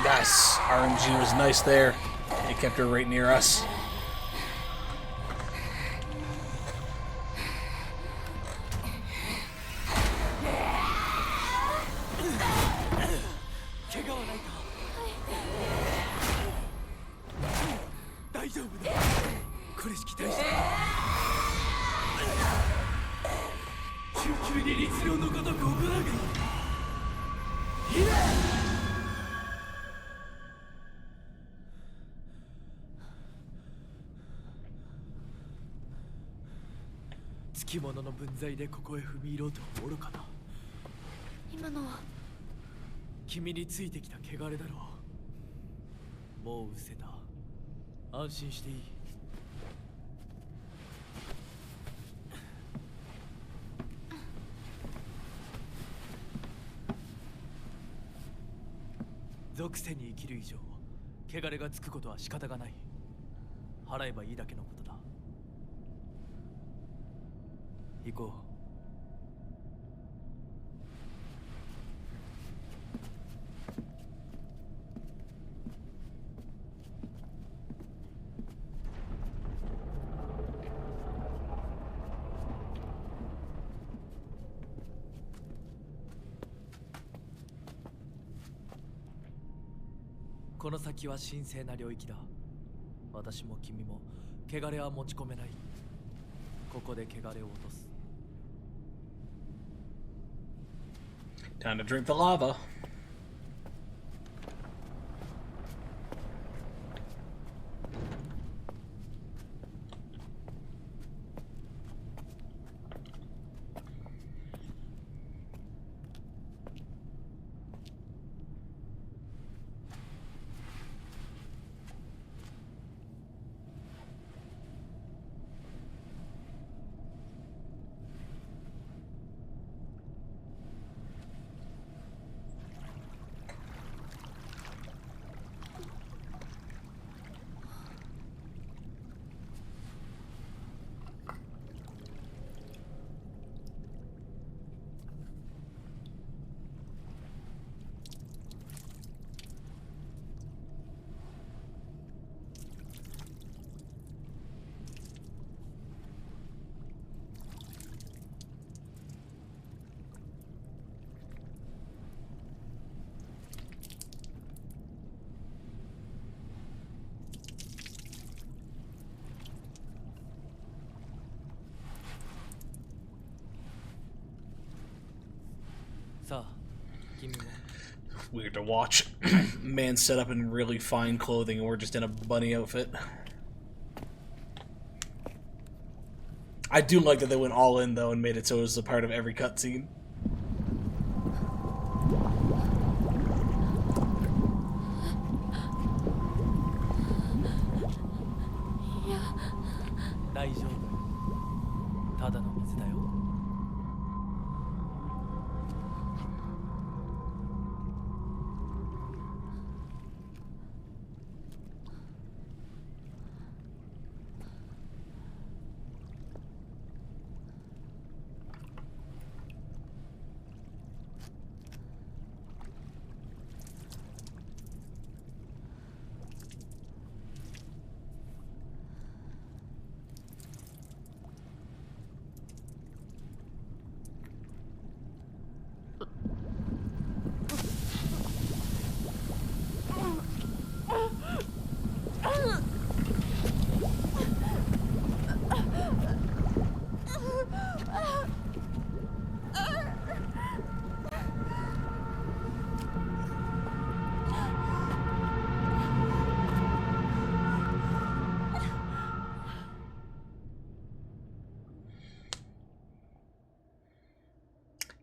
A: Yes, RNG was nice there. It kept her right near us.
F: 怪我はないか？大丈夫だ。これしき大事だ。救急に律令のごとく行うがいい。つきものの分際でここへ踏み入ろうとは愚かだ。
C: 今のは
G: 君についてきた汚れだろう。もう失せた。安心していい。属性に生きる以上汚れがつくことは仕方がない。払えばいいだけのことだ。行こう。この先は神聖な領域だ。私も君も汚れは持ち込めない。ここで汚れを落とす。
A: Time to drink the lava. Weird to watch. Man set up in really fine clothing and we're just in a bunny outfit. I do like that they went all in though and made it so it was a part of every cutscene.
G: 大丈夫。ただの水だよ。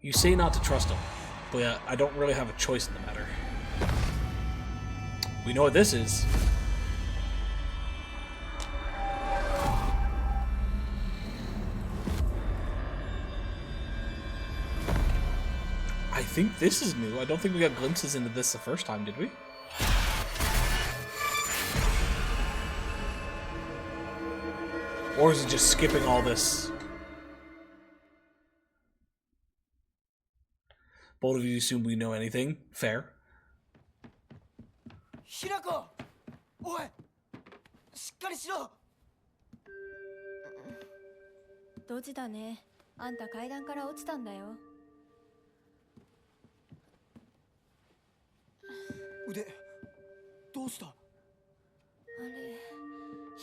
A: You say not to trust him, but yeah, I don't really have a choice in the matter. We know what this is. I think this is new. I don't think we got glimpses into this the first time, did we? Or is it just skipping all this? Both of you assume we know anything. Fair.
F: ひなこ、おい、しっかりしろ。
B: ドジだね。あんた階段から落ちたんだよ。
F: 腕、どうした？
C: あれ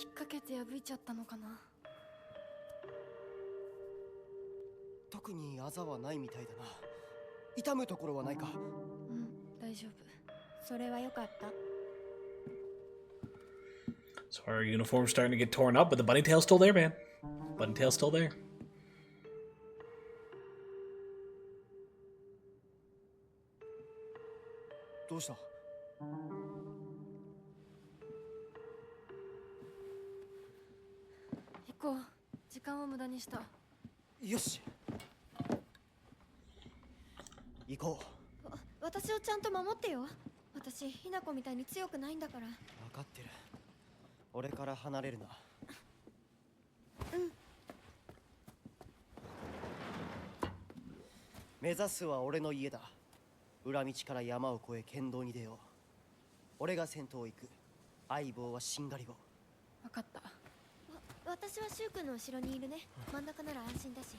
C: 引っ掛けて破いちゃったのかな。
F: 特にあざはないみたいだな。痛むところはないか？
C: うん、大丈夫。
B: それはよかった。
A: So our uniform's starting to get torn up, but the bunny tail's still there, man. Bunny tail's still there.
F: どうした？
C: 行こう。時間を無駄にした。
F: よし。行こう。
B: 私をちゃんと守ってよ。私ひなこみたいに強くないんだから。
F: 分かってる。俺から離れるな。
B: うん。
F: 目指すは俺の家だ。裏道から山を越え県道に出よう。俺が先頭を行く。相棒はしんがりを。
C: 分かった。
B: 私はシュウ君の後ろにいるね。真ん中なら安心だし。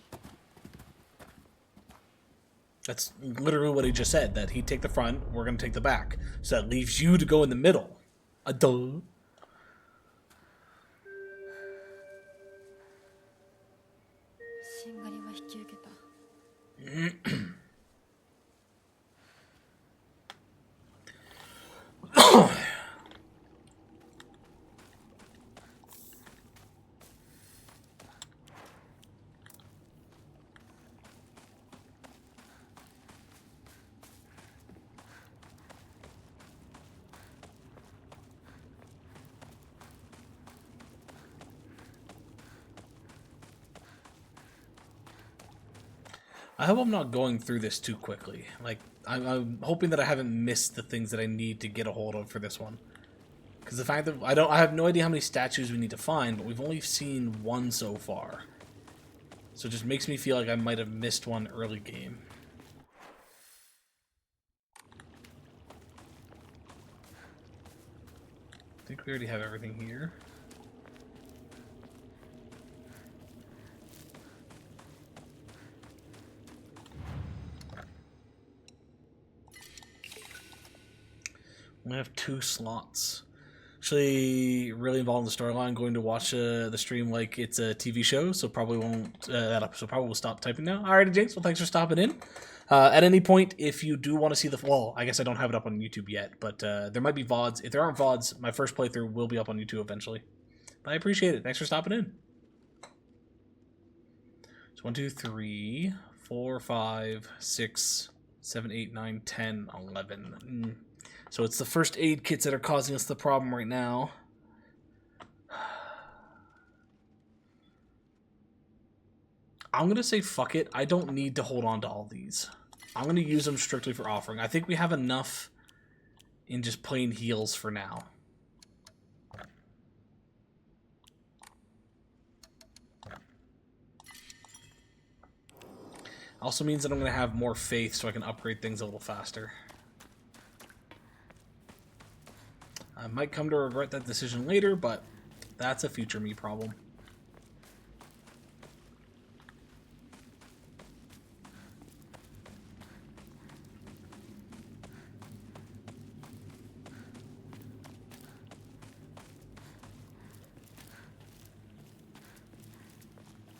A: That's literally what he just said, that he'd take the front, we're going to take the back. So that leaves you to go in the middle. A duh.
C: しんがりは引き受けた。
A: I hope I'm not going through this too quickly. Like, I'm hoping that I haven't missed the things that I need to get a hold of for this one. Because the fact that I have no idea how many statues we need to find, but we've only seen one so far. So it just makes me feel like I might have missed one early game. I think we already have everything here. I have 2 slots. Actually, really involved in the storyline. Going to watch the stream like it's a TV show, so probably won't. So probably will stop typing now. Alrighty, Jinx. Well, thanks for stopping in. At any point, if you do want to see the I guess I don't have it up on YouTube yet, but there might be VODs. If there aren't VODs, my first playthrough will be up on YouTube eventually. But I appreciate it. Thanks for stopping in. So 1, 2, 3, 4, 5, 6, 7, 8, 9, 10, 11. So it's the first aid kits that are causing us the problem right now. I'm gonna say fuck it. I don't need to hold on to all these. I'm gonna use them strictly for offering. I think we have enough in just plain heals for now. Also means that I'm gonna have more faith so I can upgrade things a little faster. I might come to regret that decision later, but that's a future me problem.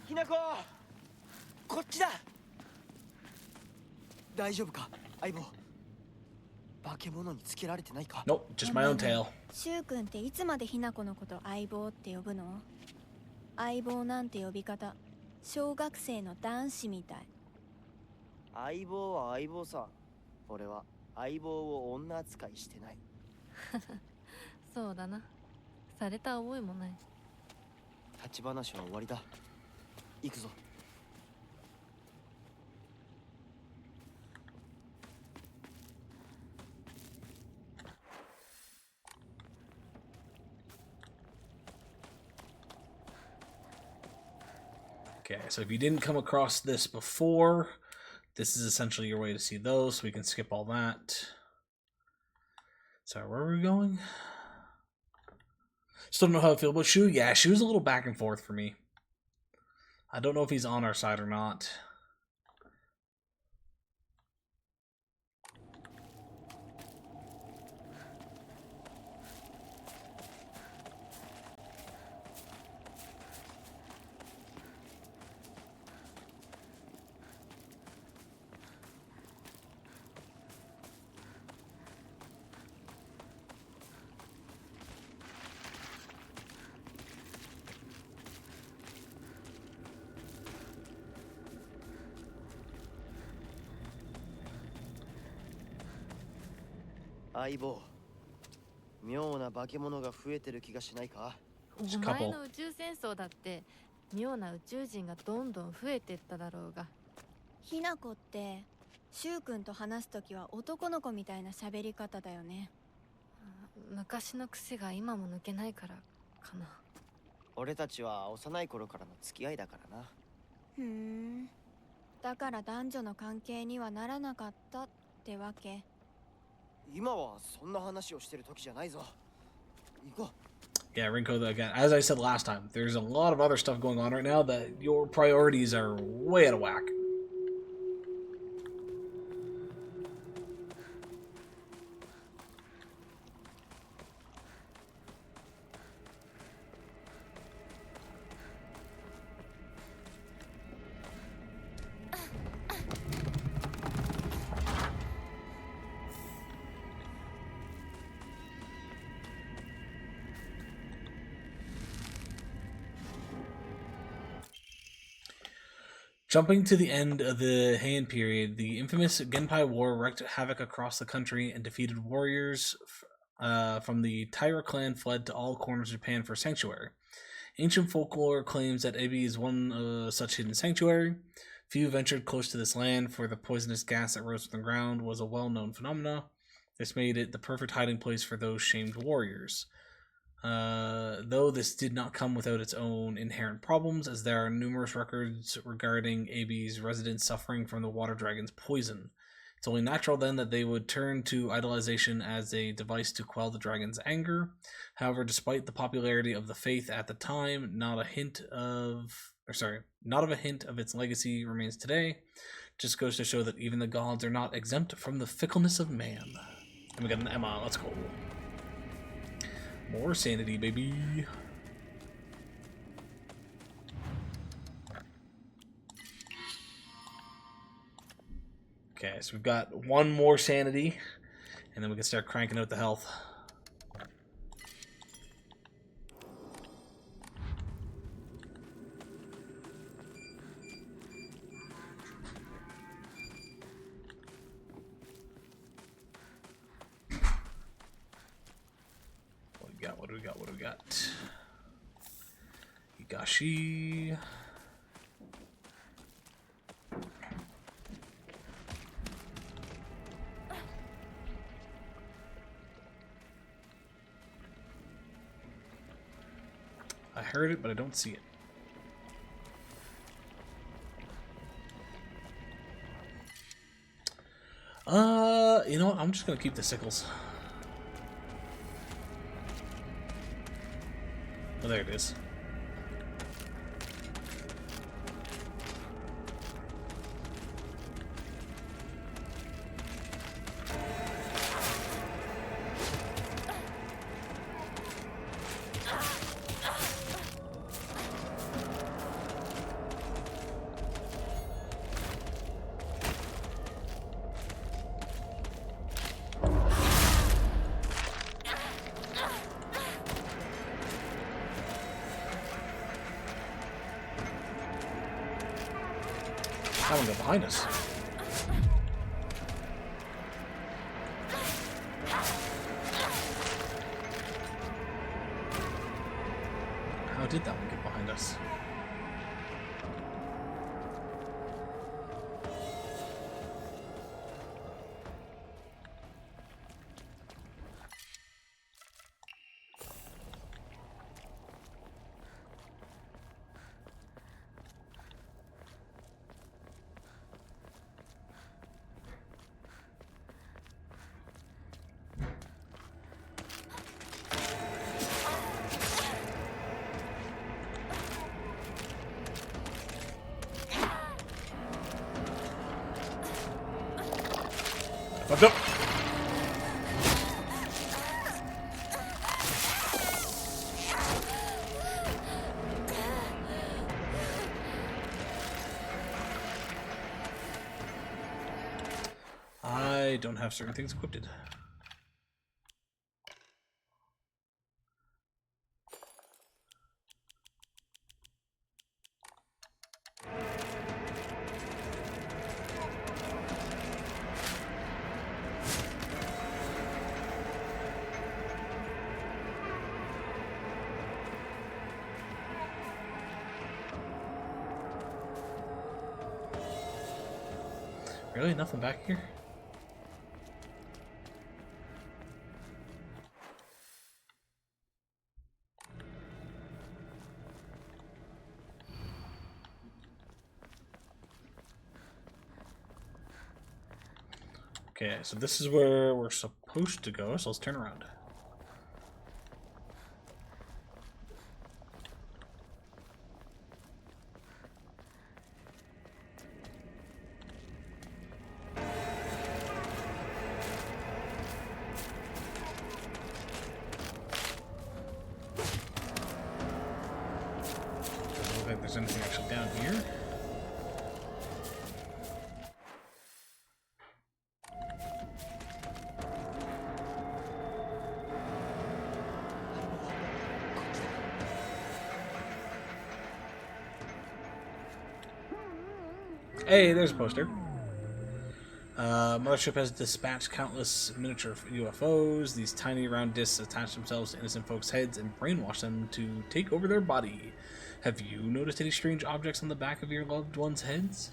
F: Hinako! こっちだ。大丈夫か、相棒。化け物につけられてないか。
A: Nope, just my own tail.
B: シュウ君っていつまでひな子のこと相棒って呼ぶの？相棒なんて呼び方、小学生の男子みたい。
F: 相棒は相棒さ。俺は相棒を女扱いしてない。
C: そうだな。された覚えもない。
F: 立ち話は終わりだ。行くぞ。
A: Okay, so if you didn't come across this before, this is essentially your way to see those, so we can skip all that. Sorry, where are we going? Still don't know how I feel about Shu. Yeah, Shu's a little back and forth for me. I don't know if he's on our side or not.
F: 相棒、妙な化け物が増えてる気がしないか？
C: お前の宇宙戦争だって妙な宇宙人がどんどん増えてっただろうが。
B: ひな子ってシュウ君と話すときは男の子みたいな喋り方だよね。
C: 昔の癖が今も抜けないからかな。
F: 俺たちは幼い頃からの付き合いだからな。
B: ふーん。だから男女の関係にはならなかったってわけ。
F: 今はそんな話をしてる時じゃないぞ。行こう。
A: Yeah, Rinko, again, as I said last time, there's a lot of other stuff going on right now that your priorities are way out of whack. Jumping to the end of the Heian period, the infamous Genpei War wreaked havoc across the country and defeated warriors from the Taira clan fled to all corners of Japan for sanctuary. Ancient folklore claims that Ebi is one such hidden sanctuary. Few ventured close to this land, for the poisonous gas that rose from the ground was a well-known phenomena. This made it the perfect hiding place for those shamed warriors. Though this did not come without its own inherent problems, as there are numerous records regarding Abi's residents suffering from the water dragon's poison. It's only natural then that they would turn to idolization as a device to quell the dragon's anger. However, despite the popularity of the faith at the time, not of a hint of its legacy remains today. Just goes to show that even the gods are not exempt from the fickleness of man. And we got an Emma, let's go. More sanity, baby. Okay, so we've got one more sanity, and then we can start cranking out the health. What do we got? Higashi. heard it, but I don't see it. You know what? I'm just gonna keep the sickles. Oh, there it is. That one got behind us. How did that one get behind us? Fucked up. I don't have certain things equipped. Really? Nothing back here? Okay, so this is where we're supposed to go, so let's turn around. Doesn't look like there's anything actually down here. Hey, there's a poster. Mothership has dispatched countless miniature UFOs. These tiny round discs attach themselves to innocent folks' heads and brainwash them to take over their body. Have you noticed any strange objects on the back of your loved ones' heads?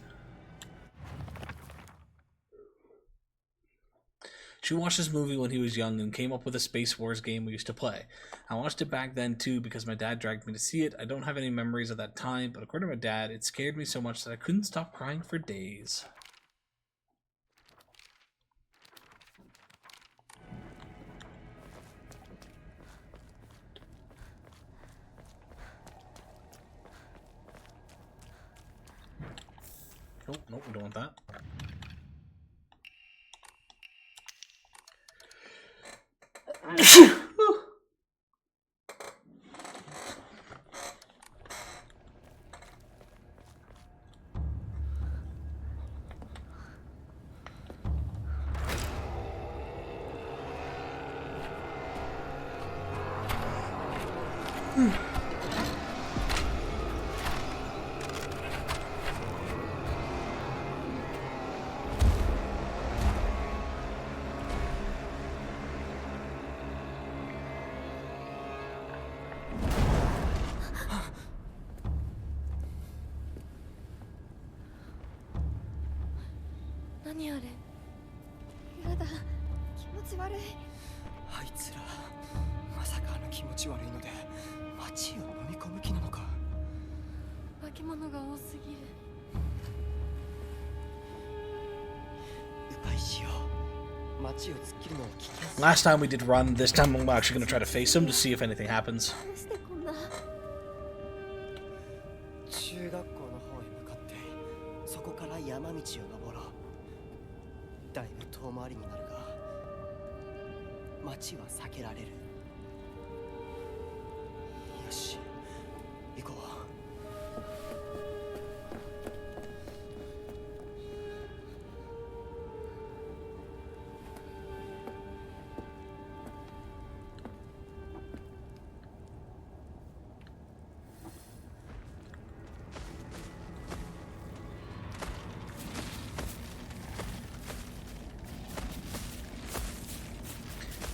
A: She watched this movie when he was young and came up with a Space Wars game we used to play. I watched it back then too because my dad dragged me to see it. I don't have any memories of that time, but according to my dad, it scared me so much that I couldn't stop crying for days. Nope, nope, we don't want that.
F: あいつらまさかあの気持ち悪いので町を飲み込む気なのか。
C: 化け物が多すぎる。
F: 迂回しよう。町を突っ切るのは危険。
A: Last time we did run, this time I'm actually going to try to face him to see if anything happens.
F: 中学校の方へ向かってそこから山道を登ろう。だいぶ遠回りになるが町は避けられる。よし行こう。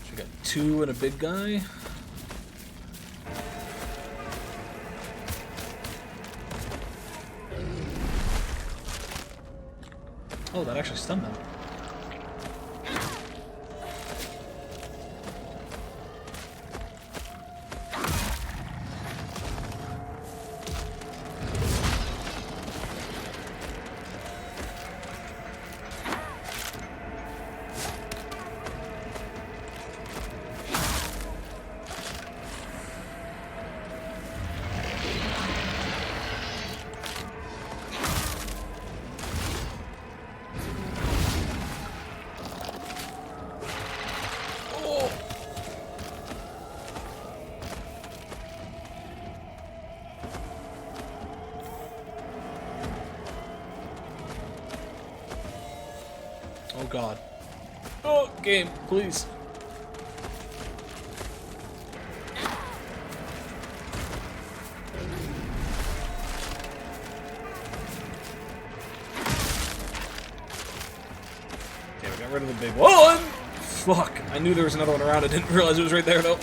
A: So we got 2 and a big guy. Oh, that actually stunned them. Oh god. Oh, game, please. Okay, we got rid of the big one. Fuck, I knew there was another one around. I didn't realize it was right there, though.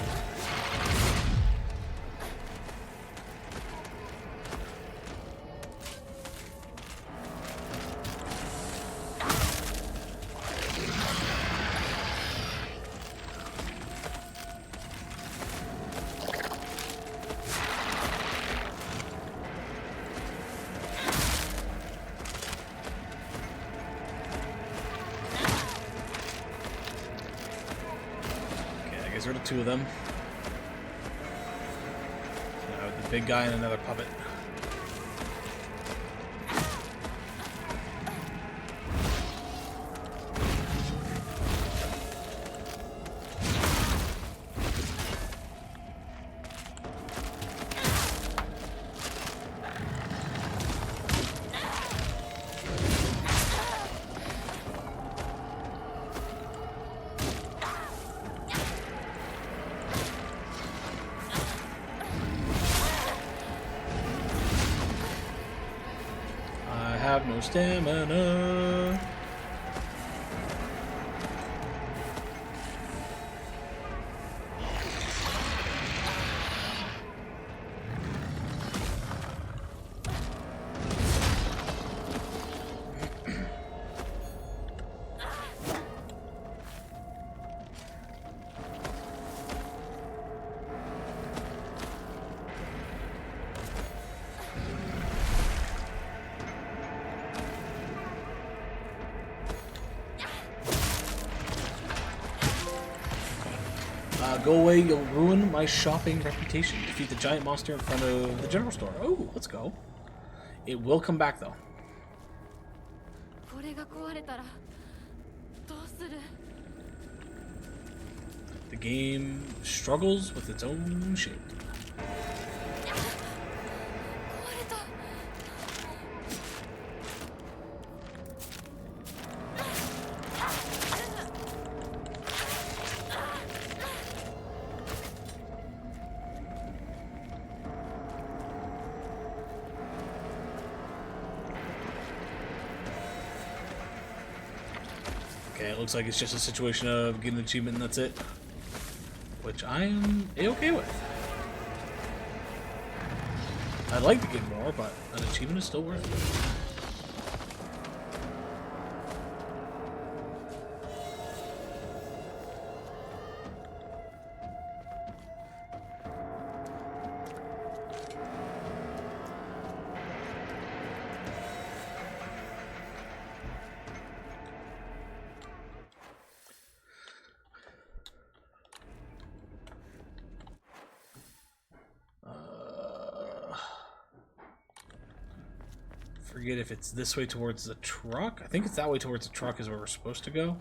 A: Rid of 2 of them. Now the big guy and another puppet. I have no stamina. Go away, you'll ruin my shopping reputation. Defeat the giant monster in front of the general store. Oh, let's go. It will come back, though.
C: これが壊れたらどうする？
A: The game struggles with its own shape.
C: 壊れた。Okay, it looks like it's just a situation of getting an achievement and that's it. Which I am A-okay with. I'd like to get more, but an achievement is still worth it.
A: forget if it's this way towards the truck. I think it's that way towards the truck is where we're supposed to go.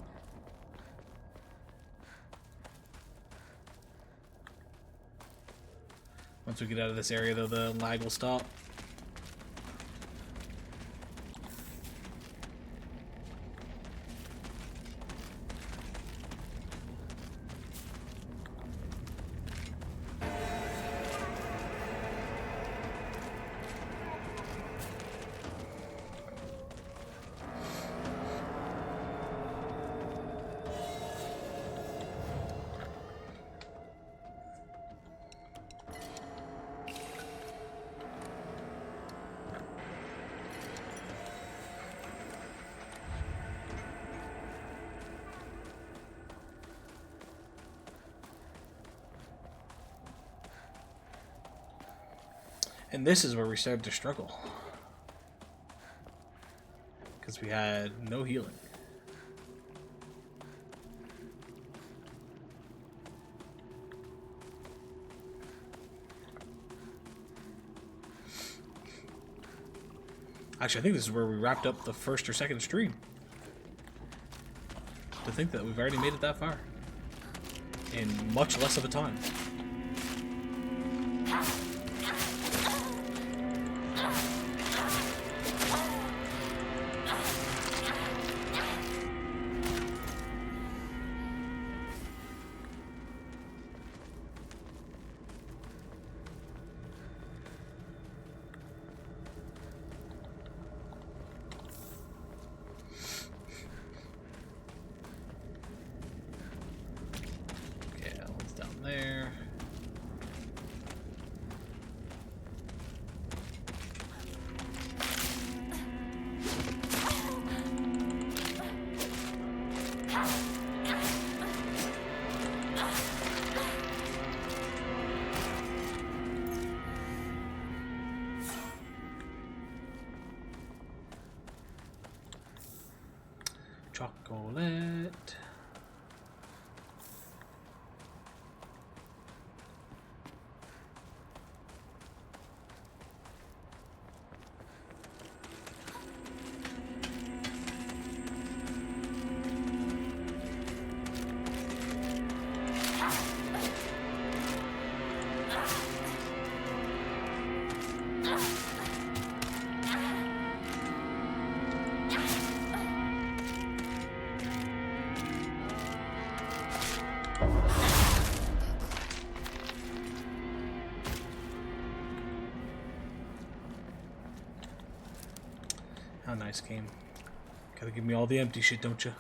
A: Once we get out of this area, though, the lag will stop. And this is where we started to struggle. Because we had no healing. Actually, I think this is where we wrapped up the first or second stream. To think that we've already made it that far. In much less of a time. There. Chocolate. How nice game. Gotta give me all the empty shit, don't you?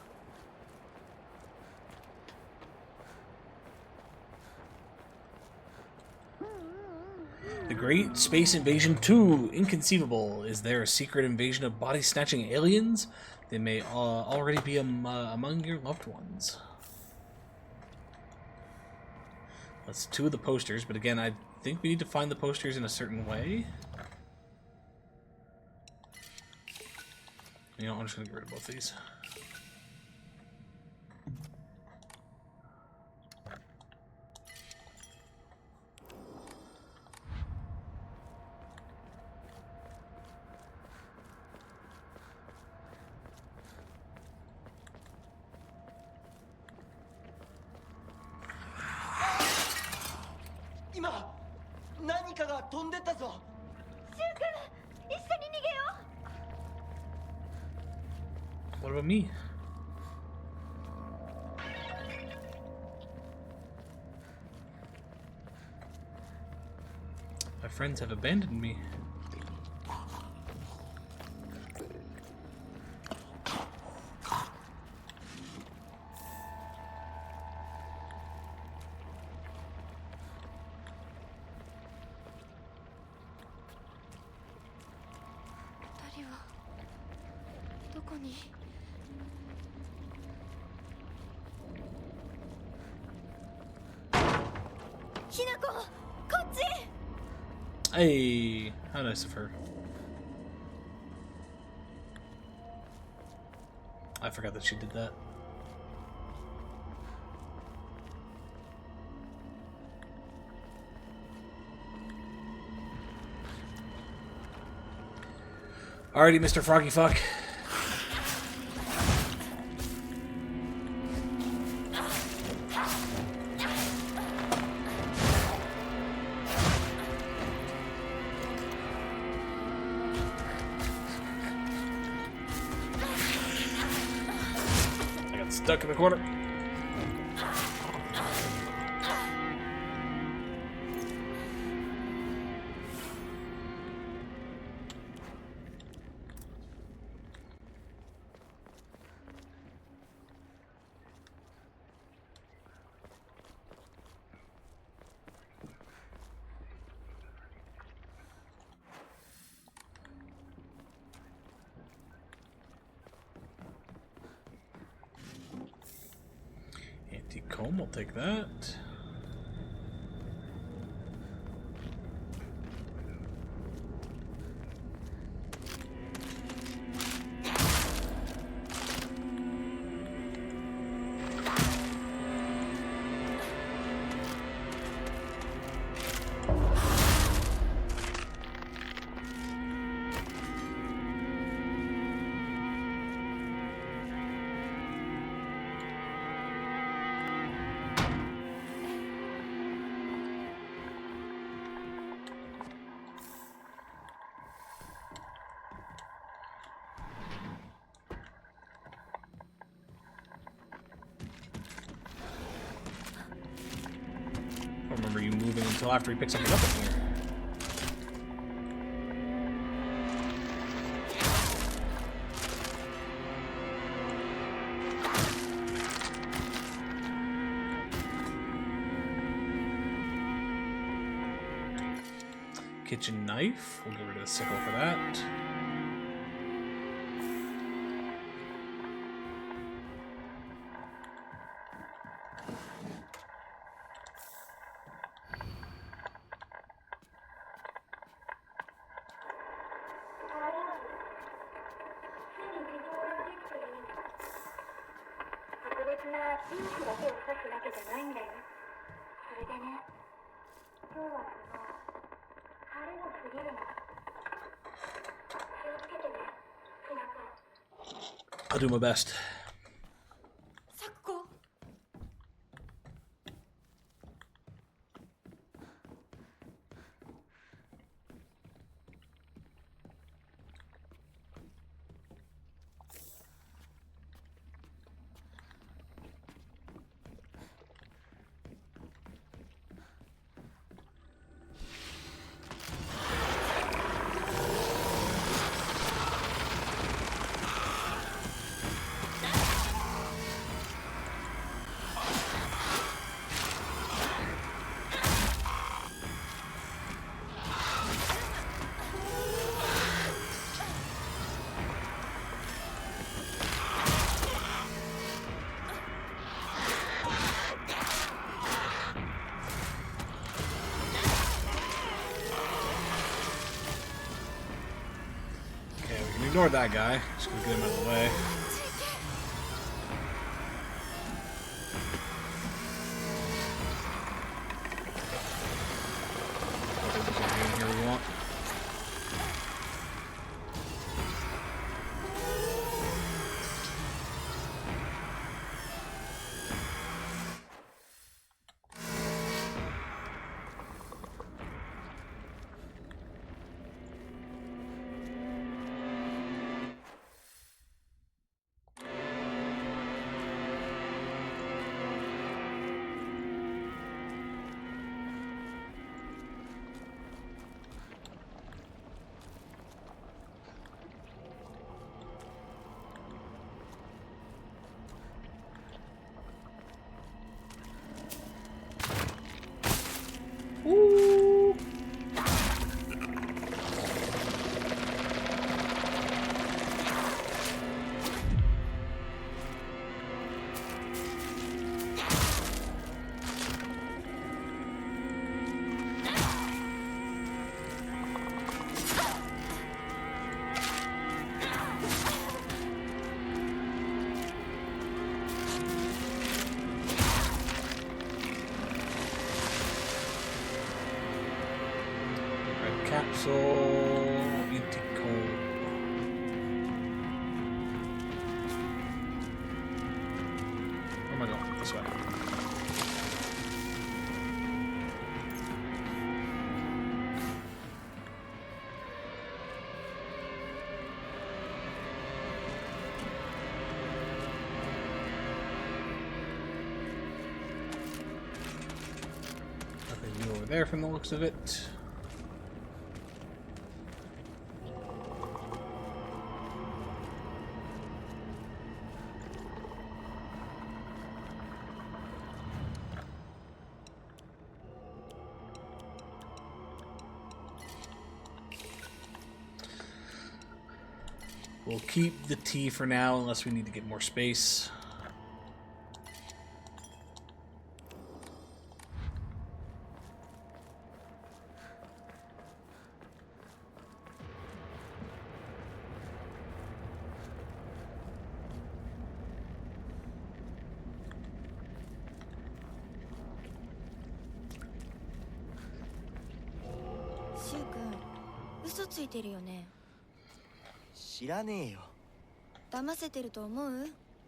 A: The Great Space Invasion 2. Inconceivable. Is there a secret invasion of body-snatching aliens? They may already be among your loved ones. That's two of the posters, but again, I think we need to find the posters in a certain way. You know, I'm just gonna get rid of both these. What about me? My friends have abandoned me. Hey, how nice of her. I forgot that she did that. Alrighty, Mr. Froggy Fuck. I got stuck in the corner. Anti-comb, we'll take that. I don't remember you moving until after he picks something up in here. Kitchen knife. We'll get rid of the sickle for that. I'll do my best.
B: 咲子
A: Ignore that guy. Just gonna get him out of the way. I think there's something in here we want. Ooh. Capsule, Anti-comb. Where am I going? This way. Nothing new over there from the looks of it. We'll keep the T for now unless we need to get more space.
B: シュウ君、嘘ついてるよね。
F: 知らねえよ。
B: 騙せてると思う？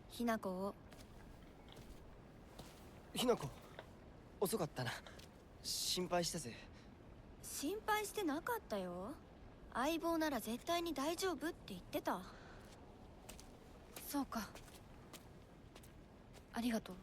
B: ひなこを。
F: ひなこ、遅かったな。心配したぜ。
B: 心配してなかったよ。相棒なら絶対に大丈夫って言ってた。そうか。ありがとう。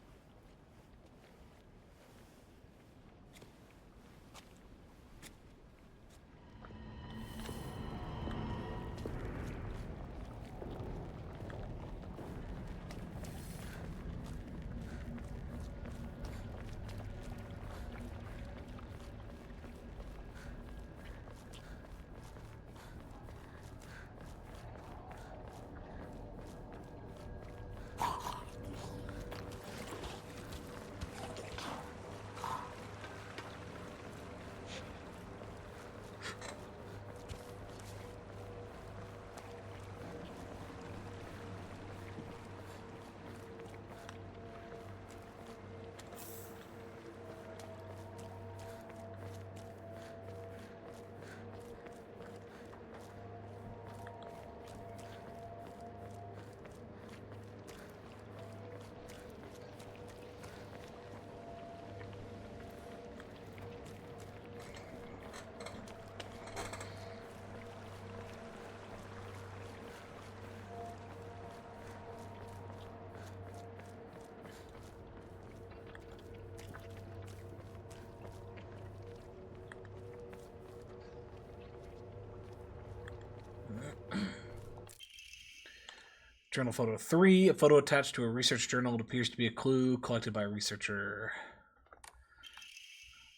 A: Journal photo 3. A photo attached to a research journal. It appears to be a clue collected by a researcher.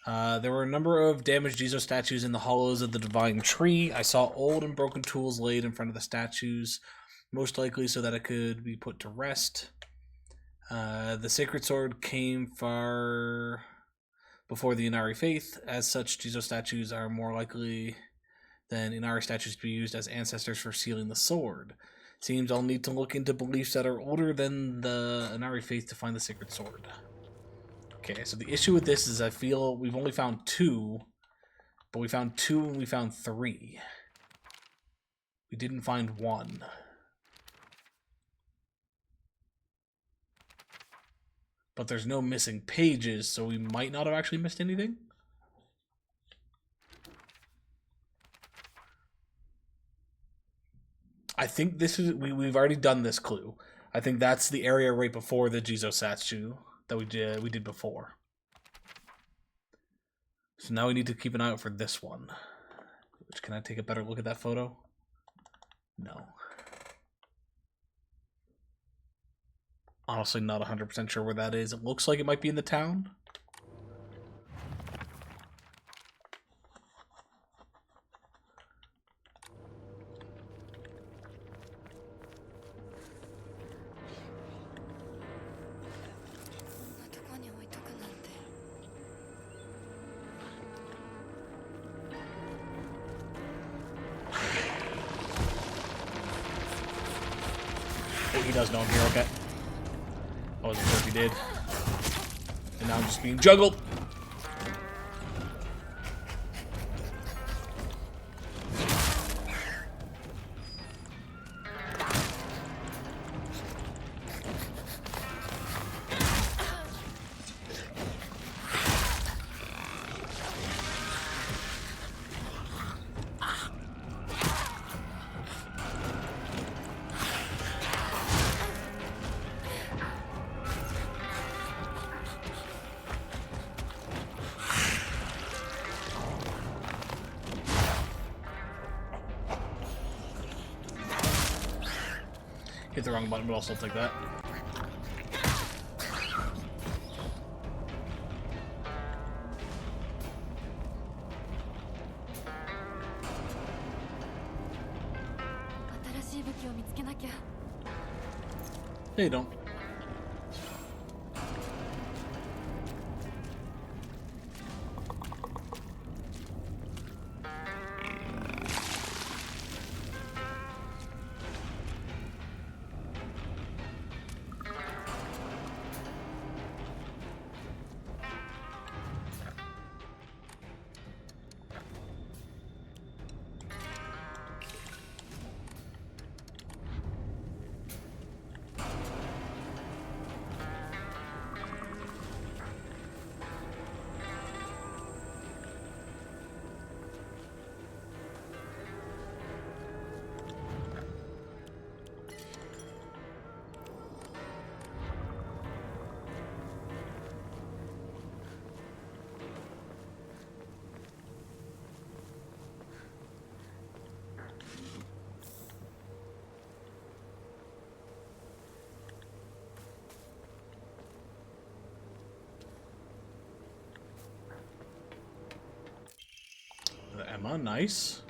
A: There were a number of damaged Jizo statues in the hollows of the Divine Tree. I saw old and broken tools laid in front of the statues, most likely so that it could be put to rest. The sacred sword came far before the Inari faith. As such, Jizo statues are more likely than Inari statues to be used as ancestors for sealing the sword. Seems I'll need to look into beliefs that are older than the Inari faith to find the sacred sword. Okay, so the issue with this is I feel we've only found 2, but we found 2 and we found 3. We didn't find 1. But there's no missing pages, so we might not have actually missed anything. I think this is we've already done this clue. I think that's the area right before the Jizo statue that we did before. So now we need to keep an eye out for this one. Which, can I take a better look at that photo? No. Honestly, not 100% sure where that is. It looks like it might be in the town. Oh, he does know I'm here, okay. I wasn't sure if he did. And now I'm just being juggled. Hit the wrong button, but I'll still take that. No, you don't. Emma, nice.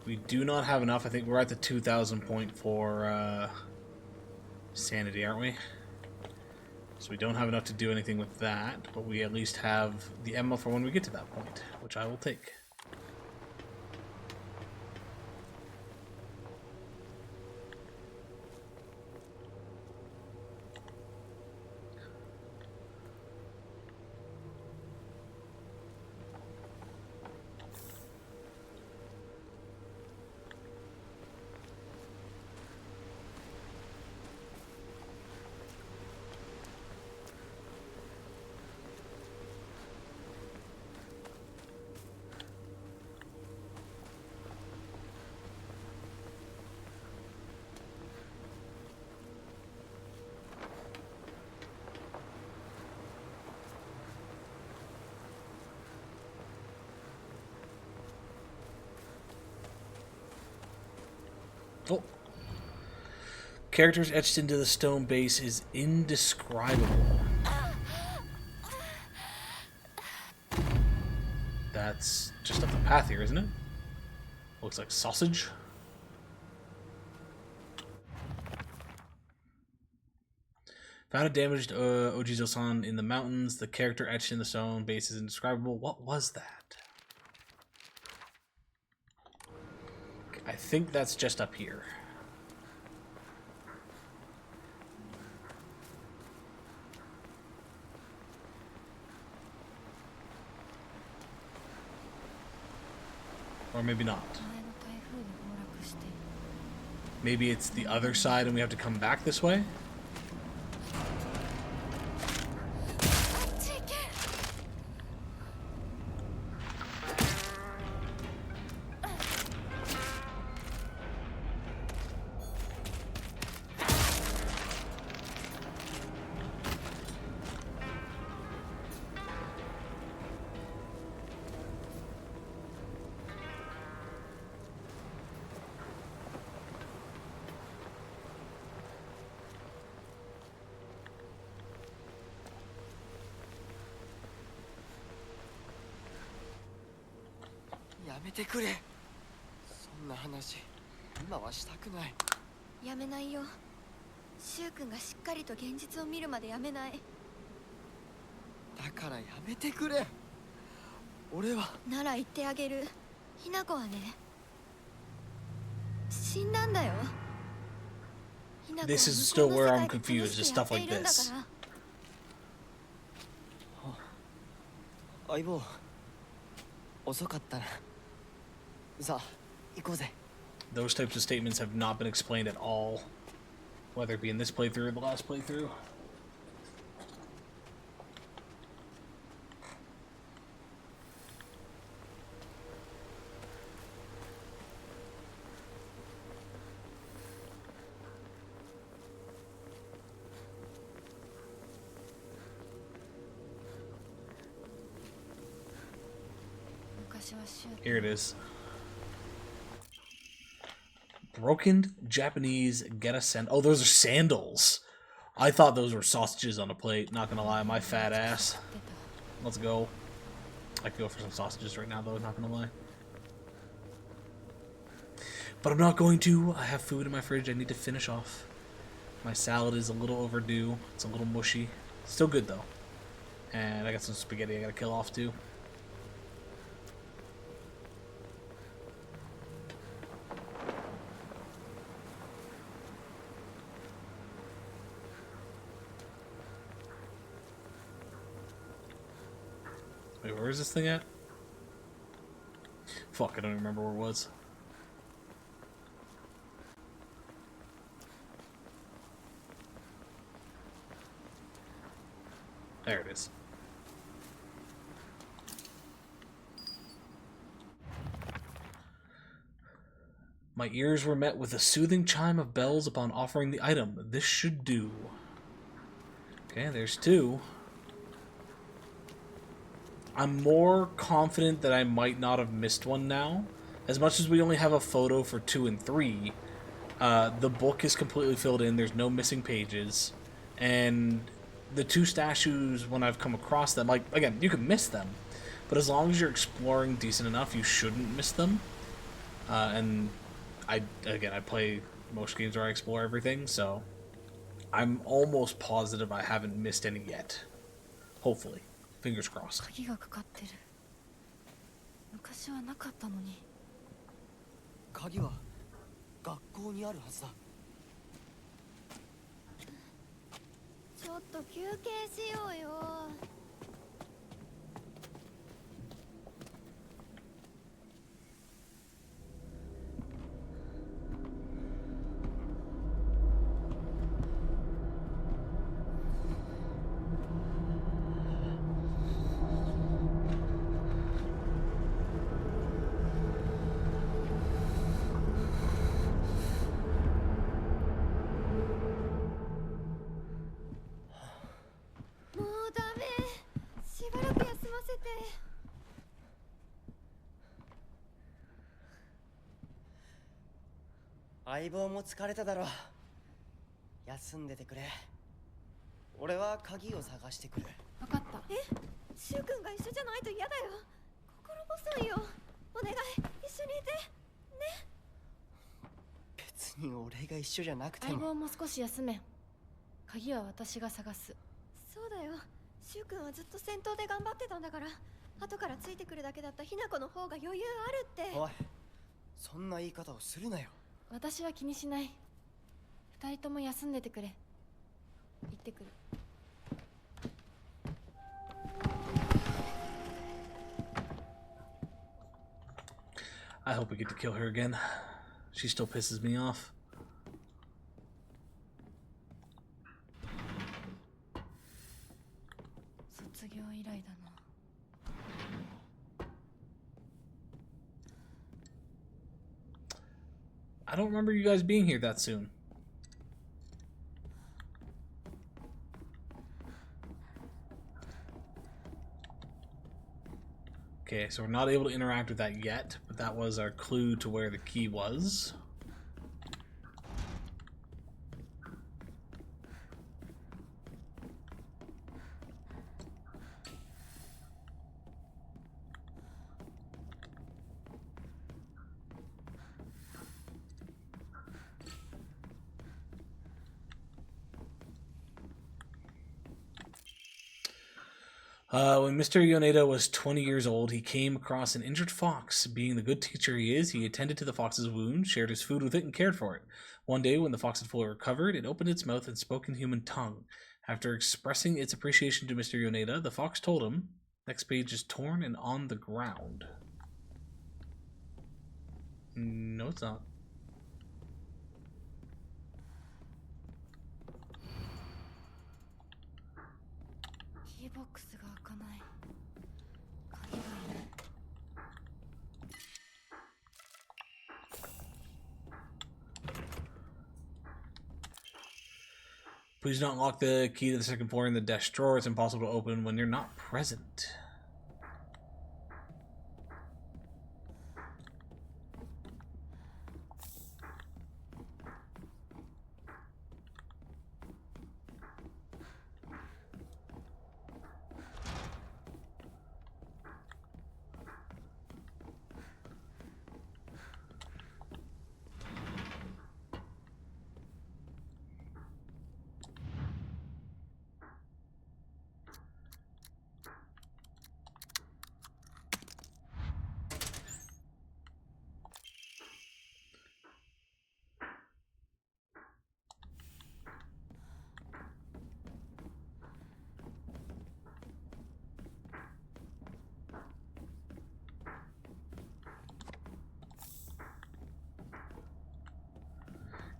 A: We do not have enough. I think we're at the 2,000 point for sanity, aren't we? So we don't have enough to do anything with that, but we at least have the Emma for when we get to that point, which I will take. Oh. Characters etched into the stone base is indescribable. That's just up the path here, isn't it? Looks like sausage. Found a damaged Ojizo-san in the mountains. The character etched in the stone base is indescribable. What was that? I think that's just up here. Or maybe not. Maybe it's the other side and we have to come back this way?
F: やめてくれ。そんな話今はしたくない。
B: やめないよ。柊君がしっかりと現実を見るまでやめない。
F: だからやめてくれ。俺は
B: なら言ってあげる。ひな子はね、死んだんだよ。
A: This is still where I'm confused, is stuff like this.
F: 相棒、遅かったな。さあ、行こうぜ。
A: Those types of statements have not been explained at all, whether it be in this playthrough or the last playthrough. Here it is. Broken Japanese get a sand. Oh, those are sandals. I thought those were sausages on a plate. Not gonna lie, my fat ass. Let's go. I could go for some sausages right now, though. Not gonna lie. But I'm not going to. I have food in my fridge I need to finish off. My salad is a little overdue. It's a little mushy. Still good, though. And I got some spaghetti I gotta kill off, too. Wait, where is this thing at? Fuck, I don't even remember where it was. There it is. My ears were met with a soothing chime of bells upon offering the item. This should do. Okay, there's two. I'm more confident that I might not have missed one now. As much as we only have a photo for 2 and 3, the book is completely filled in. There's no missing pages. And the 2 statues, when I've come across them, like, again, you can miss them. But as long as you're exploring decent enough, you shouldn't miss them. And I play most games where I explore everything, so I'm almost positive I haven't missed any yet. Hopefully. Fingers crossed.
B: 鍵がかかってる。昔はなかったのに。
F: 鍵は学校にあるはずだ。
B: ちょっと休憩しようよ。もうダメ。しばらく休ませて。
F: 相棒も疲れただろう。休んでてくれ。俺は鍵を探してくる。
B: わかった。え、シュウ君が一緒じゃないと嫌だよ。心細いよ。お願い、一緒にいて。ね。
F: 別に俺が一緒じゃなくても。
B: 相棒も少し休め。鍵は私が探す。そうだよ。シュウ君はずっと先頭で頑張ってたんだから。後からついてくるだけだったひな子の方が余裕あるって。
F: おい、そんな言い方をするなよ。
B: 私は気にしない。二人とも休んでてくれ。行ってくる。
A: I hope we get to kill her again. She still pisses me off. I don't remember you guys being here that soon. Okay, so we're not able to interact with that yet, but that was our clue to where the key was. When Mr. Yoneda was 20 years old, he came across an injured fox. Being the good teacher he is, he attended to the fox's wound, shared his food with it, and cared for it. One day, when the fox had fully recovered, it opened its mouth and spoke in human tongue. After expressing its appreciation to Mr. Yoneda, the fox told him, next page is torn and on the ground. No, it's not. Please don't lock the key to the second floor in the desk drawer. It's impossible to open when you're not present.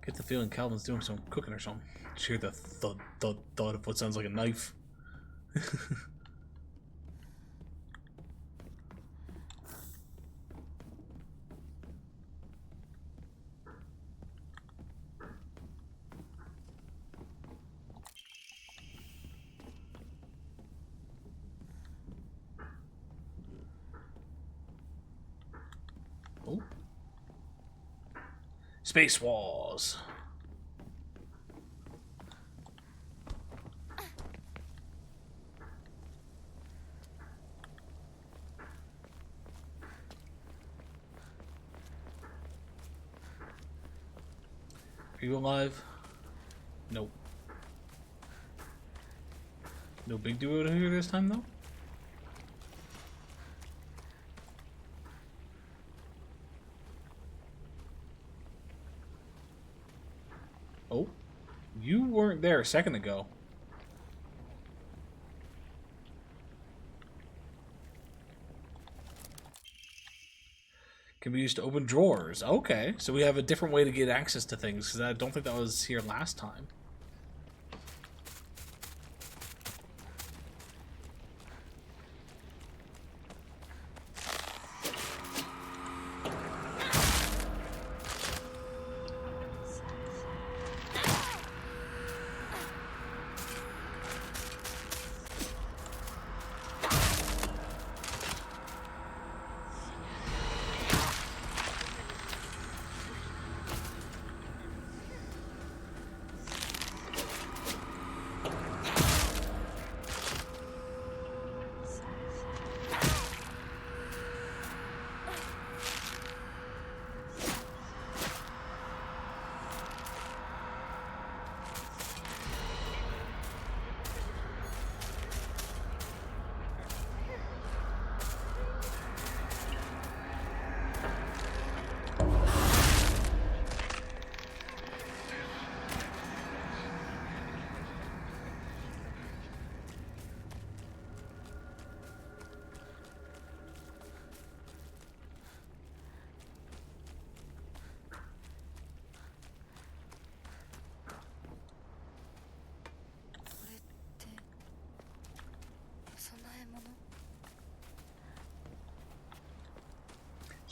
A: Get the feeling Calvin's doing some cooking or something. Just hear the thud, thud, thud of what sounds like a knife. Oh. Space Wars. Are you alive? Nope. No big duo here this time, though? Oh, you weren't there a second ago. Can be used to open drawers. Okay, so we have a different way to get access to things, because I don't think that was here last time.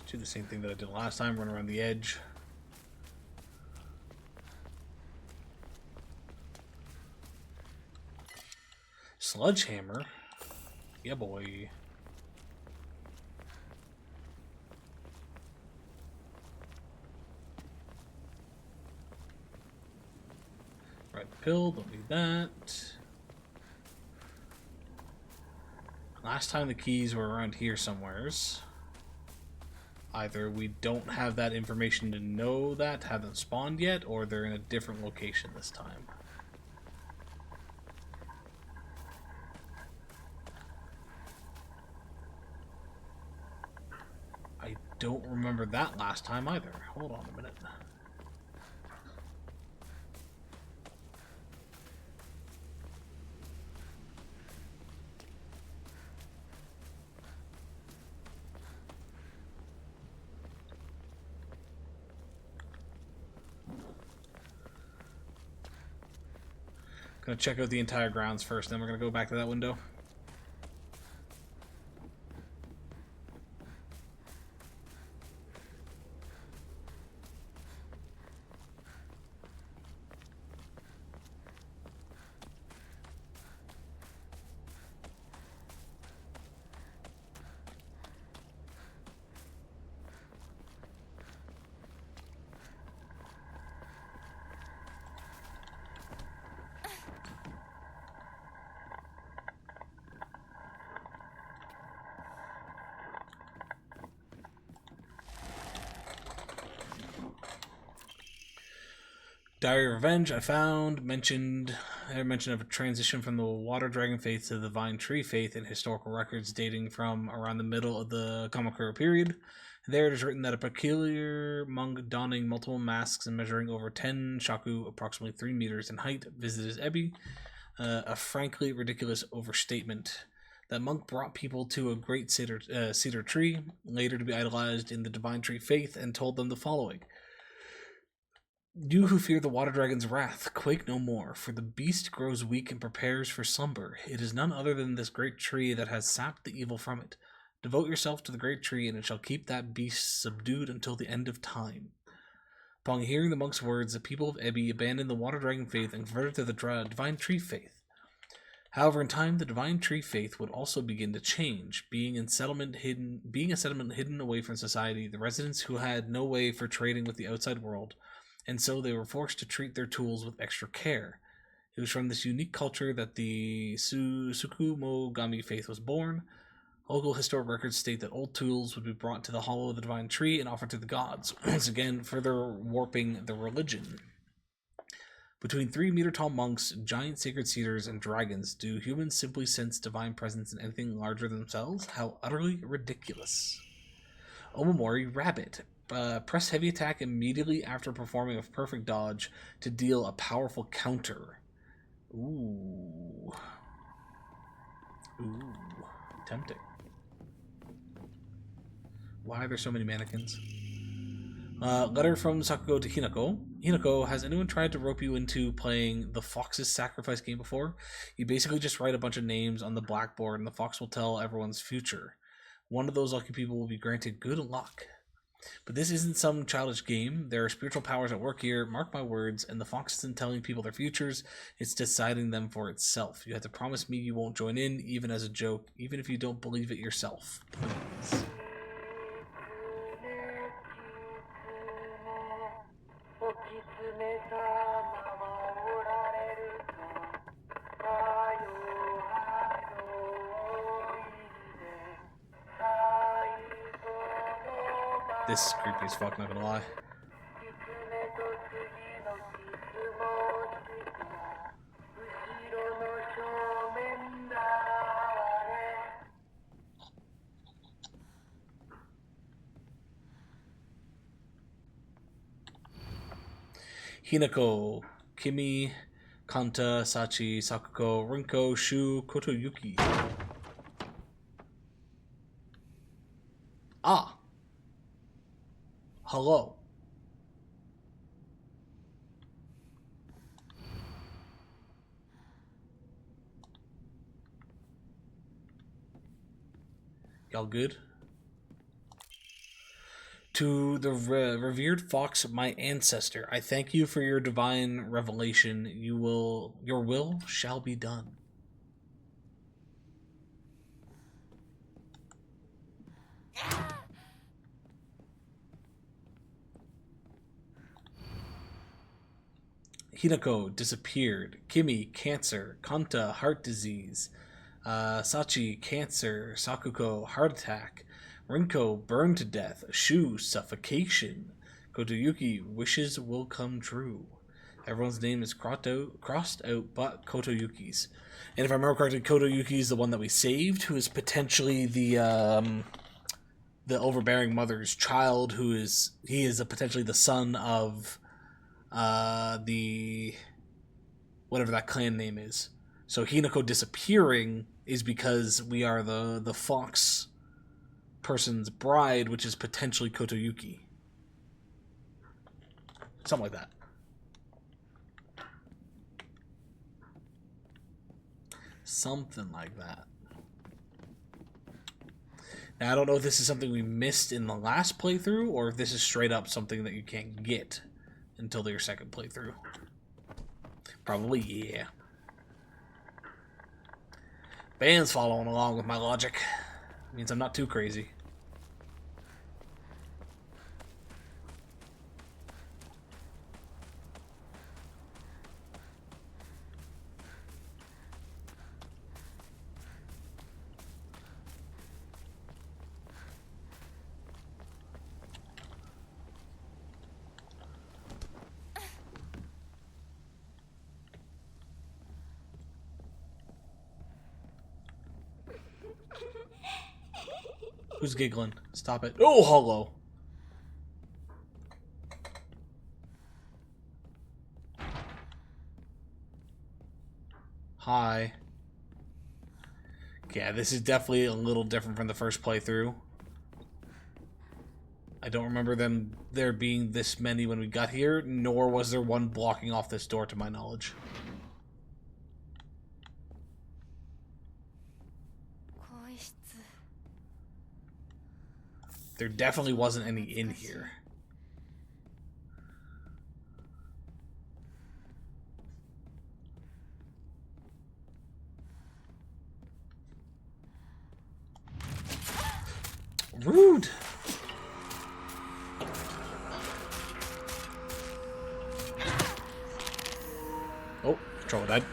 A: Do the same thing that I did last time, run around the edge. Sledgehammer? Yeah, boy. Right pill, don't need that. Last time the keys were around here somewheres. Either we don't have that information to know that, haven't spawned yet, or they're in a different location this time. I don't remember that last time either. Hold on a minute. Gonna check out the entire grounds first, then we're gonna go back to that window. Diary of Revenge, I found, mention of a transition from the Water Dragon faith to the Vine Tree faith in historical records dating from around the middle of the Kamakura period. There it is written that a peculiar monk donning multiple masks and measuring over 10 shaku, approximately 3 meters in height, visited Ebi. A frankly ridiculous overstatement. That monk brought people to a great cedar tree, later to be idolized in the Divine Tree faith, and told them the following. You who fear the water dragon's wrath, quake no more, for the beast grows weak and prepares for slumber. It is none other than this great tree that has sapped the evil from it. Devote yourself to the great tree, and it shall keep that beast subdued until the end of time. Upon hearing the monk's words, the people of Ebi abandoned the water dragon faith and converted to the divine tree faith. However, in time, the divine tree faith would also begin to change, being a settlement hidden away from society, the residents who had no way for trading with the outside world, and so they were forced to treat their tools with extra care. It was from this unique culture that the Tsukumogami faith was born. Local historic records state that old tools would be brought to the hollow of the divine tree and offered to the gods, once again further warping the religion. Between 3-meter-tall monks, giant sacred cedars, and dragons, do humans simply sense divine presence in anything larger than themselves? How utterly ridiculous. Omamori Rabbit. Press heavy attack immediately after performing a perfect dodge to deal a powerful counter. Ooh. Tempting. Why are there so many mannequins? Letter from Sakugo to Hinako. Hinako, has anyone tried to rope you into playing the Fox's Sacrifice game before? You basically just write a bunch of names on the blackboard and the fox will tell everyone's future. One of those lucky people will be granted good luck. But this isn't some childish game. There are spiritual powers at work here, mark my words, and the fox isn't telling people their futures, it's deciding them for itself. You have to promise me you won't join in, even as a joke, even if you don't believe it yourself. Please. This is creepy as fuck, not gonna lie. Hinako, Kimi, Kanta, Sachi, Sakuko, Rinko, Shu, Kotoyuki. Ah! Hello. Y'all good? To the revered fox, my ancestor, I thank you for your divine revelation. Your will shall be done. Hinako disappeared. Kimi, cancer. Kanta, heart disease. Sachi, cancer. Sakuko, heart attack. Rinko, burned to death. Shu, suffocation. Kotoyuki, wishes will come true. Everyone's name is crossed out but Kotoyuki's. And if I remember correctly, Kotoyuki is the one that we saved, who is potentially the overbearing mother's child, he is potentially the son of the whatever that clan name is. So Hinako disappearing is because we are the fox person's bride, which is potentially Kotoyuki. Something like that. Something like that. Now, I don't know if this is something we missed in the last playthrough, or if this is straight up something that you can't get until your second playthrough. Probably, yeah. Band's following along with my logic. Means I'm not too crazy. Who's giggling? Stop it. Oh, hello. Hi. Yeah, this is definitely a little different from the first playthrough. I don't remember there being this many when we got here, nor was there one blocking off this door to my knowledge.
B: 更衣室
A: There definitely wasn't any in here. Rude! Oh, controller died.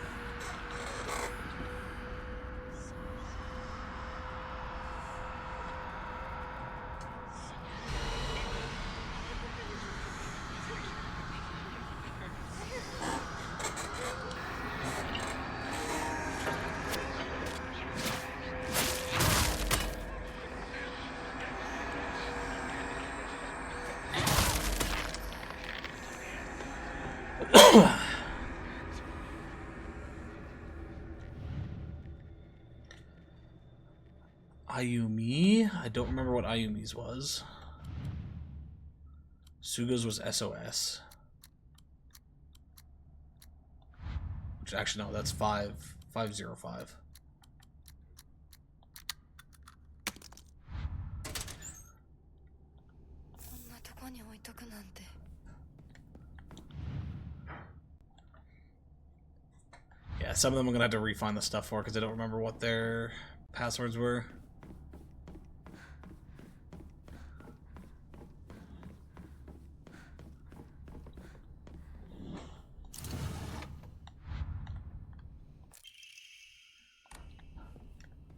A: Ayumi? I don't remember what Ayumi's was. Sugo's was SOS. Which actually, no, that's 505.
B: こんなとこに置いとくなんて
A: Yeah, some of them I'm gonna have to re-find the stuff for because I don't remember what their passwords were.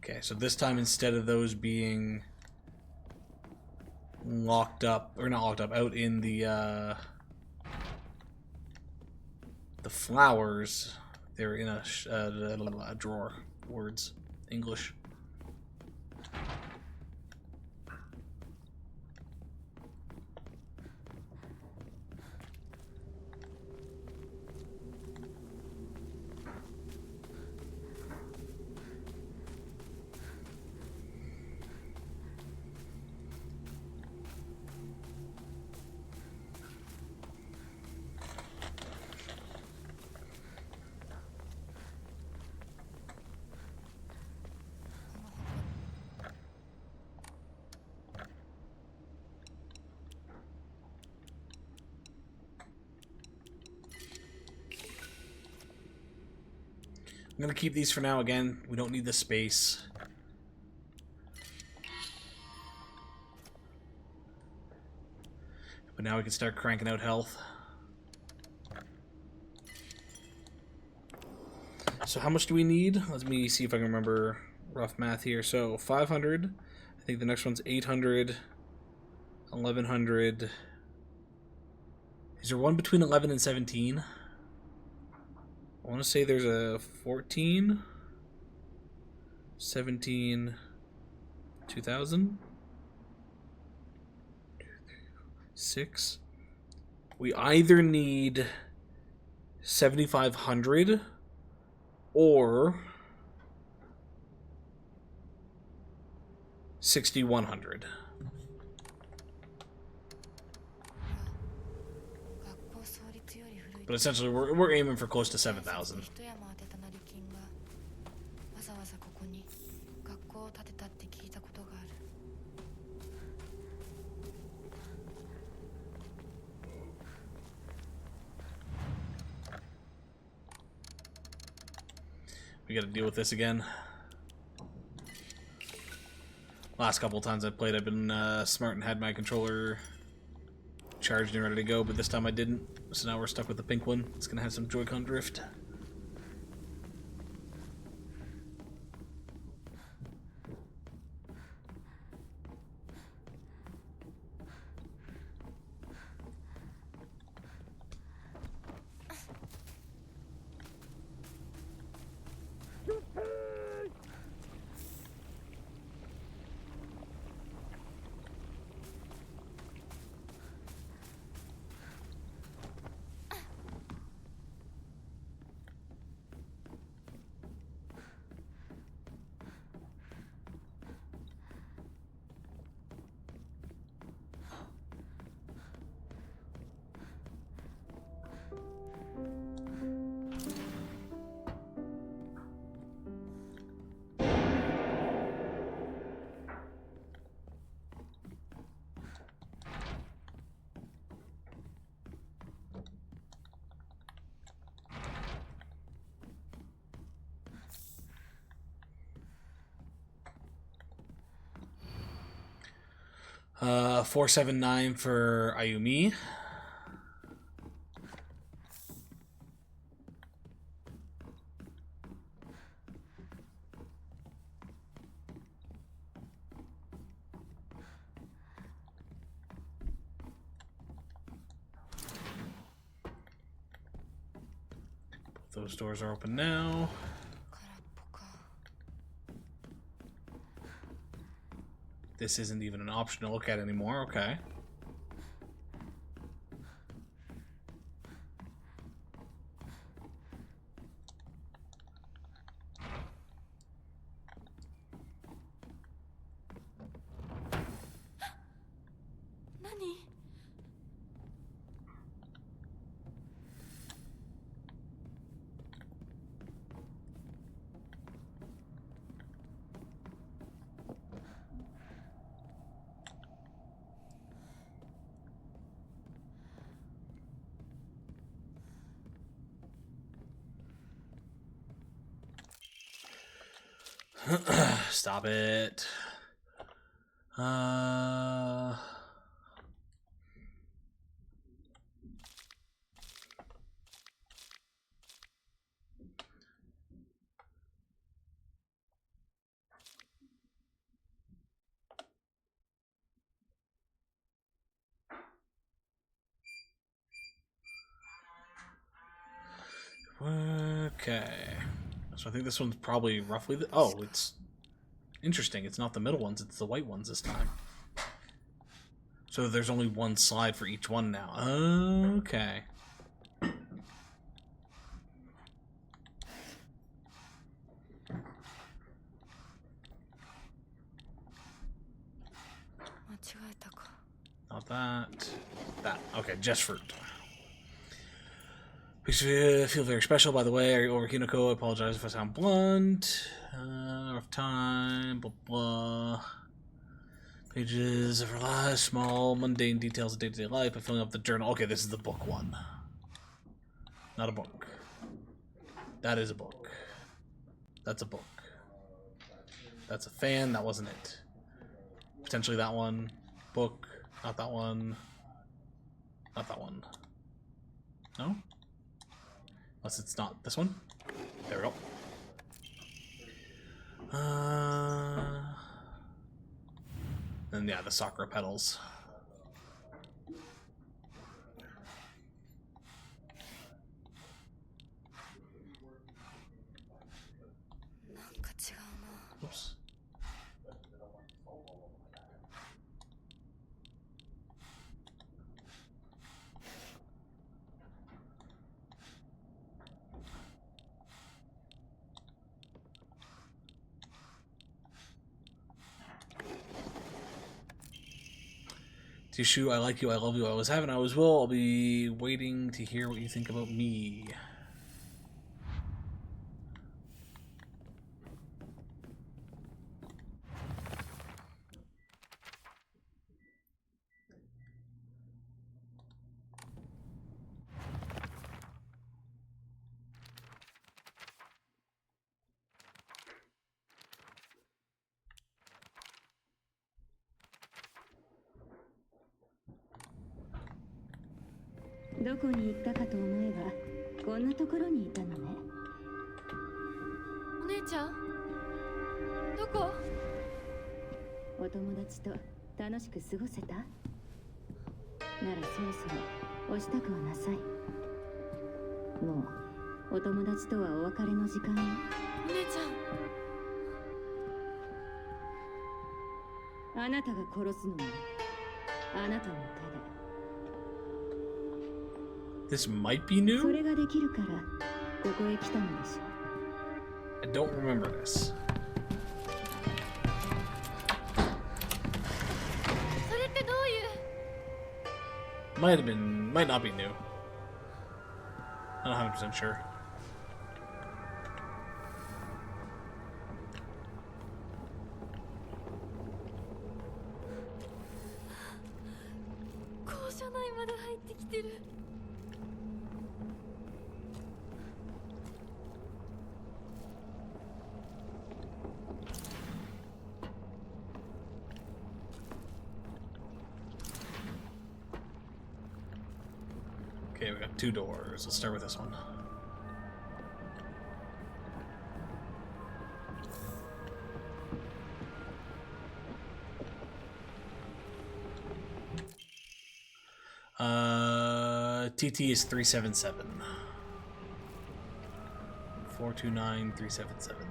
A: Okay, so this time instead of those being locked up, or not locked up, out in the flowers, they're in a drawer. Words. English. I'm gonna keep these for now. Again, we don't need the space. But now we can start cranking out health. So how much do we need? Let me see if I can remember rough math here. So 500. I think the next one's 800. 1100. Is there one between 11 and 17? I want to say there's a 14, 17, 2000, 6. We either need 7,500 or 6,100.
B: 学校創立より古い
A: But essentially, we're aiming for close to 7,000.
B: 一山当てた成金がわざわざここに学校を建てたって聞いたことがある
A: We gotta deal with this again. Last couple of times I've played, I've been smart and had my controller charged and ready to go, but this time I didn't. So now we're stuck with the pink one. It's gonna have some Joy-Con drift. 479 for Ayumi. Those doors are open now. This isn't even an option to look at anymore. Okay. Stop it. Okay. So I think this one's probably roughly the... Oh, it's interesting. It's not the middle ones, it's the white ones this time. So there's only one slide for each one now. Okay. Not that. That. Okay, just fruit. Makes me feel very special, by the way. Over Hinako, I apologize if I sound blunt. Rough time, blah blah. Pages of her small, mundane details of day-to-day life by filling up the journal. Okay, this is the book one. Not a book. That is a book. That's a book. That's a fan, that wasn't it. Potentially that one. Book. Not that one. Not that one. No? Unless it's not this one. There we go. And yeah, the sakura petals. Oops. Tishu, I like you, I love you, I always have and I always will. I'll be waiting to hear what you think about me.
B: どこに行ったかと思えばこんなところにいたのね。お姉ちゃんどこ？お友達と楽しく過ごせた？ならそろそろお支度をなさい。もうお友達とはお別れの時間よ。お姉ちゃん。あなたが殺すのね。あなたの手で。
A: This might be new?
B: それができるからここへ来たのでしょ。
A: I don't remember this.
B: それってどういう
A: Might have been, might not be new. Not 100% sure. 2 doors. Let's start with this one. TT is 377. 429 377.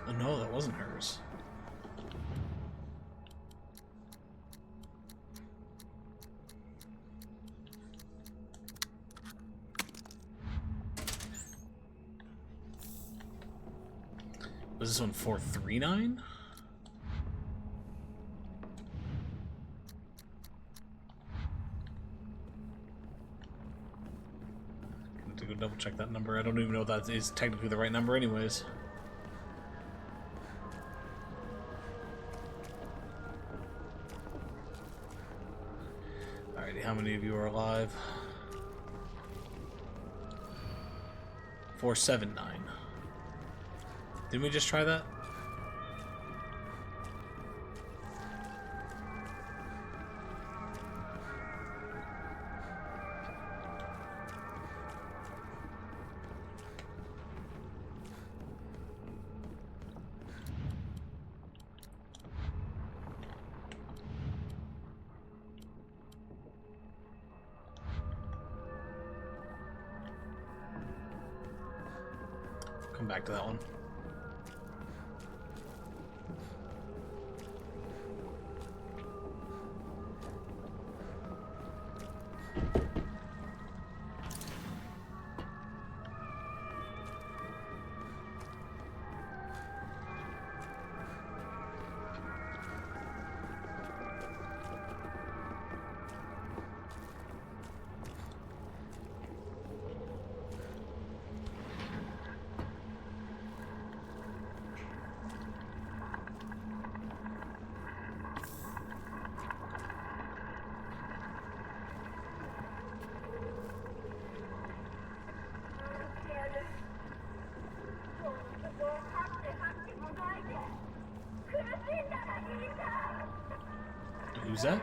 A: Oh, no, that wasn't hers. Was this one 439? Have to go double check that number. I don't even know if that is technically the right number anyways. Alrighty, how many of you are alive? 479. Didn't we just try that? Come back to that one. Who's that?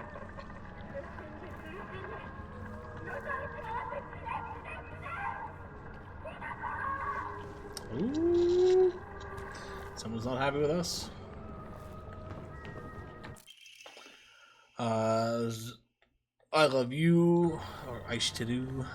A: Ooh. Someone's not happy with us. I love you, or Aishiteru.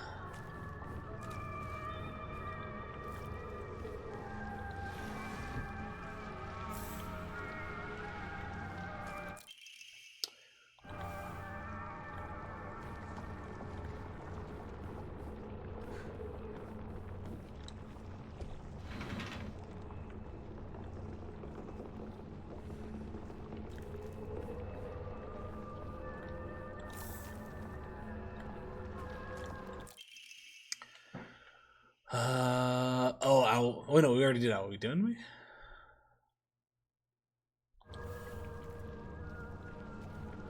A: Oh no, we already did that. Are we didn't we?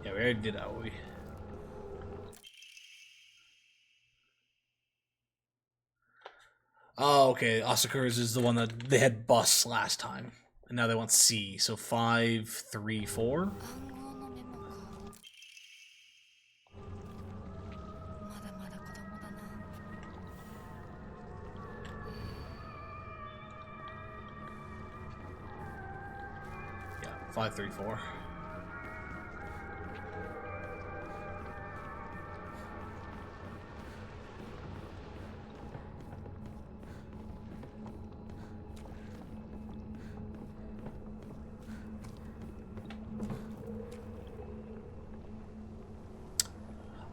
A: Yeah, we already did that. We. Oh, okay. Asakura's is the one that they had bus last time, and now they want C. So 5, 3, 4. Yeah, 5, 3, 4.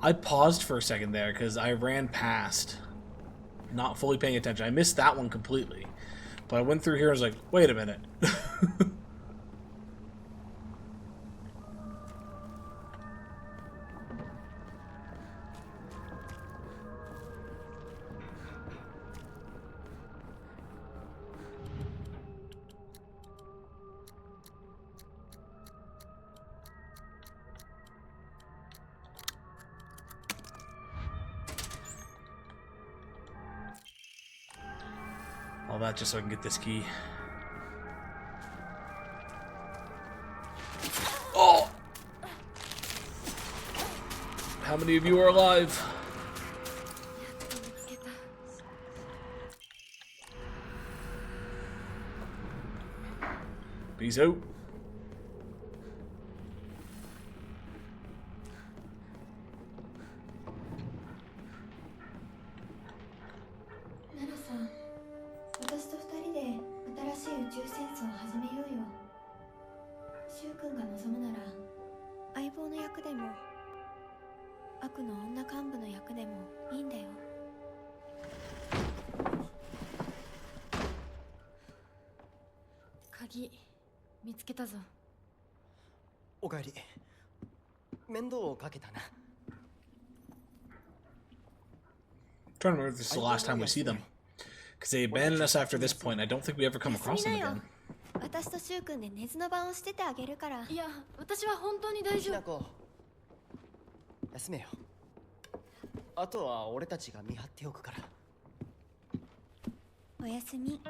A: I paused for a second there because I ran past, not fully paying attention. I missed that one completely. But I went through here and was like, wait a minute. All that just so I can get this key. Oh! How many of you are alive? Peace out.
F: おかえり。面倒をかけたな。
A: trying to remember if this is the last time we see them. Because they abandoned us after this point. I don't think we ever come across them again.
B: 私と柊君で寝ずの番をしててあげるから。
H: いや、私は本当に大丈夫。
F: ひなこ、休めよ。あとは俺たちが見張っておくから。
B: おやすみ、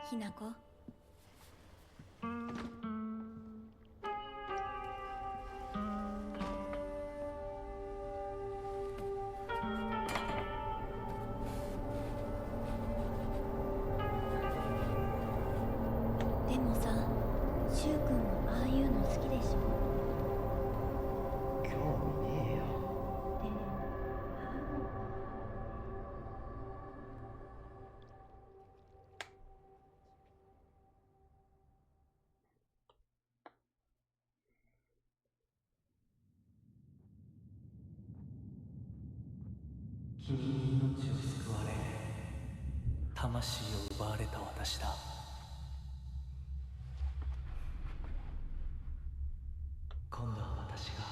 B: ひなこ。でもさ、柊君もああいうの好きでしょ。
F: 興味ねえよ。
G: 君に命を救われ魂を奪われた私だ。今度は私が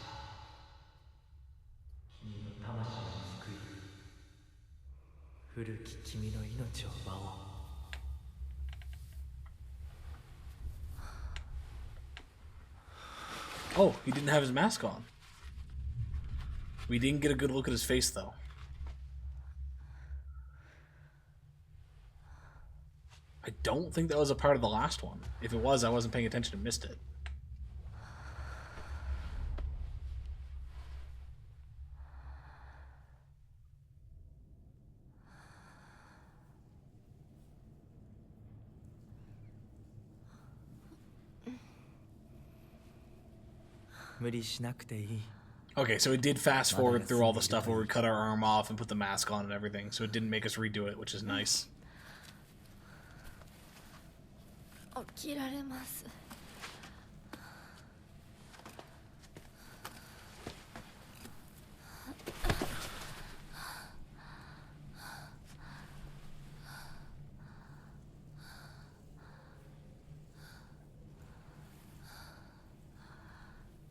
G: 君の魂を救い古き君の命を奪おう。
A: Oh, he didn't have his mask on. We didn't get a good look at his face, though. I don't think that was a part of the last one. If it was, I wasn't paying attention and missed it. Okay, so it did fast forward through all the stuff where we cut our arm off and put the mask on and everything, so it didn't make us redo it, which is nice.
H: 起きられます。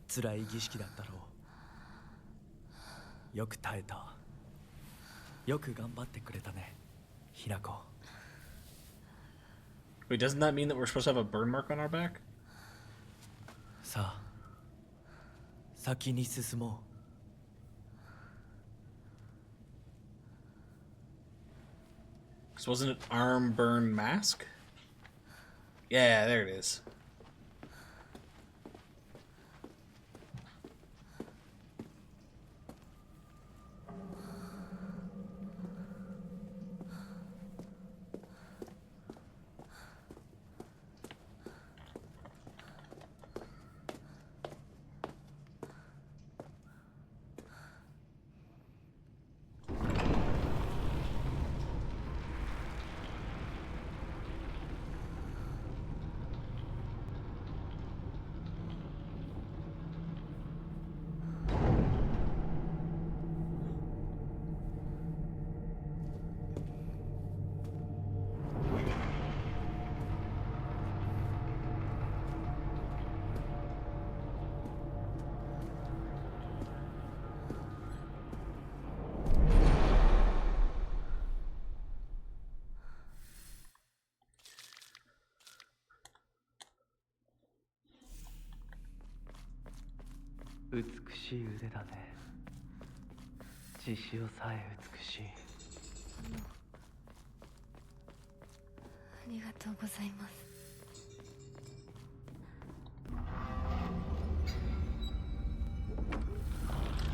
G: 辛い儀式だったろう。よく耐えた。よく頑張ってくれたね、ひなこ。
A: Wait, doesn't that mean that we're supposed to have a burn mark on our back?
G: さあ、先に進もう。
A: So wasn't it arm burn mask? Yeah, there it is.
G: 美しい腕だね。血潮さえ美しい。
H: ありがとうございます。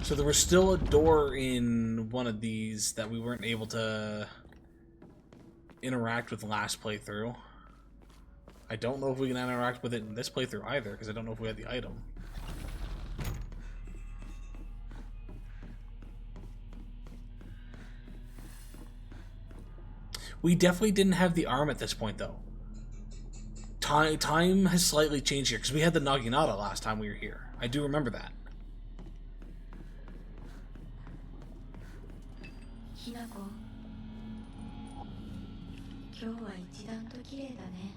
A: So there was still a door in one of these that we weren't able to interact with last playthrough. I don't know if we can interact with it in this playthrough either, because I don't know if we had the item. We definitely didn't have the arm at this point, though. Time has slightly changed here, because we had the Naginata last time we were here. I do remember that.
H: ひなこ、今日は一段と綺麗だね。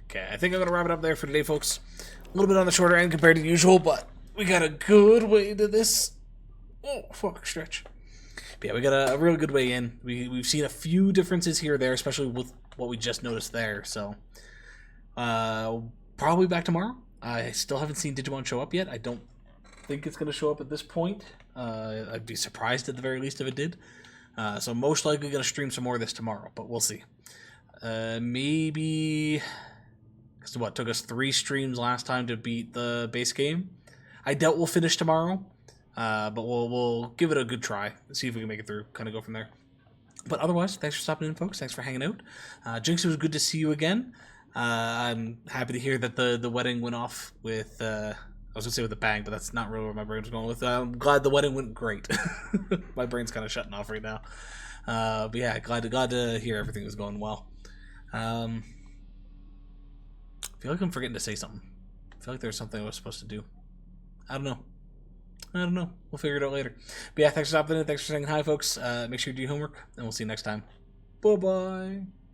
A: Okay, I think I'm going to wrap it up there for today, folks. A little bit on the shorter end compared to usual, but we got a good way into this. Oh, fuck, stretch. But yeah, we got a really good way in. We've seen a few differences here or there, especially with what we just noticed there, so... probably back tomorrow. I still haven't seen Digimon show up yet. I don't think it's going to show up at this point. I'd be surprised at the very least if it did. So most likely going to stream some more of this tomorrow, but we'll see. Maybe... So what, took us 3 streams last time to beat the base game? I doubt we'll finish tomorrow, but we'll give it a good try. See if we can make it through, kind of go from there. But otherwise, thanks for stopping in, folks. Thanks for hanging out. Jinx, it was good to see you again. I'm happy to hear that the wedding went off with, I was going to say with a bang, but that's not really where my brain was going with. I'm glad the wedding went great. My brain's kind of shutting off right now. But yeah, glad to hear everything was going well. I feel like I'm forgetting to say something. I feel like there's something I was supposed to do. I don't know. We'll figure it out later. But yeah, thanks for stopping in. Thanks for saying hi, folks. Make sure you do your homework, and we'll see you next time. Bye-bye.